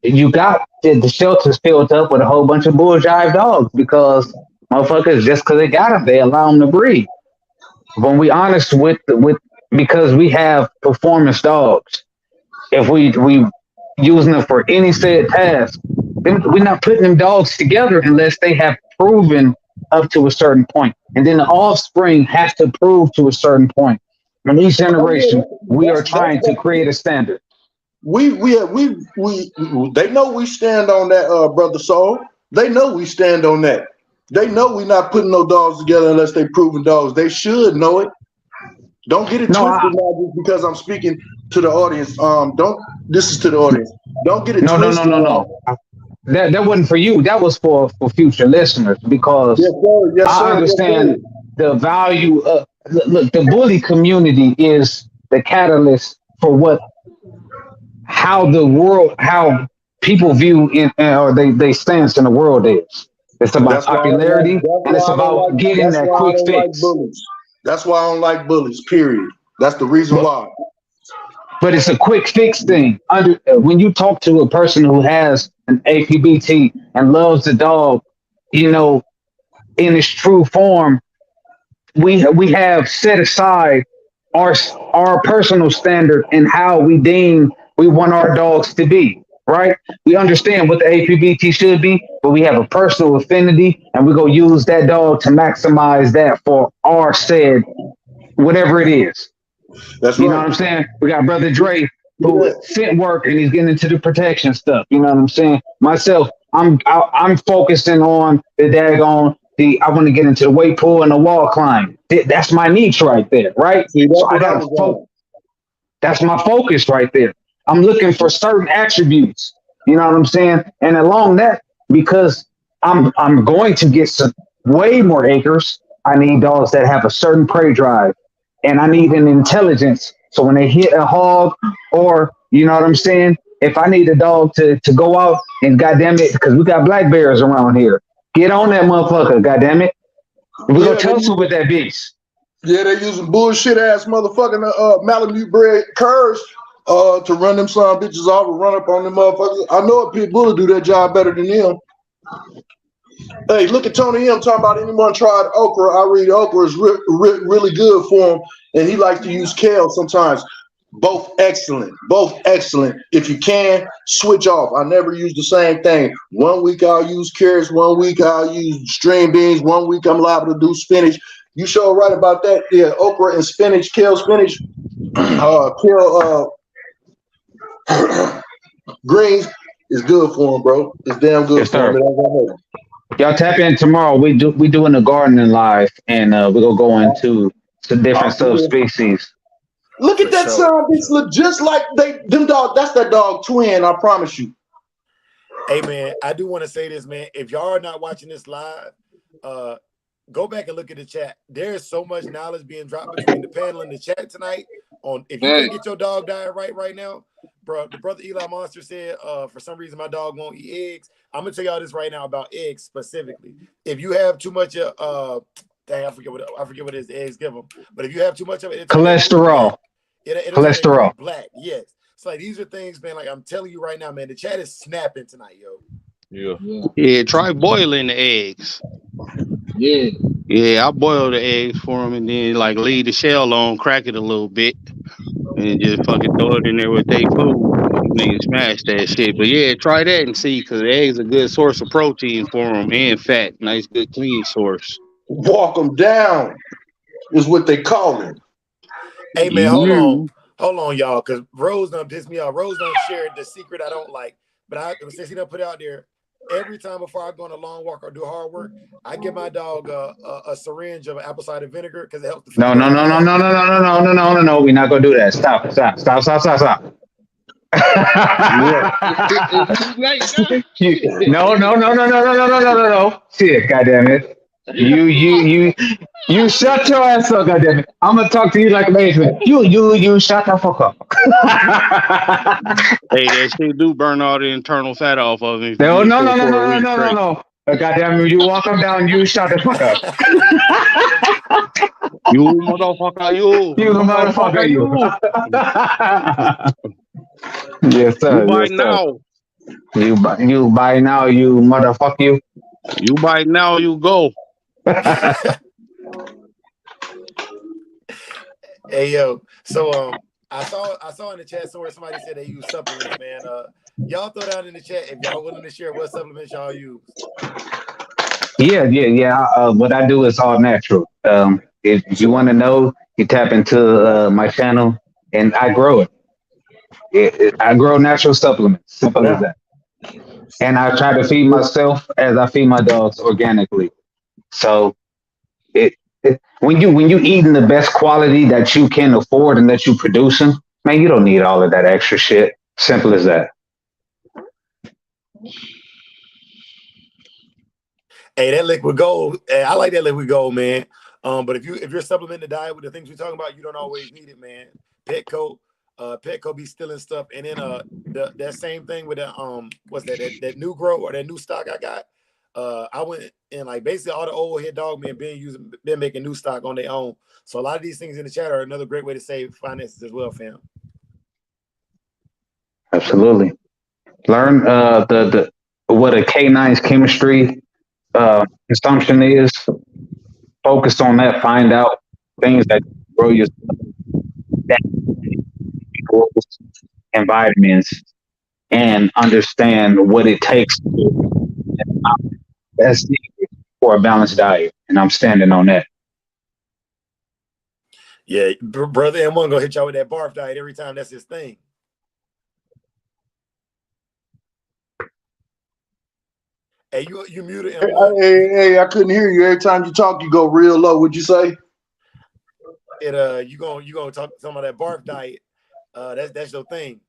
you got the shelters filled up with a whole bunch of bulljive dogs because motherfuckers, just because they got them, they allow them to breed. When we honest with because we have performance dogs, if we using them for any said task, then we're not putting them dogs together unless they have proven up to a certain point, and then the offspring has to prove to a certain point. In each Oh generation, yeah, we are that's trying to what create a standard. we they know we stand on that, brother Soul. They know we stand on that. They know we not putting no dogs together unless they proven dogs. They should know it. Don't get it No, twisted now just because I'm speaking to the audience. Don't This is to the audience. Don't get it no, no, no, twisted no, now. no. That wasn't for you. That was for future listeners because Yes, sir. Yes, I sir. Yes, sir. understand the value of look. The bully community is the catalyst for how the world, how people view or they stance in the world is. It's about That's why I don't like. popularity That's and it's why I don't about like. getting That's that why I quick don't like fix. bullies. That's why I don't like bullies. Period. That's the reason But why. but it's a quick fix thing. When you talk to a person who has an APBT and loves the dog, you know, in its true form, we have set aside our our personal standard and how we deem we want our dogs to be. Right? We understand what the APBT should be, but we have a personal affinity, and we go use that dog to maximize that for our said whatever it is. That's You know what right. I'm saying? We got brother Dre who Yeah. sent work and he's getting into the protection stuff. You know what I'm saying? Myself, I'm focusing on the daggone I want to get into the weight pool and the wall climb. That's my niche right there, right? See, So that's I what I gotta was focus. on. That's my focus right there. I'm looking for certain attributes. You know what I'm saying? And along that, because I'm going to get some way more acres. I need dogs that have a certain prey drive, and I need an intelligence So when they hit a hog, or you know what I'm saying, if I need a dog to go out and goddamn it, because we got black bears around here, get on that motherfucker, goddamn it. We go Yeah, tussle with that beast. yeah, they using bullshit ass motherfucking Malamute bred curs to run them son bitches off and run up on them motherfuckers. I know a pit bull do that job better than them. Hey, look at Tony M talking about anyone tried okra. I read okra is really good for him, and he likes to use kale sometimes. Both excellent. Both excellent. If you can, switch off. I never use the same thing. 1 week I'll use carrots. 1 week I'll use string beans. 1 week I'm liable to do spinach. You sure right about that. Yeah, okra and spinach, kale, spinach, kale, greens is good for them, bro. It's damn good Yes, for sir. them. Y'all tap in tomorrow. We doing the gardening live, and we're gonna go into some different subspecies. Look at For that sure. son. Bitch look just like them dog. That's that dog twin. I promise you. Hey man, I do want to say this, man. If y'all are not watching this live, go back and look at the chat. There is so much knowledge being dropped between the panel and the chat tonight. On if you Hey. can't get your dog diet right now, bro. The brother Eli Monster said, for some reason my dog won't eat eggs. I'm gonna tell y'all this right now about eggs specifically. If you have too much dang, I forget what it is the eggs give them. But if you have too much of it, it'll turn that food Cholesterol. black. It'll turn that Cholesterol. food black. Yes. So like these are things, man. Like I'm telling you right now, man. The chat is snapping tonight, yo. Yeah. Yeah, try boiling the eggs. Yeah. Yeah, I boil the eggs for them and then like leave the shell on, crack it a little bit, and just fucking throw it in there with their food. Nigga smash that shit. But yeah, try that and see, because eggs a good source of protein for them and fat. Nice, good, clean source. Walk them down is what they call it. Hey man, hold You. on, y'all, because Rose done pissed me off. Rose done shared the secret I don't like, but since he done put it out there, every time before I go on a long walk or do hard work, I give my dog a syringe of apple cider vinegar because it helps the No, food no, out no, of his no, no, mouth. no, no, no, no, no, no, no, no. We're not gonna do that. Stop. What? It's too late now. No, no, no, no, no, no, no, no, no, no, no. Shit, goddamn it. You shut your ass up, goddamn it. I'm gonna talk to you like a man. You shut the fuck up. Hey, that shit do burn all the internal fat off of him if you No, eat no, no, it no, for a no, no, week no, no, straight. no. Goddamn it, you walk them down, you shut the fuck up. You motherfucker, you. You motherfucker, you. Yes, You sir. bite Yes, sir. now. You buy now, you motherfucker, you. You bite now, you go. Hey yo, so I saw in the chat somewhere somebody said they use supplements, man. Y'all throw down in the chat if y'all willing to share what supplements y'all use. Yeah. What I do is all natural. If you want to know, you tap into my channel, and I grow it. I grow natural supplements. Simple as that. And I try to feed myself as I feed my dogs organically. So when you eating the best quality that you can afford and that you producing, man, you don't need all of that extra shit. Simple as that. Hey, that liquid gold. Hey, I like that liquid gold, man. But if you're supplementing the diet with the things we're talking about, you don't always need it, man. Petco be stealing stuff, and then that same thing with the what's that new grow or that new stock I got. I went and like basically all the old head dog men been making new stock on their own. So a lot of these things in the chat are another great way to save finances as well, fam. Absolutely. Learn the what a K9's chemistry consumption is. Focus on that. Find out things that grow your minerals and vitamins, and understand what it takes that's needed for a balanced diet. And I'm standing on that. Yeah, brother M1 gonna hit y'all with that barf diet every time. That's his thing. Hey, you muted M1. Hey, I couldn't hear you. Every time you talk, you go real low. What'd you say? You gonna talk about that barf diet. That's your thing.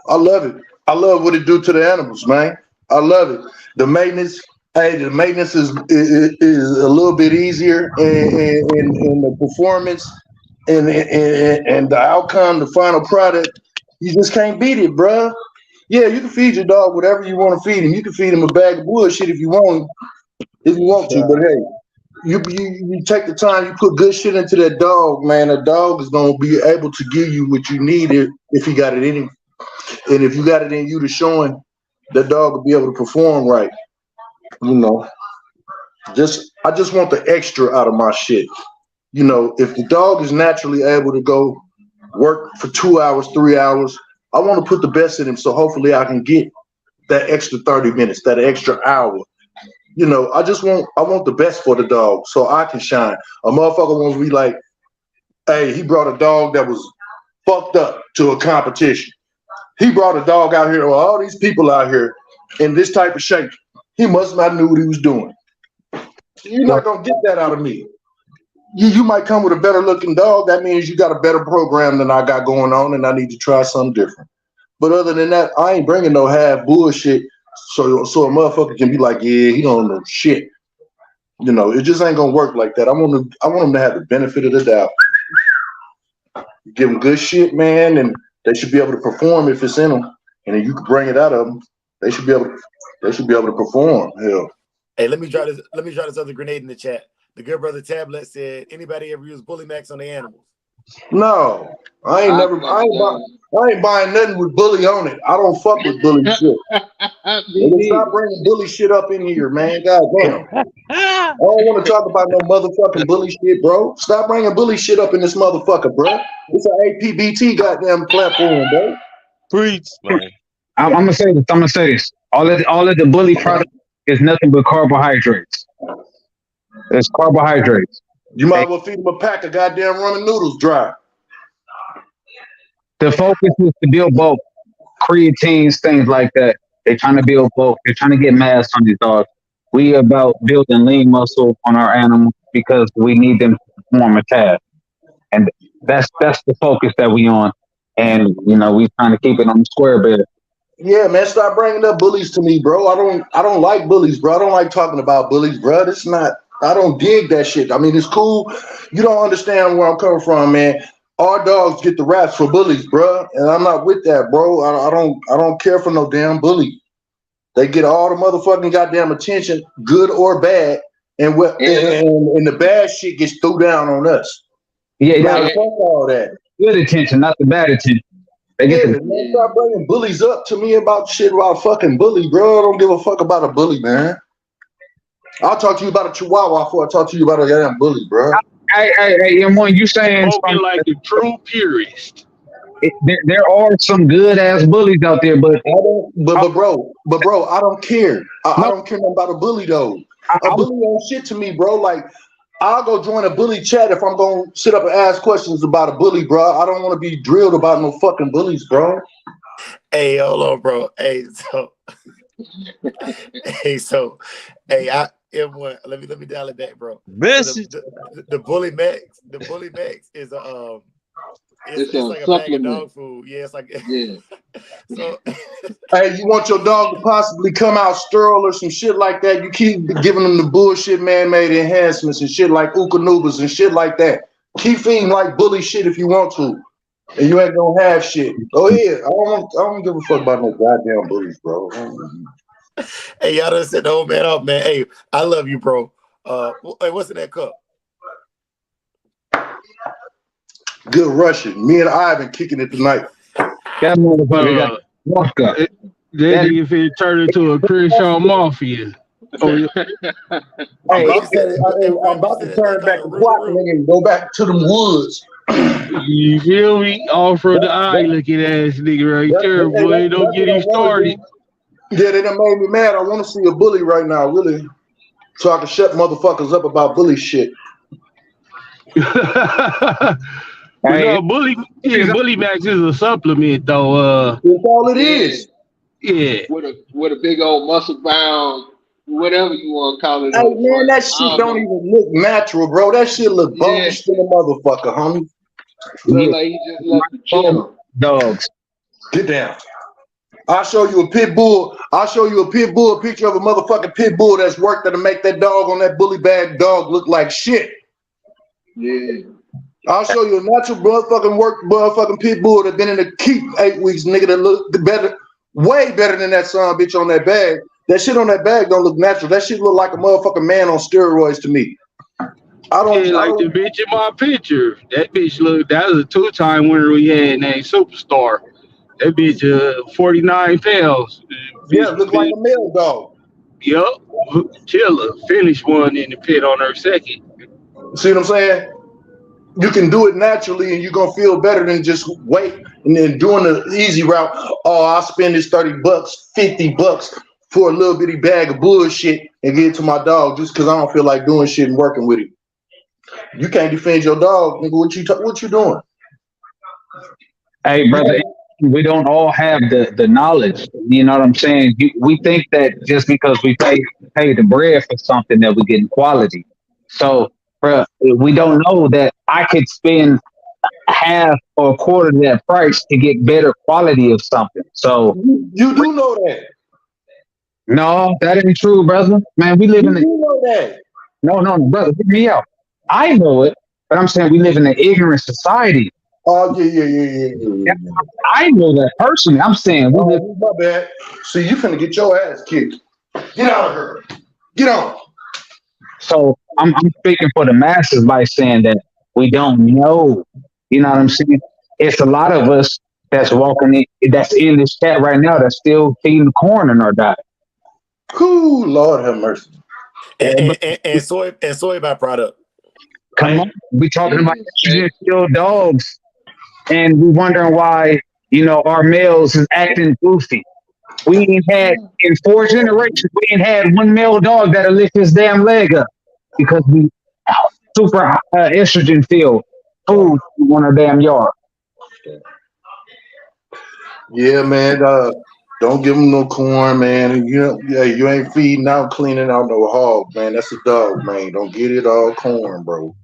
I love it. I love what it do to the animals, man. I love it. The maintenance, the maintenance is a little bit easier, and the performance and the outcome, the final product, you just can't beat it, bruh. Yeah, you can feed your dog whatever you want to feed him. You can feed him a bag of bullshit if you want to. But hey, you take the time, you put good shit into that dog, man. That dog is gonna be able to give you what you need if he got it in him, and if you got it in you to show him, that dog will be able to perform right. You know, I just want the extra out of my shit. You know, if the dog is naturally able to go work for 2 hours, 3 hours, I want to put the best in him. So hopefully I can get that extra 30 minutes, that extra hour. You know, I want the best for the dog so I can shine. A motherfucker wants to be like, hey, he brought a dog that was fucked up to a competition. He brought a dog out here, or all these people out here in this type of shape. He must not knew what he was doing. You're not going to get that out of me. You might come with a better looking dog. That means you got a better program than I got going on, and I need to try something different. But other than that, I ain't bringing no half bullshit so a motherfucker can be like, yeah, he don't know shit. You know, it just ain't gonna work like that. I want them to have the benefit of the doubt. You give them good shit, man, and they should be able to perform if it's in them. And then you can bring it out of them. They should be able to perform. Hell. Hey, let me drop this other grenade in the chat. The good brother Tablet said, anybody ever use Bully Max on the animals? No, I ain't buying nothing with bully on it. I don't fuck with bully shit. Stop bringing bully shit up in here, man. God damn. I don't want to talk about no motherfucking bully shit, bro. Stop bringing bully shit up in this motherfucker, bro. It's an APBT goddamn platform, bro. Preach, man. I'm gonna say this. All of the bully product is nothing but carbohydrates. It's carbohydrates. You might as well feed them a pack of goddamn ramen noodles dry. The focus is to build bulk, creatines, things like that. They're trying to build bulk. They're trying to get mass on these dogs. We about building lean muscle on our animals because we need them to perform a task, and that's the focus that we on. And you know, we trying to keep it on the square bit. Yeah, man, stop bringing up bullies to me, bro. I don't like bullies, bro. I don't like talking about bullies, bro. It's not. I don't dig that shit. I mean, it's cool. You don't understand where I'm coming from, man. Our dogs get the raps for bullies, bro, and I'm not with that, bro. I don't care for no damn bully. They get all the motherfucking goddamn attention, good or bad, and the bad shit gets threw down on us. Yeah, now fuck all that. Good attention, not the bad attention. Man, stop bringing bullies up to me about shit about fucking bully, bro. I don't give a fuck about a bully, man. I'll talk to you about a chihuahua before I talk to you about a goddamn bully, bro. Hey, M1, you saying spoken like a true purist. There are some good ass bullies out there, but bro, I don't care. I don't care nothing about a bully though. A bully ain't shit to me, bro. Like, I'll go join a bully chat if I'm gonna sit up and ask questions about a bully, bro. I don't want to be drilled about no fucking bullies, bro. Hey, hold on, bro. Hey, M1, let me dial it back, bro. So the Bully Max is it's like a bag of dog food. Yeah, it's like So hey, you want your dog to possibly come out sterile or some shit like that? You keep giving them the bullshit man-made enhancements and shit like Ookanubas and shit like that. Keep feeding like bully shit if you want to, and you ain't gonna have shit. Oh yeah, I don't give a fuck about no goddamn bullies, bro. Hey, y'all done set the whole man up, man. Hey, I love you, bro. Hey, what's in that cup? Good Russian. Me and Ivan kicking it tonight. That motherfucker got vodka. That nigga finna turn into a Crenshaw Mafia. Oh, yeah. I'm about to turn back the clock and go back to the woods. You feel me? Off from the eye looking ass nigga right there, boy. Don't get him started. Yeah, they done made me mad. I want to see a bully right now, really. So I can shut motherfuckers up about bully shit. No, Bully Max is a supplement, though. That's all it is. Yeah. With a big old muscle bound, whatever you want to call it. Hey, man, that shit don't even look natural, bro. That shit look bogus to the motherfucker, homie. Look like he just left the gym. Dogs. Get down. I'll show you a pit bull. A picture of a motherfucking pit bull that's worked to make that dog on that bully bag dog look like shit. Yeah. I'll show you a natural motherfucking work motherfucking pit bull that been in the keep 8 weeks, nigga, that look better, way better than that son bitch on that bag. That shit on that bag don't look natural. That shit look like a motherfucking man on steroids to me. I Yeah, like the don't. bitch in my picture. That bitch look. That was a 2-time winner we had named Superstar. That bitch, 49 pounds. Yeah, Bitch, look like fit. a male dog. Yup. Killer. Finished one in the pit on her second. See what I'm saying? You can do it naturally and you're gonna feel better than just wait and then doing the easy route. Oh, I'll spend this $30, $50 for a little bitty bag of bullshit and get it to my dog just because I don't feel like doing shit and working with him. You can't defend your dog, nigga. What you doing? Hey, brother, we don't all have the knowledge. You know what I'm saying? We think that just because we pay the bread for something that we're getting quality. So, bro, we don't know that I could spend half or a quarter of that price to get better quality of something. So, You do know that. no, that ain't true, brother. Man, we live You in a do know that. no, brother, hear me out. I know it, but I'm saying we live in an ignorant society. Oh yeah. I know that personally. I'm saying we live. Oh, my bad. See, you finna get your ass kicked. Get out of here. Get on. So I'm speaking for the masses by saying that we don't know. You know what I'm saying? It's a lot of us that's walking in, that's in this chat right now that's still feeding the corn in our diet. Whoo, Lord have mercy. And soy byproduct. Come on, we talking about Okay. estrogen killed dogs, and we wondering why our males is acting goofy. We ain't had in 4 generations. We ain't had one male dog that'll lift his damn leg up because we super estrogen filled food on our damn yard. Yeah, man. Don't give them no corn, man. And you ain't feeding out, cleaning out no hog, man. That's a dog, man. Don't get it all corn, bro.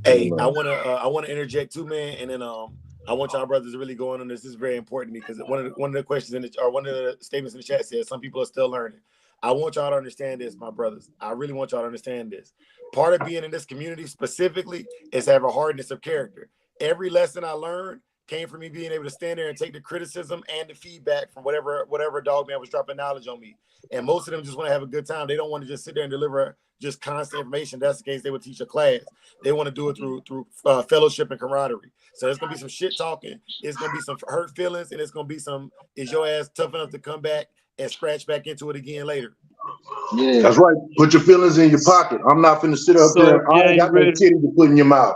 Hey, I wanna interject too, man, and then I want y'all brothers to really go on this. This is very important to me because one of the questions one of the statements in the chat says some people are still learning. I want y'all to understand this, my brothers. I really want y'all to understand this. Part of being in this community specifically is have a hardness of character. Every lesson I learned came from me being able to stand there and take the criticism and the feedback from whatever dog man was dropping knowledge on me. And most of them just want to have a good time. They don't want to just sit there and deliver just constant information. If that's the case, they would teach a class. They want to do it through fellowship and camaraderie. So there's gonna be some shit talking. It's gonna be some hurt feelings, and it's gonna be some. Is your ass tough enough to come back and scratch back into it again later? Yeah. That's right. Put your feelings in your pocket. I'm not finna sit up So if there. you I ain't ain't got no ready, titty to put in your mouth.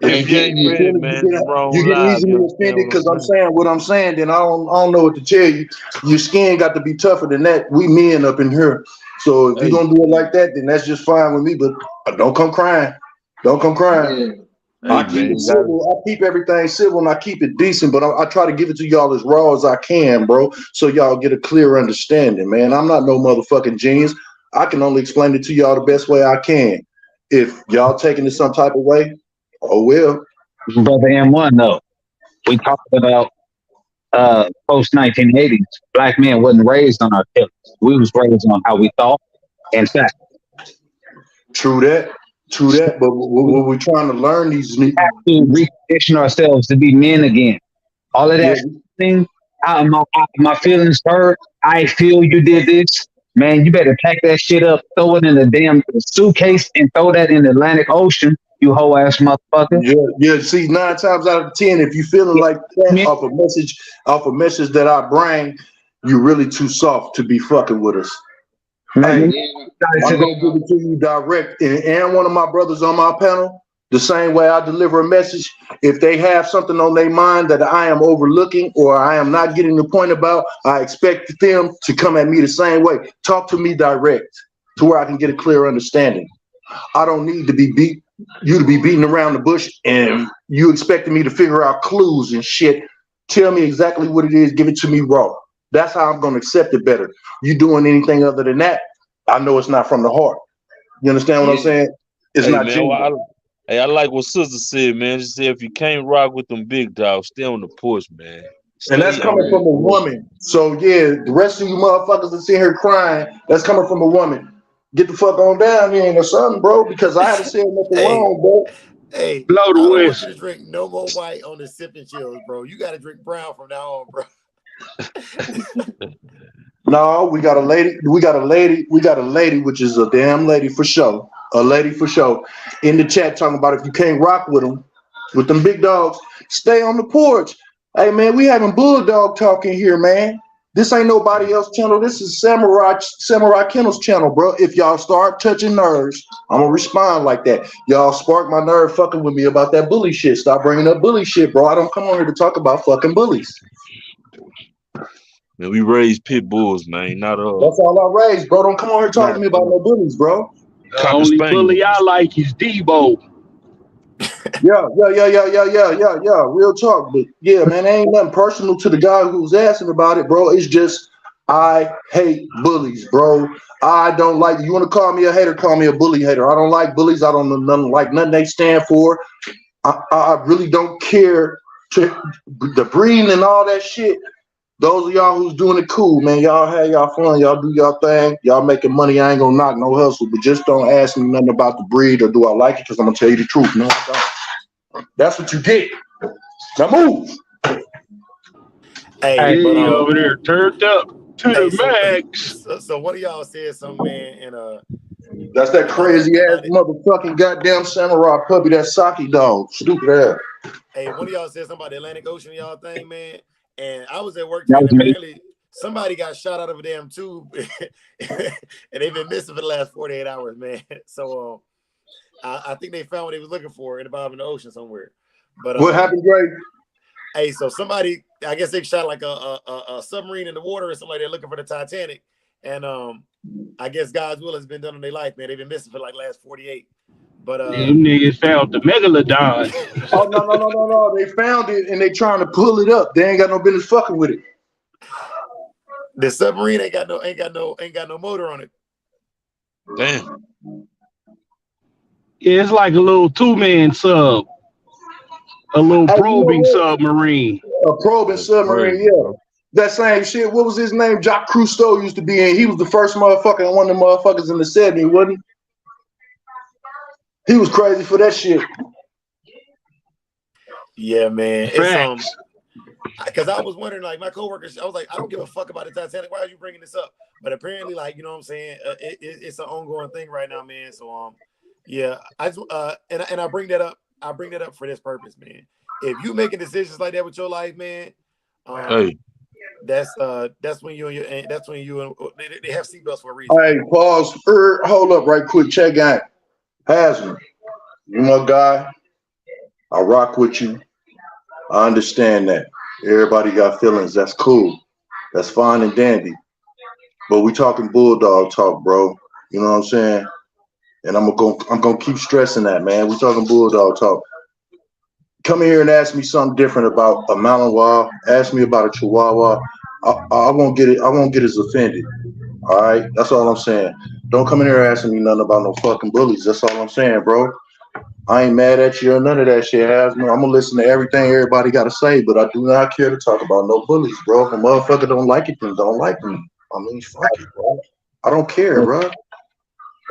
if If you you ain't your ready, feelings, man, the you wrong get live. easily You understand offended what because I'm I'm saying? saying what I'm saying. Then I don't know what to tell you. Your skin got to be tougher than that. We men up in here. So if you're Hey, gonna do it like that, then that's just fine with me. But don't come crying. Don't come crying. Yeah. I hey, keep man, it you gotta. civil. I keep everything civil and I keep it decent, but I try to give it to y'all as raw as I can, bro, so y'all get a clear understanding, man. I'm not no motherfucking genius. I can only explain it to y'all the best way I can. If y'all taking it some type of way, oh well. Brother M1 though, we talked about post 1980s. Black men wasn't raised on our feelings. We was raised on how we thought and fact. True that. True that. But what we're trying to learn To recondition ourselves to be men again. All of yeah, that thing, my feelings hurt. I feel you did this. Man, you better pack that shit up, throw it in the damn suitcase, and throw that in the Atlantic Ocean, you whole ass motherfucker. yeah. See, 9 times out of 10, if you feeling like that Yeah. off a message that I bring, you're really too soft to be fucking with us. Man, Hey, Yeah. I'm gonna give it to you direct. And one of my brothers on my panel, the same way I deliver a message, if they have something on their mind that I am overlooking or I am not getting the point about, I expect them to come at me the same way. Talk to me direct to where I can get a clear understanding. I don't need to be beating around the bush and you expecting me to figure out clues and shit. Tell me exactly what it is. Give it to me raw. That's how I'm gonna accept it better. You doing anything other than that, I know it's not from the heart. You understand what I'm saying? It's Hey, not man, genuine. I like what Sister said, man. She said if you can't rock with them big dogs, stay on the porch, man. And that's Stay on coming the from a porch. woman. So yeah, the rest of you motherfuckers that sit here crying, that's coming from a woman. Get the fuck on down here or something, bro, because I haven't said nothing Hey, wrong, bro. Hey, Blow I the don't want you whistle. to drink no more white on the sipping chills, bro. You got to drink brown from now on, bro. No, we got a lady. We got a lady. We got a lady, which is a damn lady for sure. A lady for sure. In the chat talking about if you can't rock with them big dogs, stay on the porch. Hey man, we having bulldog talking here, man. This ain't nobody else channel. This is Samurai Kennels channel, bro. If y'all start touching nerves, I'm gonna respond like that. Y'all spark my nerve fucking with me about that bully shit. Stop bringing up bully shit, bro. I don't come on here to talk about fucking bullies. Man, we raise pit bulls, man, not That's all I raised, bro. Don't come on here talking to not me about no bullies, bro. The cocker only bully I spaniels. like is Debo. Yeah. Real talk. But yeah, man, ain't nothing personal to the guy who's asking about it, bro. It's just I hate bullies, bro. I don't like you want to call me a hater, call me a bully hater. I don't like bullies. I don't know nothing like nothing they stand for. I really don't care to the breeding and all that shit. Those of y'all who's doing it cool, man. Y'all have y'all fun. Y'all do y'all thing. Y'all making money. I ain't gonna knock no hustle, but just don't ask me nothing about the breed or do I like it because I'm gonna tell you the truth. No, I don't. That's what you get. Now move. Hey, Yeah, but he over there turned up to hey, the so max. so one of y'all said something, man, and That's that about that crazy ass about it. motherfucking goddamn samurai puppy, that Saki dog. Stupid ass. Hey, one of y'all said something about the Atlantic Ocean, y'all thing, man. And I was at work today, That and was me. apparently somebody got shot out of a damn tube, and they've been missing for the last 48 hours, man. So I think they found what they was looking for in the bottom of the ocean somewhere. But What happened, Greg? hey, so somebody, I guess they shot like a submarine in the water or somebody they're looking for the Titanic, and I guess God's will has been done in their life, man. They've been missing for like last 48. But Them niggas found the megalodon. Oh no. They found it and they trying to pull it up. They ain't got no business fucking with it. the submarine ain't got no motor on it. Damn. Yeah, it's like a little two-man sub, a little Hey, you know probing what? submarine. A probing That's submarine, crazy, yeah. bro. That same shit. What was his name? Jacques Cousteau used to be in. He was the first motherfucker, one of them motherfuckers in the 70s, wasn't he? He was crazy for that shit. Yeah, man. It's Facts. because I was wondering, like my coworkers, I was like, I don't give a fuck about the Titanic. Why are you bringing this up? But apparently, like you know what I'm saying, it's an ongoing thing right now, man. So yeah, I just, and I bring that up. I bring that up for this purpose, man. If you making decisions like that with your life, man, Hey, that's when you and your that's when you and they have seatbelts for a reason. Hey, pause. Hold up right quick. Check out. Hasman, you my guy. I rock with you. I understand that. Everybody got feelings. That's cool. That's fine and dandy. But we talking bulldog talk, bro. You know what I'm saying? And I'm gonna keep stressing that, man. We talking bulldog talk. Come here and ask me something different about a Malinois. Ask me about a Chihuahua. I won't get it. I won't get as offended. All right, that's all I'm saying. Don't come in here asking me nothing about no fucking bullies. That's all I'm saying, bro. I ain't mad at you or none of that shit, Hasman. I'm gonna listen to everything everybody got to say, but I do not care to talk about no bullies, bro. If a motherfucker don't like it, then don't like me. I mean, fuck it, bro. I don't care, bro.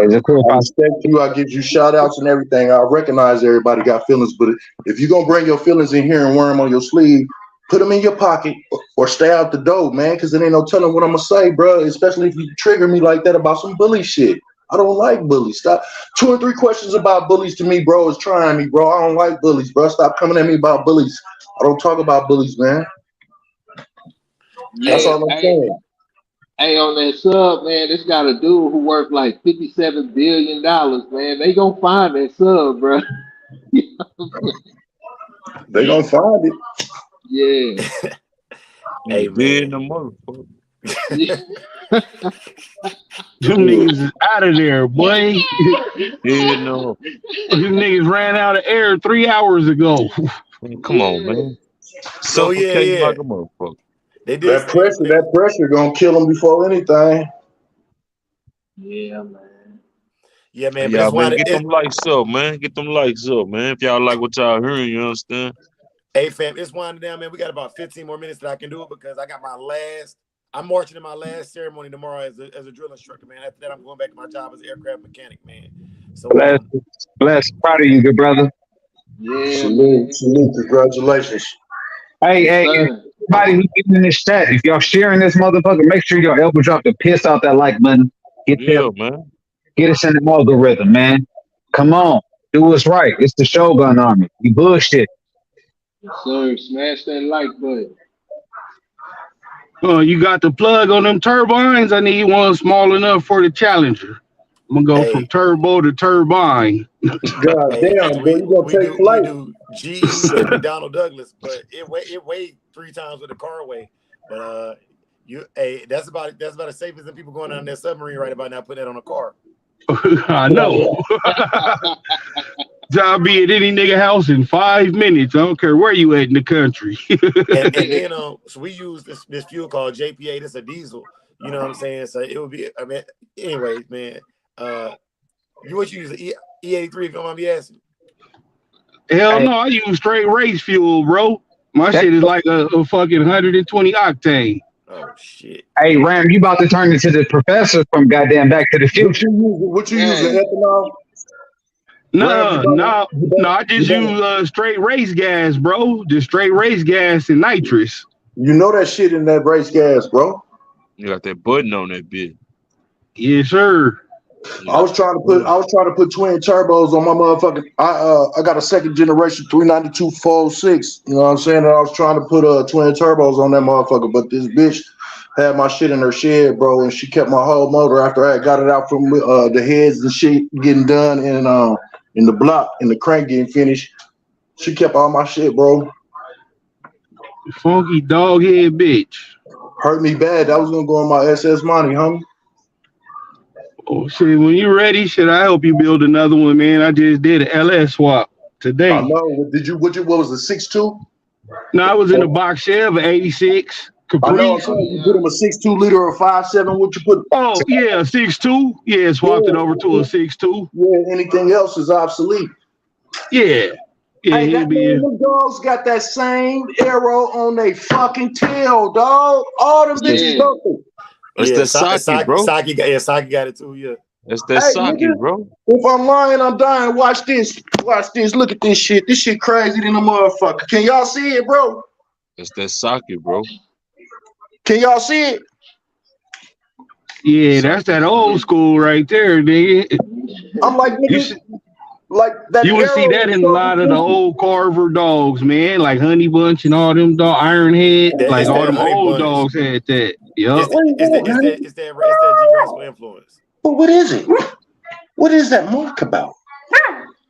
Is it cool if I I respect you. I give you shout outs and everything. I recognize everybody got feelings, but if you're gonna bring your feelings in here and wear them on your sleeve, put them in your pocket or stay out the door, man, because there ain't no telling what I'm gonna say, bro. Especially if you trigger me like that about some bully shit. I don't like bullies. Stop. 2 or 3 questions about bullies to me, bro, is trying me, bro. I don't like bullies, bro. Stop coming at me about bullies. I don't talk about bullies, man. That's Yeah, all I'm hey, saying. hey, on that sub, man, this got a dude who worth like $57 billion, man. They gonna find that sub, bro. They gonna find it. Yeah, you Hey, did man. the motherfucker. yeah. Them niggas is out of there, boy. Did no. Them niggas ran out of air 3 hours ago. Man, come on, Yeah. man. So Suffocating yeah, like a motherfucker. they did say That pressure gonna kill them before anything. Yeah, man. yeah, Hey, man. But y'all, it's why man, get them likes up, man. Get them likes up, man. If y'all like what y'all hearing, you understand? hey fam, it's winding down, man. We got about 15 more minutes that I can do it because I got I'm marching in my last ceremony tomorrow as a drill instructor, man. After that, I'm going back to my job as an aircraft mechanic, man. So bless, bless, proud of you, good brother. Yeah, Salute, man. salute, congratulations. Hey, Yes, hey, sir. everybody who's getting in this chat, if y'all sharing this motherfucker, make sure y'all elbow drop the piss out that like button. Yeah, man. Get us in the algorithm, man. Come on. Do what's right. It's the Shogun Army. You bullshit. Yes, sir. Smash that like button. You got the plug on them turbines? I need one small enough for the Challenger. I'm gonna go from Hey, turbo to turbine. God hey, damn, boy, we you gonna we take do we flight. do GE and McDonnell Douglas, but it weighed 3 times what the car weigh. But that's about as safe as the people going on their submarine right about now putting that on a car. I know. I'll be at any nigga house in 5 minutes. I don't care where you at in the country. And then so we use this fuel called JPA. This is a diesel. You know what I'm saying? So it would be. I mean, anyway, man. What you use E83 if you don't mind me asking? Hell Hey, no, I use straight race fuel, bro. My that, shit is like a fucking 120 octane. Oh shit. hey, Ram, you about to turn into the professor from goddamn Back to the What Future. you using? What you using? Dang. Ethanol? Ram, No, no, no. I just you use straight race gas, bro. Just straight race gas and nitrous. know that shit in that race gas, bro. You got that button on that bitch. Yes, sir. You I got was trying to put twin turbos on my motherfucking. I got a second generation 392 406. You know what I'm saying? And I was trying to put twin turbos on that motherfucker, but this bitch had my shit in her shed, bro, and she kept my whole motor after I got it out from the heads and shit getting done and in the block and the crank getting finished. She kept all my shit, bro. Funky dog head bitch. Hurt me bad. That was gonna go on my SS money, homie. Oh shit, when you ready, should I help you build another one, man? I just did an LS swap I today. know. What was it, 6.2? No, I was in a box shell of 86 I know. I'm Caprice. Oh saying you put yeah. him a 6.2 liter or 5.7. What you put? Oh yeah, 6.2. Yeah, swapped it over to a Yeah, 6.2. yeah. Anything else is obsolete. Yeah. Yeah, Hey, that he'll man, be them dogs got that same arrow on their fucking tail, dog. All them bitches Yeah. go. That's Yeah, that sake, bro. Saki got it too. Yeah. That's that Hey, sake, nigga, bro. if I'm lying, I'm dying. Watch this. Watch this. Look at this shit. This shit crazy than a motherfucker. Can y'all see it, bro? That's that sake, bro. Can y'all see it? yeah, that's Sake, that man. old school right there, nigga. I'm like, You nigga, should, like that you would see arrow that is in a so lot of the consistent. old Carver dogs, man, like Honey Bunch and all them dog Ironhead, like It's all that them honey old bunch. dogs had that. Yup. It's Wait, honey. that geographical influence. But what is it? What is that mark about?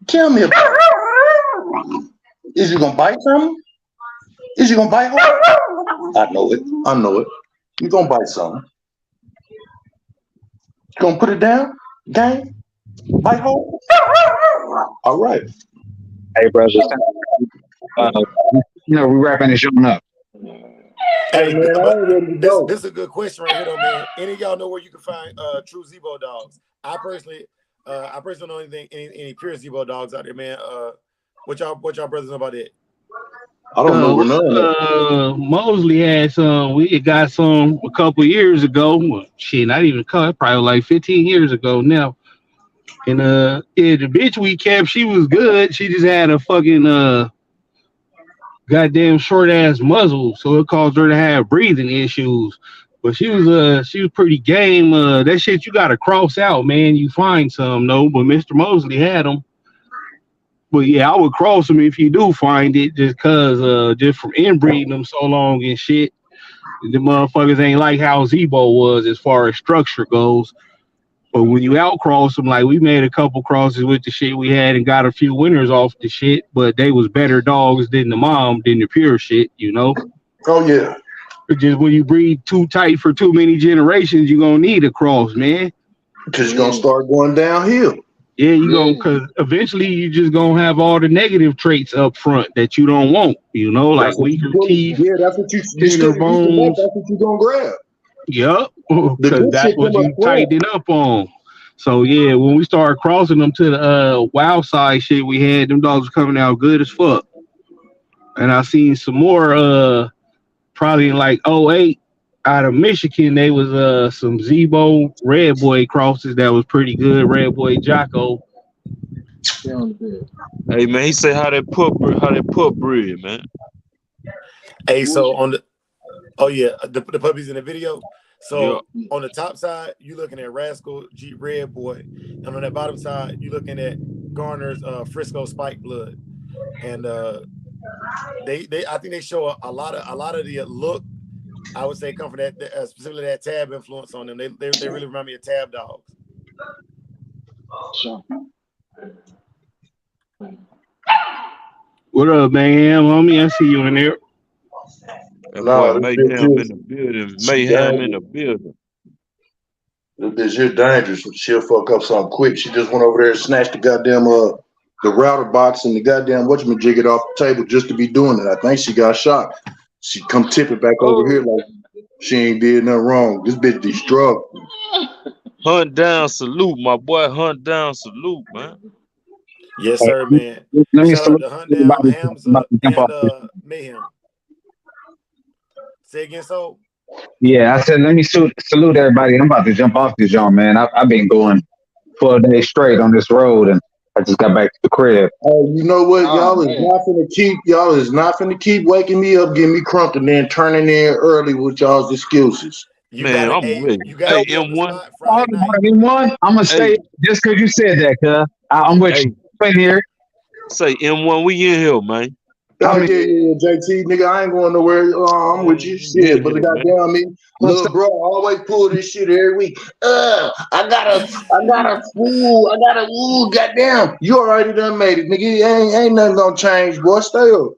Tell me about it. Is you gonna bite something? Is you gonna bite hard? I know it. I know it. You gonna bite something. You gonna put it down? Gang? Bite hard? All right. Hey, brothers. We wrapping this joint up. Hey Hey, man, I but ain't ready to this go. this is a good question right here, though, man. Any of y'all know where you can find true Zebo dogs? I personally don't know any pure Zebo dogs out there, man. What y'all brothers know about it? I don't know where none of that. Mosley had some. We had got some a couple years ago. Well, shit, not even probably like 15 years ago now. And yeah, the bitch we kept, she was good. She just had a fucking goddamn short ass muzzle, so it caused her to have breathing issues. But she was pretty game. That shit you gotta cross out, man. You find some though, but Mr. Mosley had them. But yeah, I would cross them if you do find it, just from inbreeding them so long and shit. The motherfuckers ain't like how Zebo was as far as structure goes. But when you outcross them, like we made a couple crosses with the shit we had and got a few winners off the shit, but they was better dogs than the pure shit, you know? Oh yeah. It's just when you breed too tight for too many generations, you're gonna need a cross, man. Because you're gonna Yeah. start going downhill. Yeah, you gonna Yeah. cause eventually you just gonna have all the negative traits up front that you don't want, you know, like That's what you weaker pull. teeth, Yeah, that's what you thinner instead of reaching back, bones. that's what you gonna grab. Yup, The because good that's shit what come up you front. tighten up on. So yeah, when we started crossing them to the wild side shit we had, them dogs were coming out good as fuck. And I seen some more probably in like '08 out of Michigan. They was some Zebo Red Boy crosses that was pretty good, Red Boy Jocko. Stay on the bed. Hey man, he say how that pup breed, man. Hey, so on the the puppies in the video. So Yeah. on the top side, you looking at Rascal Jeep Red Boy, and on that bottom side, you looking at Garner's Frisco Spike Blood, and they I think they show a lot of the look. I would say come from that specifically that Tab influence on them. They really remind me of Tab dogs. Sure. What up, man? Homie, I see you in there. That Nah, boy this bitch Mayhem here, in the building. she Mayhem in the dangerous. building. This bitch here dangerous. She'll fuck up something quick. She just went over there and snatched the goddamn the router box and the goddamn whatchamajigget off the table just to be doing it. I think she got shot. She come tipping back over here Oh, like she ain't did nothing wrong. This bitch distraught. hunt down, salute, my boy. Hunt down, salute, man. Yes, Hey, sir, man. let me Shout out salute to Hunt Down, everybody about Hamza, to jump and off this. Mayhem. Say again, so. Yeah, I said let me salute everybody. I'm about to jump off this joint, man. I've been going 12 days straight on this road, and I just got back to the crib. Oh, you know what? Oh Y'all is not finna keep waking me up, getting me crunked, and then turning in early with y'all's excuses. You Man, gotta, I'm hey, ready. you Hey, gotta be on the M1. spot Friday night. I'm gonna stay Hey, just because you said that, cuz I'm with hey, you in here. say M1, we in here, man. Oh I'm in, yeah, JT, nigga, I ain't going nowhere. I'm with Man, you, we shit. in But the here, man. goddamn me, I'm gonna little bro, always pull this shit every week. Goddamn. You already done made it, nigga. Ain't nothing gonna change, boy. Stay up.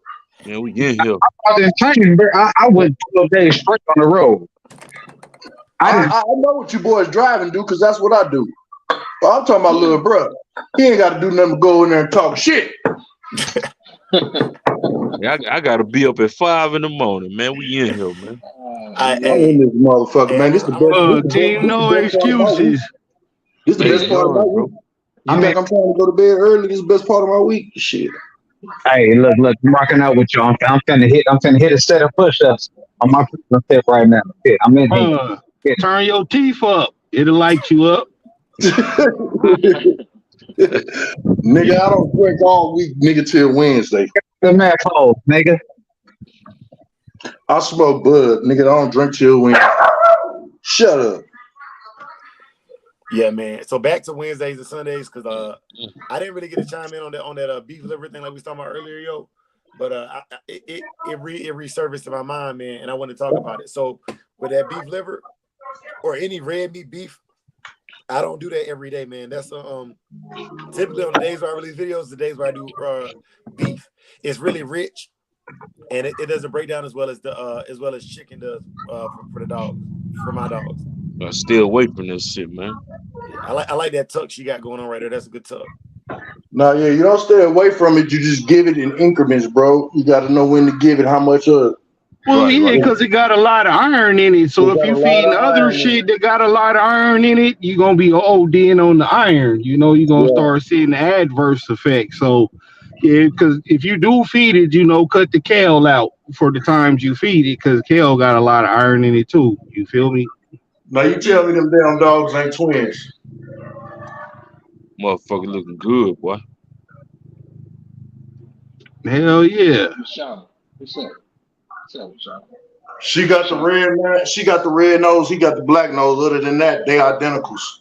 Man, we in here. in training, bro. I went 12 days straight on the road. I didn't. I know what you boys driving do, cause that's what I do. But I'm talking about little bro. He ain't got to do nothing but go in there and talk shit. I gotta be up at 5 in the morning, man. We in here, man. I'm in Hey, this motherfucker, hey, man. This the I'm best. a, Team, This the no best part of my week. excuses. This the Hey, best part of my yours, week. bro. You I'm in. think I'm trying to go to bed early? This is the best part of my week. Shit. Hey, look, I'm rocking out with y'all. I'm finna hit a set of push-ups on my tip right now. Shit, I'm in here. Shit. Turn your teeth up. It'll light you up. Nigga, I don't drink all week, nigga, till Wednesday. The man clothes, nigga. I smoke bud, nigga. I don't drink till Wednesday. Shut up. yeah, man. So back to Wednesdays and Sundays, cause I didn't really get to chime in on that beef liver thing like we was talking about earlier, yo. But it resurfaced in my mind, man, and I want to talk about it. So with that beef liver or any red meat beef, I don't do that every day, man. That's typically on the days where I release videos, the days where I do beef, it's really rich, and it doesn't break down as well as chicken does for the dogs, for my dogs. I stay away from this shit, man. Yeah, I like that tuck she got going on right there. That's a good tuck. Nah, yeah, you don't stay away from it. You just give it in increments, bro. You got to know when to give it, how much of it. Well, yeah, Right. because it got a lot of iron in it. So It if got a you lot feeding of other iron in shit that got a lot of iron in it, you're gonna be ODing on the iron. You know, you're it. gonna Yeah. start seeing the adverse effects. So yeah, because if you do feed it, you know, cut the kale out for the times you feed it, because kale got a lot of iron in it too. You feel me? Now you tell me them damn dogs ain't twins. Motherfucker looking good, boy. Hell yeah. Sean, what's up? What's up, Sean? She got the red man. She got the red nose. He got the black nose. Other than that, they identicals.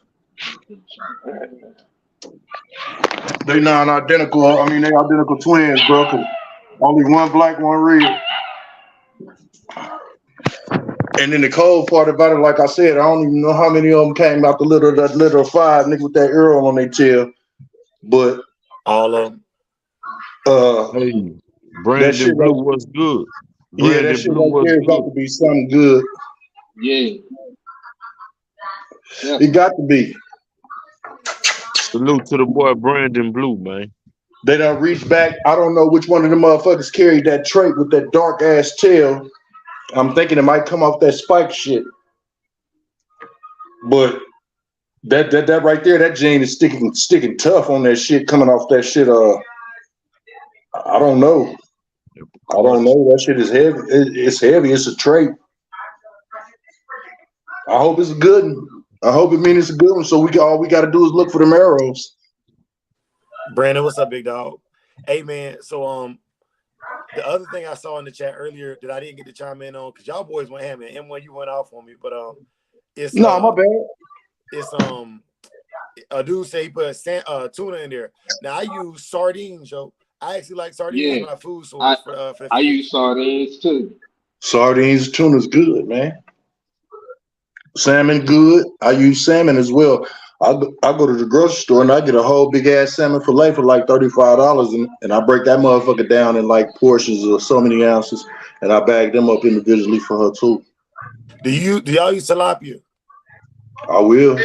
They non-identical. I mean, they identical twins, bro. 'Cause only one black, one red. And then the cold part about it, like I said, I don't even know how many of them came out that little five nigga with that arrow on their tail. But All of them. Hey, that Brandon shit Blue right, was good. yeah, that Brandon shit Blue right was there got good. to be something good. Yeah. It got to be. Salute to the boy Brandon Blue, man. They done reach back. I don't know which one of them motherfuckers carried that trait with that dark ass tail. I'm thinking it might come off that spike shit. But that right there, that gene is sticking tough on that shit coming off that shit. I don't know. I don't know. That shit is heavy. It's heavy. It's a trait. I hope it's a good one. I hope it means it's a good one. So all we got to do is look for them arrows. Brandon, what's up, big dog? Hey man, so the other thing I saw in the chat earlier that I didn't get to chime in on because y'all boys went ham and M1 you went off on me, but it's No, my bad. it's a dude say he put tuna in there. Now I use sardines, yo. I actually like sardines as Yeah, my food I source for the I fish. use sardines too. Sardines, tuna's good, man. Salmon good. I use salmon as well. I go to the grocery store and I get a whole big ass salmon fillet for like $35, and I break that motherfucker down in like portions of so many ounces, and I bag them up individually for her too. Do y'all use tilapia? I will.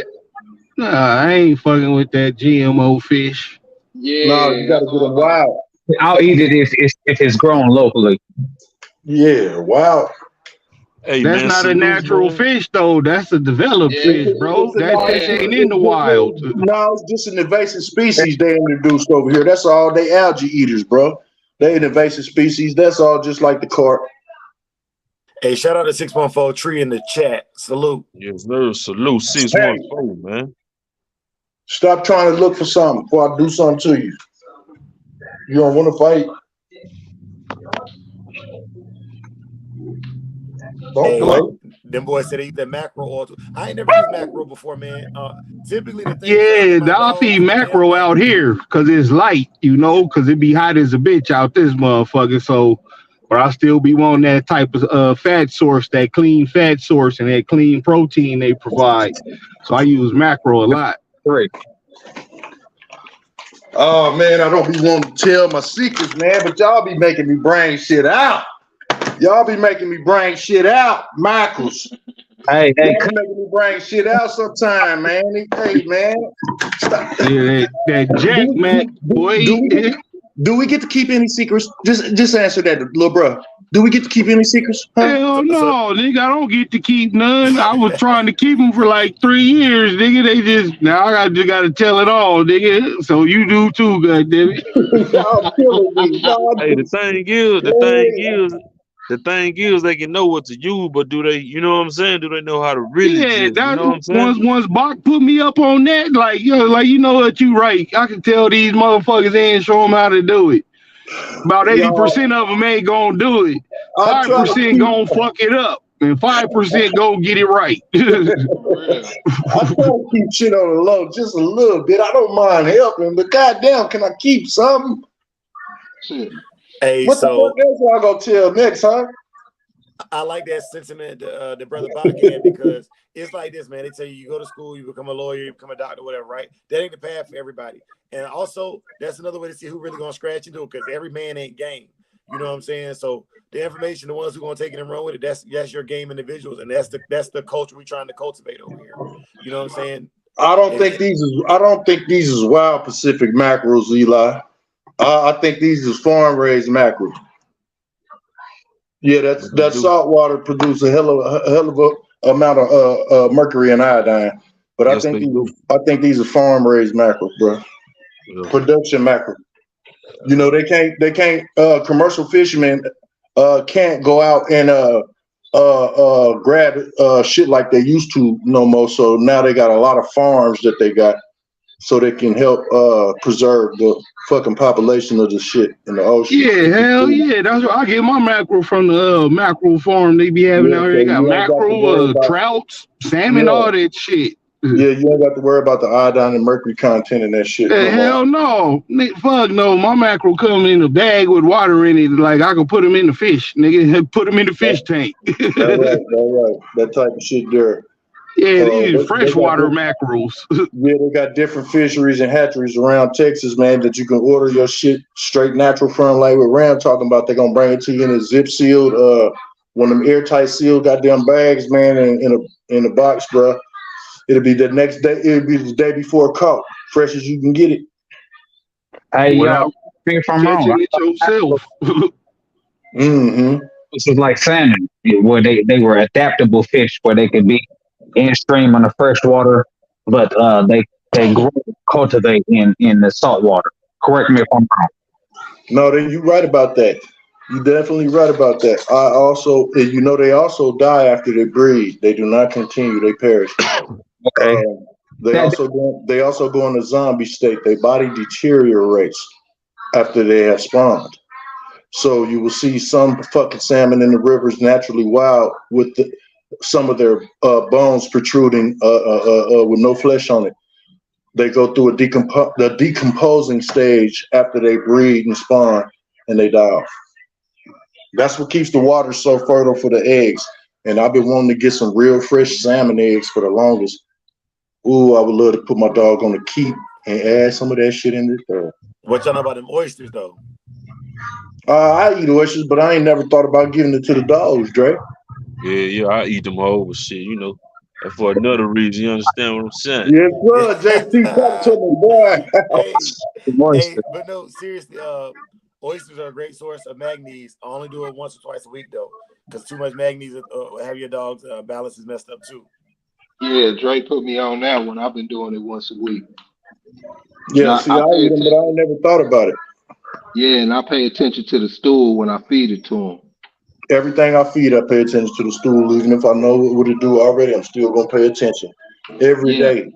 Nah, I ain't fucking with that GMO fish. No, you Yeah, gotta that's get them all. wild. I'll eat it if it's grown locally. Yeah, wild. Hey That's man, not a salute, natural man. fish though. That's a developed Yeah, fish, bro. That fish yeah. ain't in the wild. No, it's just an invasive species they introduced over here. That's all. They algae eaters, bro. They an invasive species. That's all. Just like the carp. Hey, shout out to 614 Tree in the chat. Salute. Yes, sir. Salute Hey, 614, man. stop trying to look for something before I do something to you. You don't want to fight. Don't Hey, fight. them boys said they eat that mackerel oil too. I ain't never used mackerel before, man. Typically the things that I Yeah, give my I'll dogs feed and them, mackerel out here because it's light, because it be hot as a bitch out this motherfucker. So, but I still be wanting that type of fat source, that clean fat source, and that clean protein they provide. So I use mackerel a lot. Three. Oh man, I don't be wanting to tell my secrets, man, but y'all be making me bring shit out. Y'all be making me bring shit out, Michaels. Hey, Y'all be making me bring shit out sometime, man. Hey, man. Stop. Yeah, that Jack Mac, boy. Do we get to keep any secrets? Just answer that, little bro. Do we get to keep any secrets? Huh? Hell So no, nigga, I don't get to keep none. I was trying to keep them for like 3 years, nigga. They just now just gotta tell it all, nigga. So you do too, goddammit. Y'all killing me. Y'all Hey, just, the thing is, they can know what to use, but do they, you know what I'm saying? Do they know how to really Yeah, just, you that's know what I'm saying? once Bach put me up on that, like you know what, you right. I can tell these motherfuckers and show them how to do it. About y'all, 80% of them ain't gonna do it. I try to 5% keep, gonna fuck it up, and 5% gonna get it right. For real. I try to keep shit on the low just a little bit. I don't mind helping, but goddamn, can I keep something? Shit. hey, What the so fuck else y'all gonna tell next, huh? I like that sentiment the brother Bach had because it's like this, man. They tell you go to school, you become a lawyer, you become a doctor, whatever, right? That ain't the path for everybody. And also, that's another way to see who really gonna scratch into it because every man ain't game. You know what I'm saying? So the information, the ones who gonna take it and run with it, that's your game individuals, and that's the culture we're trying to cultivate over here. You know what I'm saying? I don't And think these is wild Pacific mackerels, Eli. I think these is farm raised mackerels. Yeah, But they that do. salt water produce a hell of a amount of mercury and iodine. But Yes, they do. I think these are farm raised mackerels, bro. Yeah. Production mackerel. You know, they can't commercial fishermen can't go out and grab shit like they used to no more. So now they got a lot of farms that they got so they can help preserve the fucking population of the shit in the ocean. Yeah, hell yeah. That's what I get my mackerel from the mackerel farm they be having Yeah, out here. so They got you ain't got to worry mackerel, about trouts, salmon, yeah. all that shit. Yeah, you ain't got to worry about the iodine and mercury content in that shit no more. Hell no. Fuck no. My mackerel come in a bag with water in it. Like I can put them in the fish. Nigga, put them in the fish tank. All right. That type of shit there. Yeah, these They got freshwater mackerels. yeah, they got different fisheries and hatcheries around Texas, man, that you can order your shit straight natural from. Like with Ram talking about, they're gonna bring it to you in a zip sealed, one of them airtight sealed goddamn bags, man, in a box, bro. It'll be the next day. It'll be the day before caught, fresh as you can get it. Hey, y'all, Without me if I'm wrong. catching it yourself. Mm-hmm. This is like salmon, where they were adaptable fish, where they could be in stream on the fresh water, but they grow, cultivate in the salt water. Correct me if I'm wrong. No, then you right about that. You definitely right about that. I also, you know, they also die after they breed. They do not continue. They perish. Okay. They That also go in a zombie state. Their body deteriorates after they have spawned. So you will see some fucking salmon in the rivers naturally wild with some of their bones protruding with no flesh on it. They go through the decomposing stage after they breed and spawn, and they die off. That's what keeps the water so fertile for the eggs. And I've been wanting to get some real fresh salmon eggs for the longest. Ooh, I would love to put my dog on the keep and add some of that shit in there. What y'all know about them oysters though? I eat oysters, but I ain't never thought about giving it to the dogs, Dre. Yeah, I eat them whole, but shit, you know, and for another reason. You understand what I'm saying? Yes, sir. JT, talk to me, boy. Hey, the moisture. hey, but no, seriously, oysters are a great source of manganese. I only do it once or twice a week though, because too much manganese have your dog's balance is messed up too. Yeah, Dre put me on that one. I've been doing it once a week. Yeah, Now see, I I pay eat them, but I attention. ain't never thought about it. Yeah, and I pay attention to the stool when I feed it to him. Everything I feed, I pay attention to the stool. Even if I know what to do already, I'm still gonna pay attention every Yeah, day.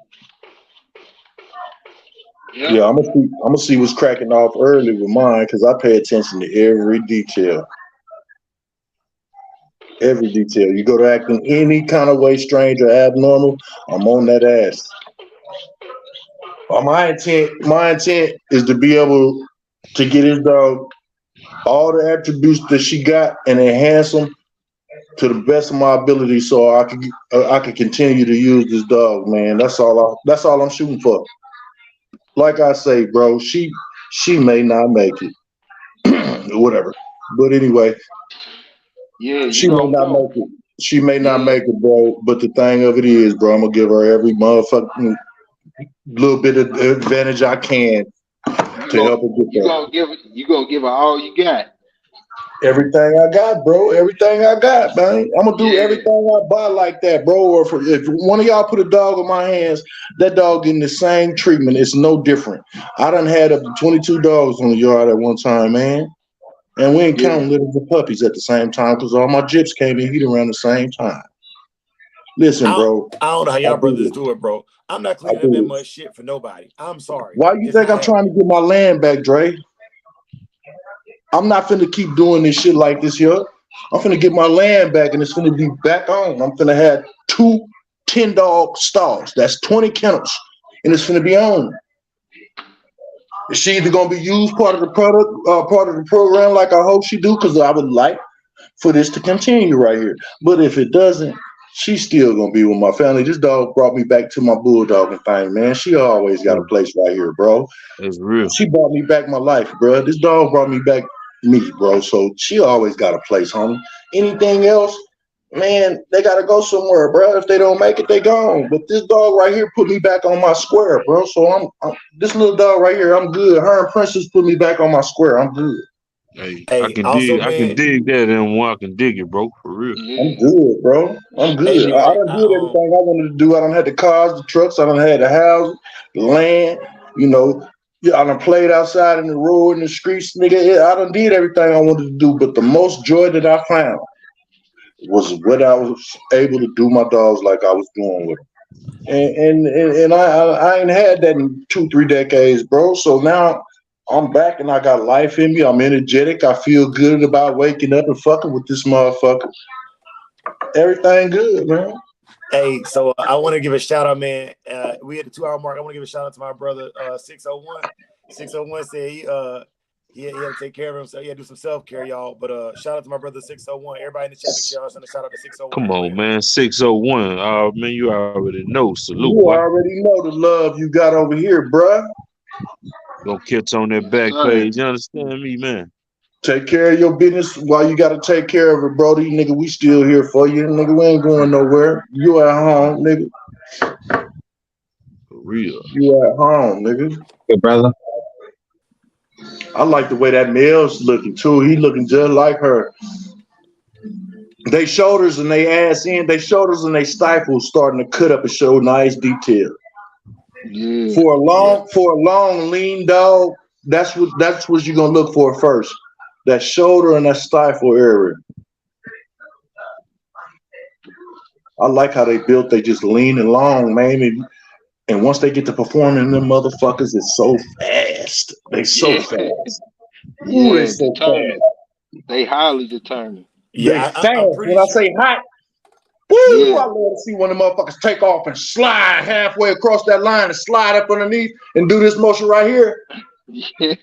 yeah, Yeah, I'm gonna see what's cracking off early with mine because I pay attention to every detail. Every detail. You go to acting any kind of way strange or abnormal, I'm on that ass. My intent is to be able to get his dog all the attributes that she got and enhance them to the best of my ability, so I can continue to use this dog, man. That's all I'm shooting for. Like I say, bro, she may not make it, whatever. But anyway, yeah. You she may don't not know. make it. She may not Yeah, make it, bro. But the thing of it is, bro, I'm gonna give her every motherfucking little bit of advantage I can you to gonna help her get you there. gonna give it. You gonna give her all you got. Everything I got, bro. Everything I got, man. I'm gonna do Yeah, everything I buy like that, bro. Or if one of y'all put a dog in my hands, that dog getting the same treatment. It's no different. I done had up to 22 dogs on the yard at one time, man. And we ain't yeah, counting little puppies at the same time because all my gyps came in heat around the same time. Listen, I bro. I don't know how I y'all do brothers it. do it, bro. I'm not I cleaning up that do it. much shit for nobody. I'm sorry, Why you it's think not I'm trying to happening. get my land back, Dre? I'm not finna keep doing this shit like this here. I'm finna get my land back and it's finna be back on. I'm finna have 2 10-dog stalls. That's 20 kennels. And it's finna be on. Is she either gonna be used part of the product, part of the program like I hope she do? Because I would like for this to continue right here. But if it doesn't, she's still gonna be with my family. This dog brought me back to my bulldogging thing, man. She always got a place right here, bro. It's real. She brought me back my life, bro. This dog brought me back me, bro. So she always got a place, homie. Anything else, man, they gotta go somewhere, bro. If they don't make it, they gone. But this dog right here put me back on my square, bro. So I'm this little dog right here. I'm good. Her and Princess put me back on my square. I'm good. Hey, Hey, also, I can man. dig that, and one I can dig it, bro, for real. I'm yeah. good, bro. I'm Hey, good. I Dre. done did everything I wanted to do. I done had the cars, the trucks. I done had the house, the land. You know, yeah, I done played outside in the road, in the streets, nigga. Yeah, I done did everything I wanted to do. But the most joy that I found was what I was able to do my dogs like I was doing with them. And I ain't had that in 2 3 decades, bro. So now I'm back and I got life in me. I'm energetic. I feel good about waking up and fucking with this motherfucker. Everything good, man. Hey, so I want to give a shout out, man. We hit the 2 hour mark. I want to give a shout out to my brother 601. 601 said he had to take care of himself. He had to do some self care, y'all. But shout out to my brother 601. Everybody in the chat, make sure y'all send a shout out to 601 Come as on, well. man. 601. Man, you already know. Salute, You boy. already know the love you got over here, bruh. Gonna catch on that Yes, back sir. page. You understand me, man? Take care of your business while you gotta take care of it, Brody. Nigga, we still here for you. Nigga, we ain't going nowhere. You at home, nigga. For real. You at home, nigga. Good brother. I like the way that male's looking too. He looking just like her. They shoulders and they ass in, they shoulders and they stifles starting to cut up and show nice detail. Yeah, For Yeah. a long lean dog, that's what you're gonna look for first. That shoulder and that stifle area. I like how they built. They just lean and long, man. And once they get to performing, them motherfuckers is so fast. They so Yeah. fast. Ooh, they Yeah, so determined. fast. They highly determined. They Yeah, fast. I'm pretty When I sure. say hot, woo! Yeah. I love to see one of them motherfuckers take off and slide halfway across that line and slide up underneath and do this motion right here. Yeah.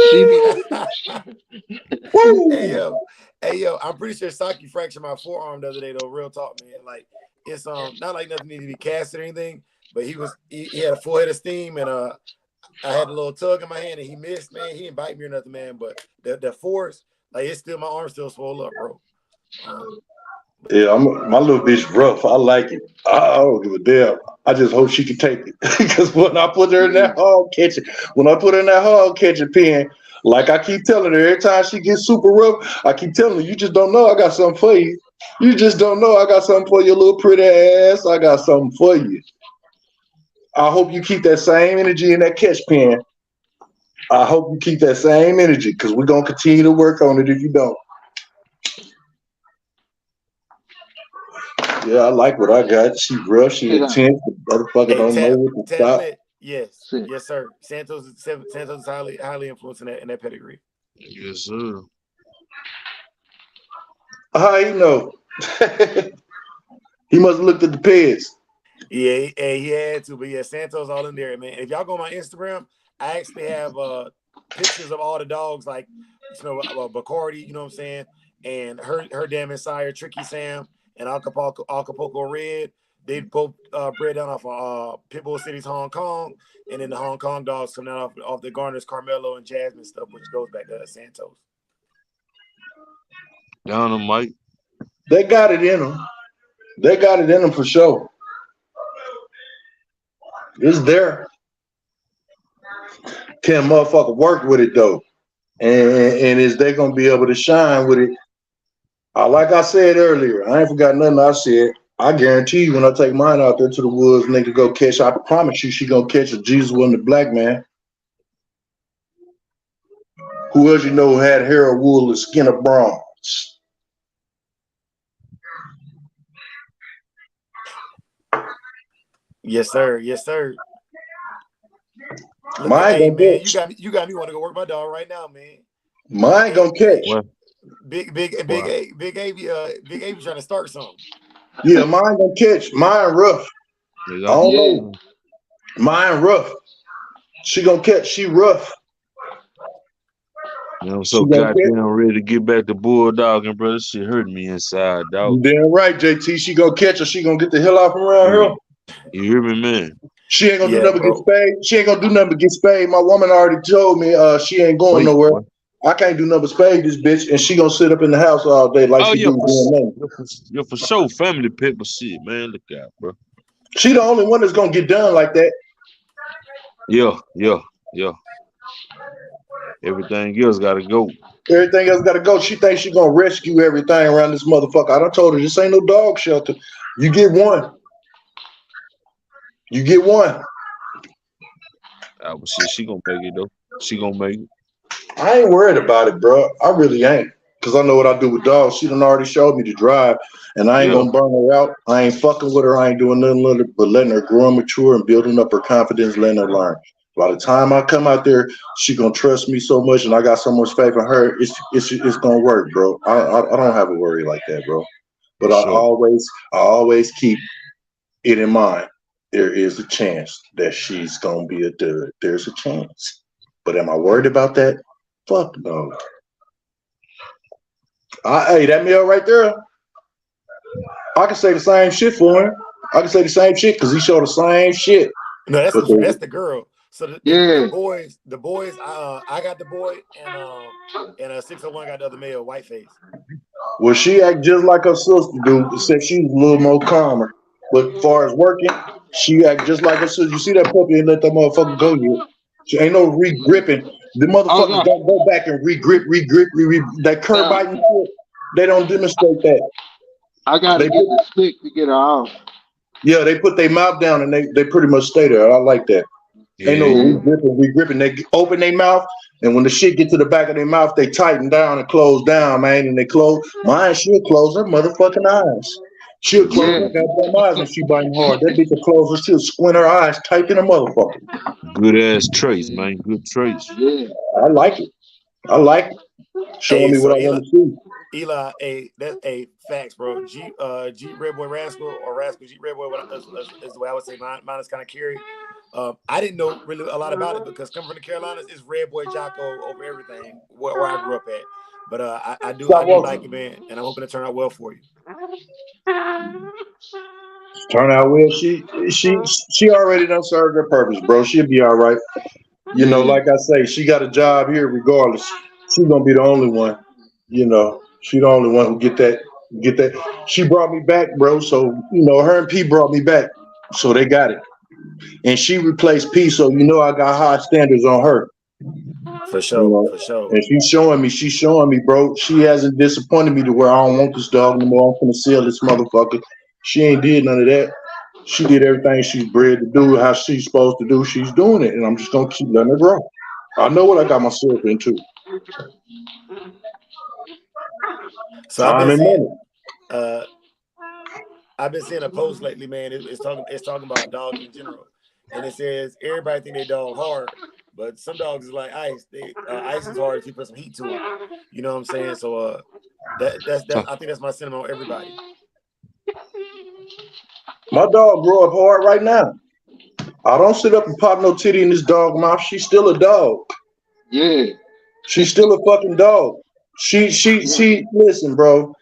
She be Woo! Hey Woo! yo, I'm pretty sure Saki fractured my forearm the other day though. Real talk, man. Like it's not like nothing needed to be casted or anything, but he had a full head of steam and I had a little tug in my hand and he missed, man. He didn't bite me or nothing, man. But the force, like it's still my arm still swole up, bro. Yeah, my little bitch rough. I like it. I don't give a damn. I just hope she can take it. Because when I put her in that hog catching, pen, like I keep telling her, every time she gets super rough, I keep telling her, you just don't know I got something for you. You just don't know I got something for your little pretty ass. I got something for you. I hope you keep that same energy in that catch pen. I hope you keep that same energy because we're going to continue to work on it if you don't. Yeah, I like what I got. She rough, she intense. The motherfucker don't know what to stop. Yes, yes, sir. Santos is highly influenced in that pedigree. Yes, sir. How you know? He must have looked at the peds. Yeah, he had to, but yeah, Santos all in there, man. If y'all go on my Instagram, I actually have pictures of all the dogs, like Bacardi, you know what I'm saying, and her damn sire, Tricky Sam, and Acapulco Red. They both bred down off of Pitbull City's Hong Kong, and then the Hong Kong dogs come down off the Garners, Carmelo, and Jasmine stuff, which goes back to Santos. Down them, Mike. They got it in them. They got it in them for sure. It's there. Can motherfucker work with it though? And is they gonna be able to shine with it? Like I said earlier, I ain't forgot nothing I said. I guarantee you when I take mine out there to the woods and they can go catch, I promise you she gonna catch a Jesus wasn't a black man. Who else you know had hair of wool and skin of bronze? Yes, sir. Yes, sir. Mine hey, gonna man, catch. you got me want to go work my dog right now, man. Mine gonna catch. What? Big A trying to start something. Yeah, mine gonna catch. Mine rough. I don't know. Mine rough. She gonna catch. She rough. You know, I'm so goddamn ready to get back to bulldogging, bro. This shit hurting me inside, dog. You damn right, JT. She gonna catch her. She gonna get the hell off around here. You hear me, man? She ain't gonna do nothing but get spayed. She ain't gonna do nothing but get spayed. My woman already told me she ain't going nowhere. Boy. I can't do nothing but spade this bitch, and she gonna sit up in the house all day like she do doing nothing. You're for sure family people shit, man. Look out, bro. She the only one that's gonna get done like that. Yeah. Everything else gotta go. Everything else gotta go. She thinks she gonna rescue everything around this motherfucker. I done told her this ain't no dog shelter. You get one. You get one. She gonna make it though. She gonna make it. I ain't worried about it, bro. I really ain't. Because I know what I do with dogs. She done already showed me to drive, and I ain't gonna burn her out. I ain't fucking with her. I ain't doing nothing but letting her grow and mature and building up her confidence, letting her learn. By the time I come out there, she gonna trust me so much, and I got so much faith in her. It's gonna work, bro. I don't have a worry like that, bro. But sure. I always keep it in mind. There is a chance that she's gonna be a dud. There's a chance. But am I worried about that? Fuck no. Hey, that meal right there, I can say the same shit for him. I can say the same shit because he showed the same shit. No, that's the girl. So the boys, I got the boy, and 601 got the other male, white face. Well, she act just like her sister do, except she's a little more calmer. But as far as working, she act just like her sister. You see that puppy and let that motherfucker go yet. She ain't no re-gripping. The motherfuckers don't go back and re-grip. That curb biting shit, they don't demonstrate that. I gotta get the stick to get her off. Yeah, they put their mouth down and they pretty much stay there. I like that. Ain't no re-gripping. They open their mouth, and when the shit get to the back of their mouth, they tighten down and close down, man. And they close. Mine should close her motherfucking eyes. She'll close Yeah, her goddamn eyes when she biting hard. That bitch will close her. She'll squint her eyes tight in a motherfucker. Good ass traits, man. Good traits. yeah. I like it. I like it. Showing Hey, me what so I want to see. Eli, that's a facts, bro. G Red Boy Rascal or Rascal G Red Boy is the way I would say mine is kind of carried. I didn't know really a lot about it because coming from the Carolinas, it's Red Boy Jocko over everything where I grew up at. But Stop I do like walking. it, man, and I'm hoping to turn out well for you. Turn out well. She already done served her purpose, bro. She'll be all right. You know, Yeah. like I say, she got a job here regardless. She's gonna be the only one. You know, she the only one who get that. She brought me back, bro. So you know, her and P brought me back. So they got it. And she replaced P, so you know I got high standards on her. For You sure, know. for sure. And she's showing me, bro. She hasn't disappointed me to where I don't want this dog no more. I'm gonna sell this motherfucker. She ain't did none of that. She did everything she's bred to do, how she's supposed to do. She's doing it, and I'm just gonna keep letting her grow. I know what I got myself into. So Time and money. uh, I've been seeing a post lately, man. It's talking about dogs in general, and it says everybody think they dog hard, but some dogs is like ice. Ice is hard if you put some heat to it. You know what I'm saying? So that's I think that's my sentiment on everybody. My dog grow up hard right now. I don't sit up and pop no titty in this dog mouth. She's still a dog. Yeah. She's still a fucking dog. She listen, bro.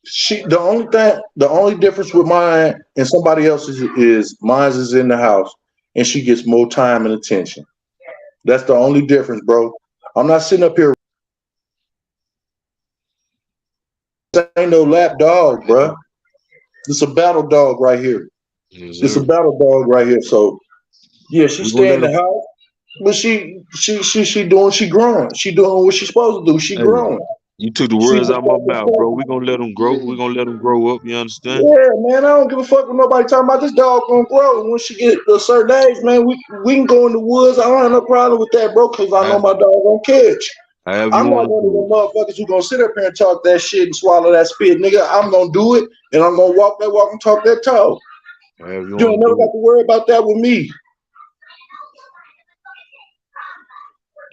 The only difference with mine and somebody else's is mine is in the house and she gets more time and attention. That's the only difference, bro. I'm not sitting up here. This ain't no lap dog, bro. It's a battle dog right here. Yes, It's a sir. battle dog right here. So yeah, she We gonna stay in let the them. house, but she growing. She doing what she's supposed to do. She Hey, growing. you took the She words out just of my got this mouth, bro. stuff. We gonna let them grow. Yeah. We gonna let them grow up. You understand? Yeah, man, I don't give a fuck with nobody talking about this dog gonna grow. And when she get to a certain age, man, we can go in the woods. I don't have no problem with that, bro, because I know How- my dog gonna catch. However you I'm not want to one of them do motherfuckers who gonna sit up here and talk that shit and swallow that spit, nigga. I'm gonna do it, and I'm gonna walk that walk and talk that talk. it. However you You ain't want to never do got to worry about that with me.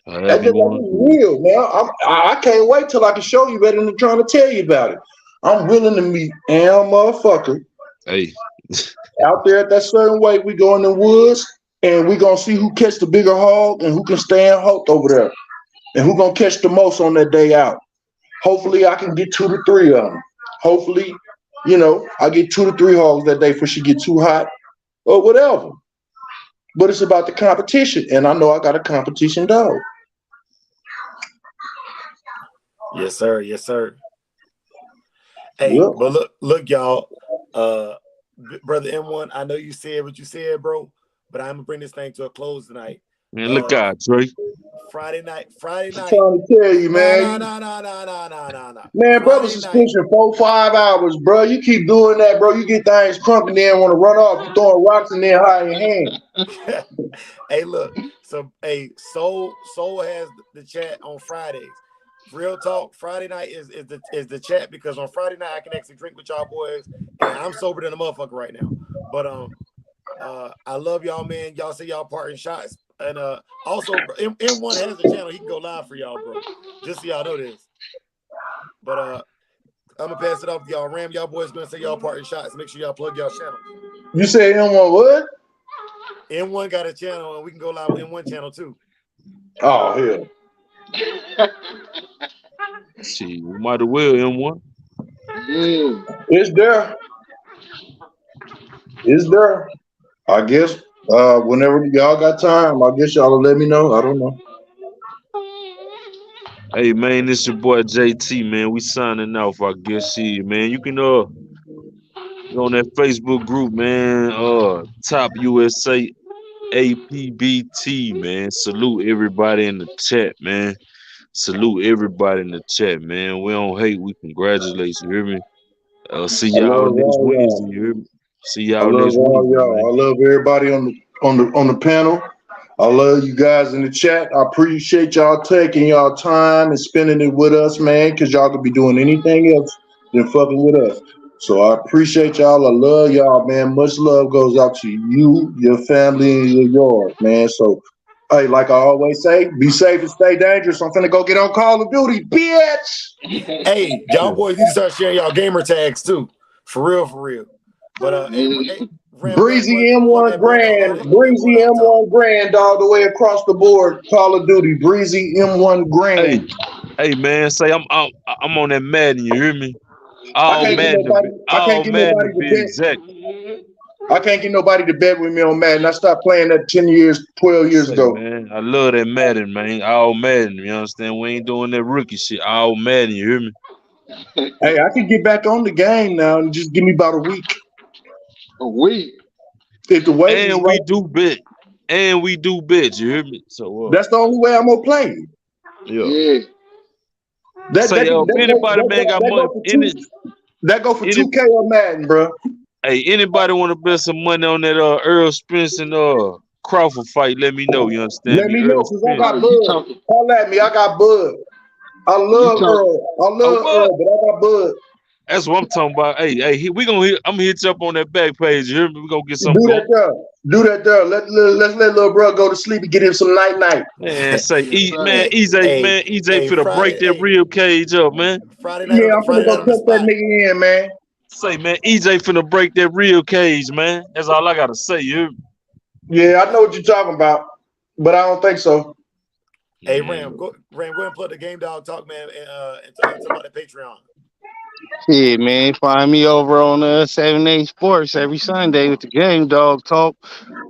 it. That's However you just like want to it's do real, man. I can't wait till I can show you better than trying to tell you about it. I'm willing to meet Am motherfucker it. Hey, out there at that certain weight. We go in the woods and we gonna see who catch the bigger hog and who can stand halt over there and who gonna catch the most on that day out. Hopefully I can get 2 to 3 of them. Hopefully, you know, I get 2 to 3 hogs that day before she get too hot or whatever. But it's about the competition, and I know I got a competition dog. Yes, sir. Yes, sir. Hey, Yep. but look, y'all. Uh, brother M1, I know you said what you said, bro, but I'm gonna bring this thing to a close tonight. man, look out, Trey. Friday night. Friday I'm night. trying to tell you, No, man. no, no, no, no, no, no, no, no. Man, brother Friday night. suspension 4-5 hours, bro. You keep doing that, bro. You get things crunk and then want to run off. You throwing rocks and then hide your hand. Hey, look. So, hey, Soul has the chat on Fridays. Real talk. Friday night is the chat because on Friday night I can actually drink with y'all boys, and I'm sober than a motherfucker right now. But I love y'all, man. Y'all say y'all parting shots, and also M1 has a channel. He can go live for y'all, bro. Just so y'all know this. But I'm gonna pass it off to y'all. Ram, y'all boys gonna say y'all parting shots. Make sure y'all plug y'all channel. You say him on what? M1 got a channel, and we can go live with M1 channel too. Oh, hell. Shit, we might as well M1. Yeah. It's there. It's there. I guess whenever y'all got time, I guess y'all will let me know. I don't know. Hey man, this your boy JT, man. We signing off, I guess. Shit, man. You can go on that Facebook group, man. Top USA APBT, man. Salute everybody in the chat, man. Salute everybody in the chat, man. We don't hate, we congratulate. You hear me? See I y'all love next all Wednesday. y'all. You hear me? See I y'all love next all Wednesday, y'all. man. I love everybody on the panel. I love you guys in the chat. I appreciate y'all taking y'all time and spending it with us, man, because y'all could be doing anything else than fucking with us. So I appreciate y'all. I love y'all, man. Much love goes out to you, your family, and yours, man. So, hey, like I always say, be safe and stay dangerous. I'm finna go get on Call of Duty, bitch. Hey, y'all boys need to start sharing y'all gamer tags too. For real, for real. But hey, Ram, Breezy run M1 that back up, man. Grand, Let them boy Breezy out talk. M1 Grand, all the way across the board. Call of Duty, Breezy M1 Hey, Grand. hey, man, say I'm on that Madden. You hear me? I can't get nobody. I can't All get Madden to nobody to be bet. exact. I can't get nobody to bet with me on Madden. I stopped playing that 10 years, 12 years Say, ago. man, I love that Madden, man. All Madden. You understand? We ain't doing that rookie shit. All Madden. You hear me? Hey, I can get back on the game now and just give me about a week. A week. If the wages is And we right, do bet. And we do bet. You hear me? So that's the only way I'm gonna play. yeah. Yeah. That Say, that, if that, go, anybody, man, got that money, go for that go for any 2K on Madden, bro. hey, anybody want to bet some money on that Earl Spence and Crawford fight? Let me know. You understand Let me? me know Earl because I Spence. Oh, got you bud. talking? Holla at me, I got bud. I You love talk? Earl. I Oh, love what? Earl, but I got bud. That's what I'm talking about. Hey, we gonna hit. I'm gonna hit you up on that back page. You hear me? We gonna get Do something that going. there. Do that there. Let's let little bro go to sleep and get him some night. Man, say, Yes, man, sir. EJ finna break Friday, that rib cage up, man. Yeah, I'm finna Friday go night on the touch that spot. nigga in, man. Say, man, EJ finna break that rib cage, man. That's all I gotta say. You hear me? Yeah, I know what you're talking about, but I don't think so. Hey, Man, Go ahead and plug the Game Dog Talk, man, and talk about the Patreon. Shit, man. Find me over on 7 Sports every Sunday with the Game Dog Talk.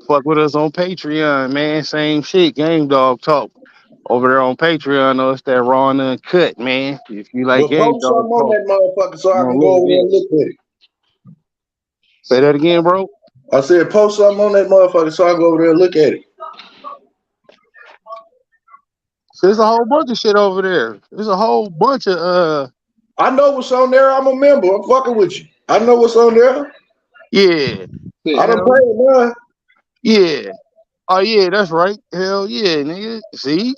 Fuck with us on Patreon, man. Same shit, Game Dog Talk. Over there on Patreon, though, it's that raw and uncut, man. If you like Well, Game post Dog something on Talk, that motherfucker so you I know, a can go little over there bit. and look at it. Say that again, bro. I said, post something on that motherfucker so I can go over there and look at it. So there's a whole bunch of shit over there. There's a whole bunch of I know what's on there. I'm a member. I'm fucking with you. I know what's on there. yeah. I don't Hell pay it now. yeah. Oh yeah, that's right. Hell yeah, nigga. See?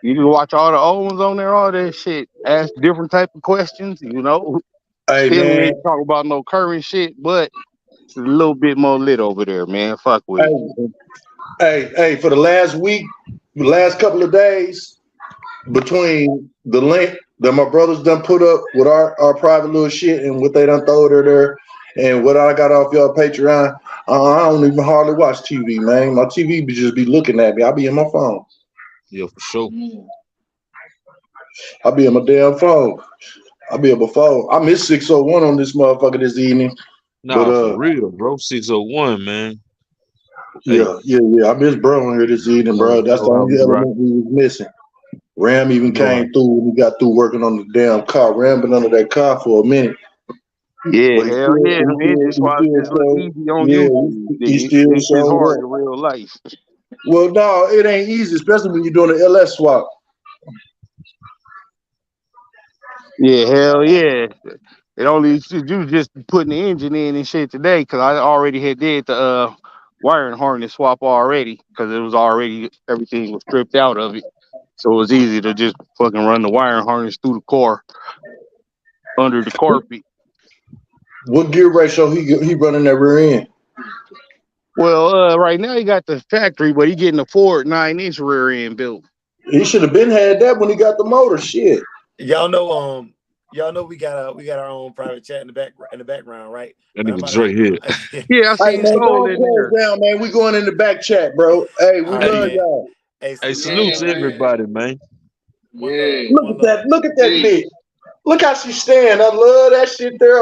You can watch all the old ones on there, all that shit. Ask different type of questions, you know. Hey Still man. ain't talk about no current shit, but it's a little bit more lit over there, man. Fuck with it. Hey. For the last week, the last couple of days, between the link that my brothers done put up with our private little shit and what they done throw there, and what I got off y'all Patreon, I don't even hardly watch TV, man. My TV be just be looking at me. I be in my phone. yeah, for sure. I be in my damn phone. I be on my phone. I miss 601 on this motherfucker this evening. But Nah, for real, bro. 601, man. Hey, yeah. I miss bro on here this evening, bro. That's the know how only we rock. element we was missing. Ram You even know how. came through when we got through working on the damn car. Ram been under that car for a minute. Yeah, But hell yeah, man. That's he why it still just look showed, easy on yeah, YouTube, he nigga. still This shit's showed hard up. in real life. Well, no, it ain't easy, especially when you're doing an LS swap. Yeah, hell yeah. It only you just putting the engine in and shit today because I already had did the wiring harness swap already because it was already everything was stripped out of it. So it was easy to just fucking run the wiring harness through the car under the carpet. What gear ratio he running that rear end? Well, right now he got the factory, but he getting a Ford 9-inch rear end built. He should have been had that when he got the motor. Shit. Y'all know we got our own private chat in the background, right? That But I'm nigga about Dre here. to Yeah, I Hey see man, Soul don't in close there. down, man. We going in the back chat, bro. Hey, we all right, love Hey, man. y'all. Hey, hey, salute to salute Yeah, to y'all, man. man. everybody, man. One love, Yeah. Look one at that. love. Look at that Hey. bitch. Look how she stand. I love that shit there.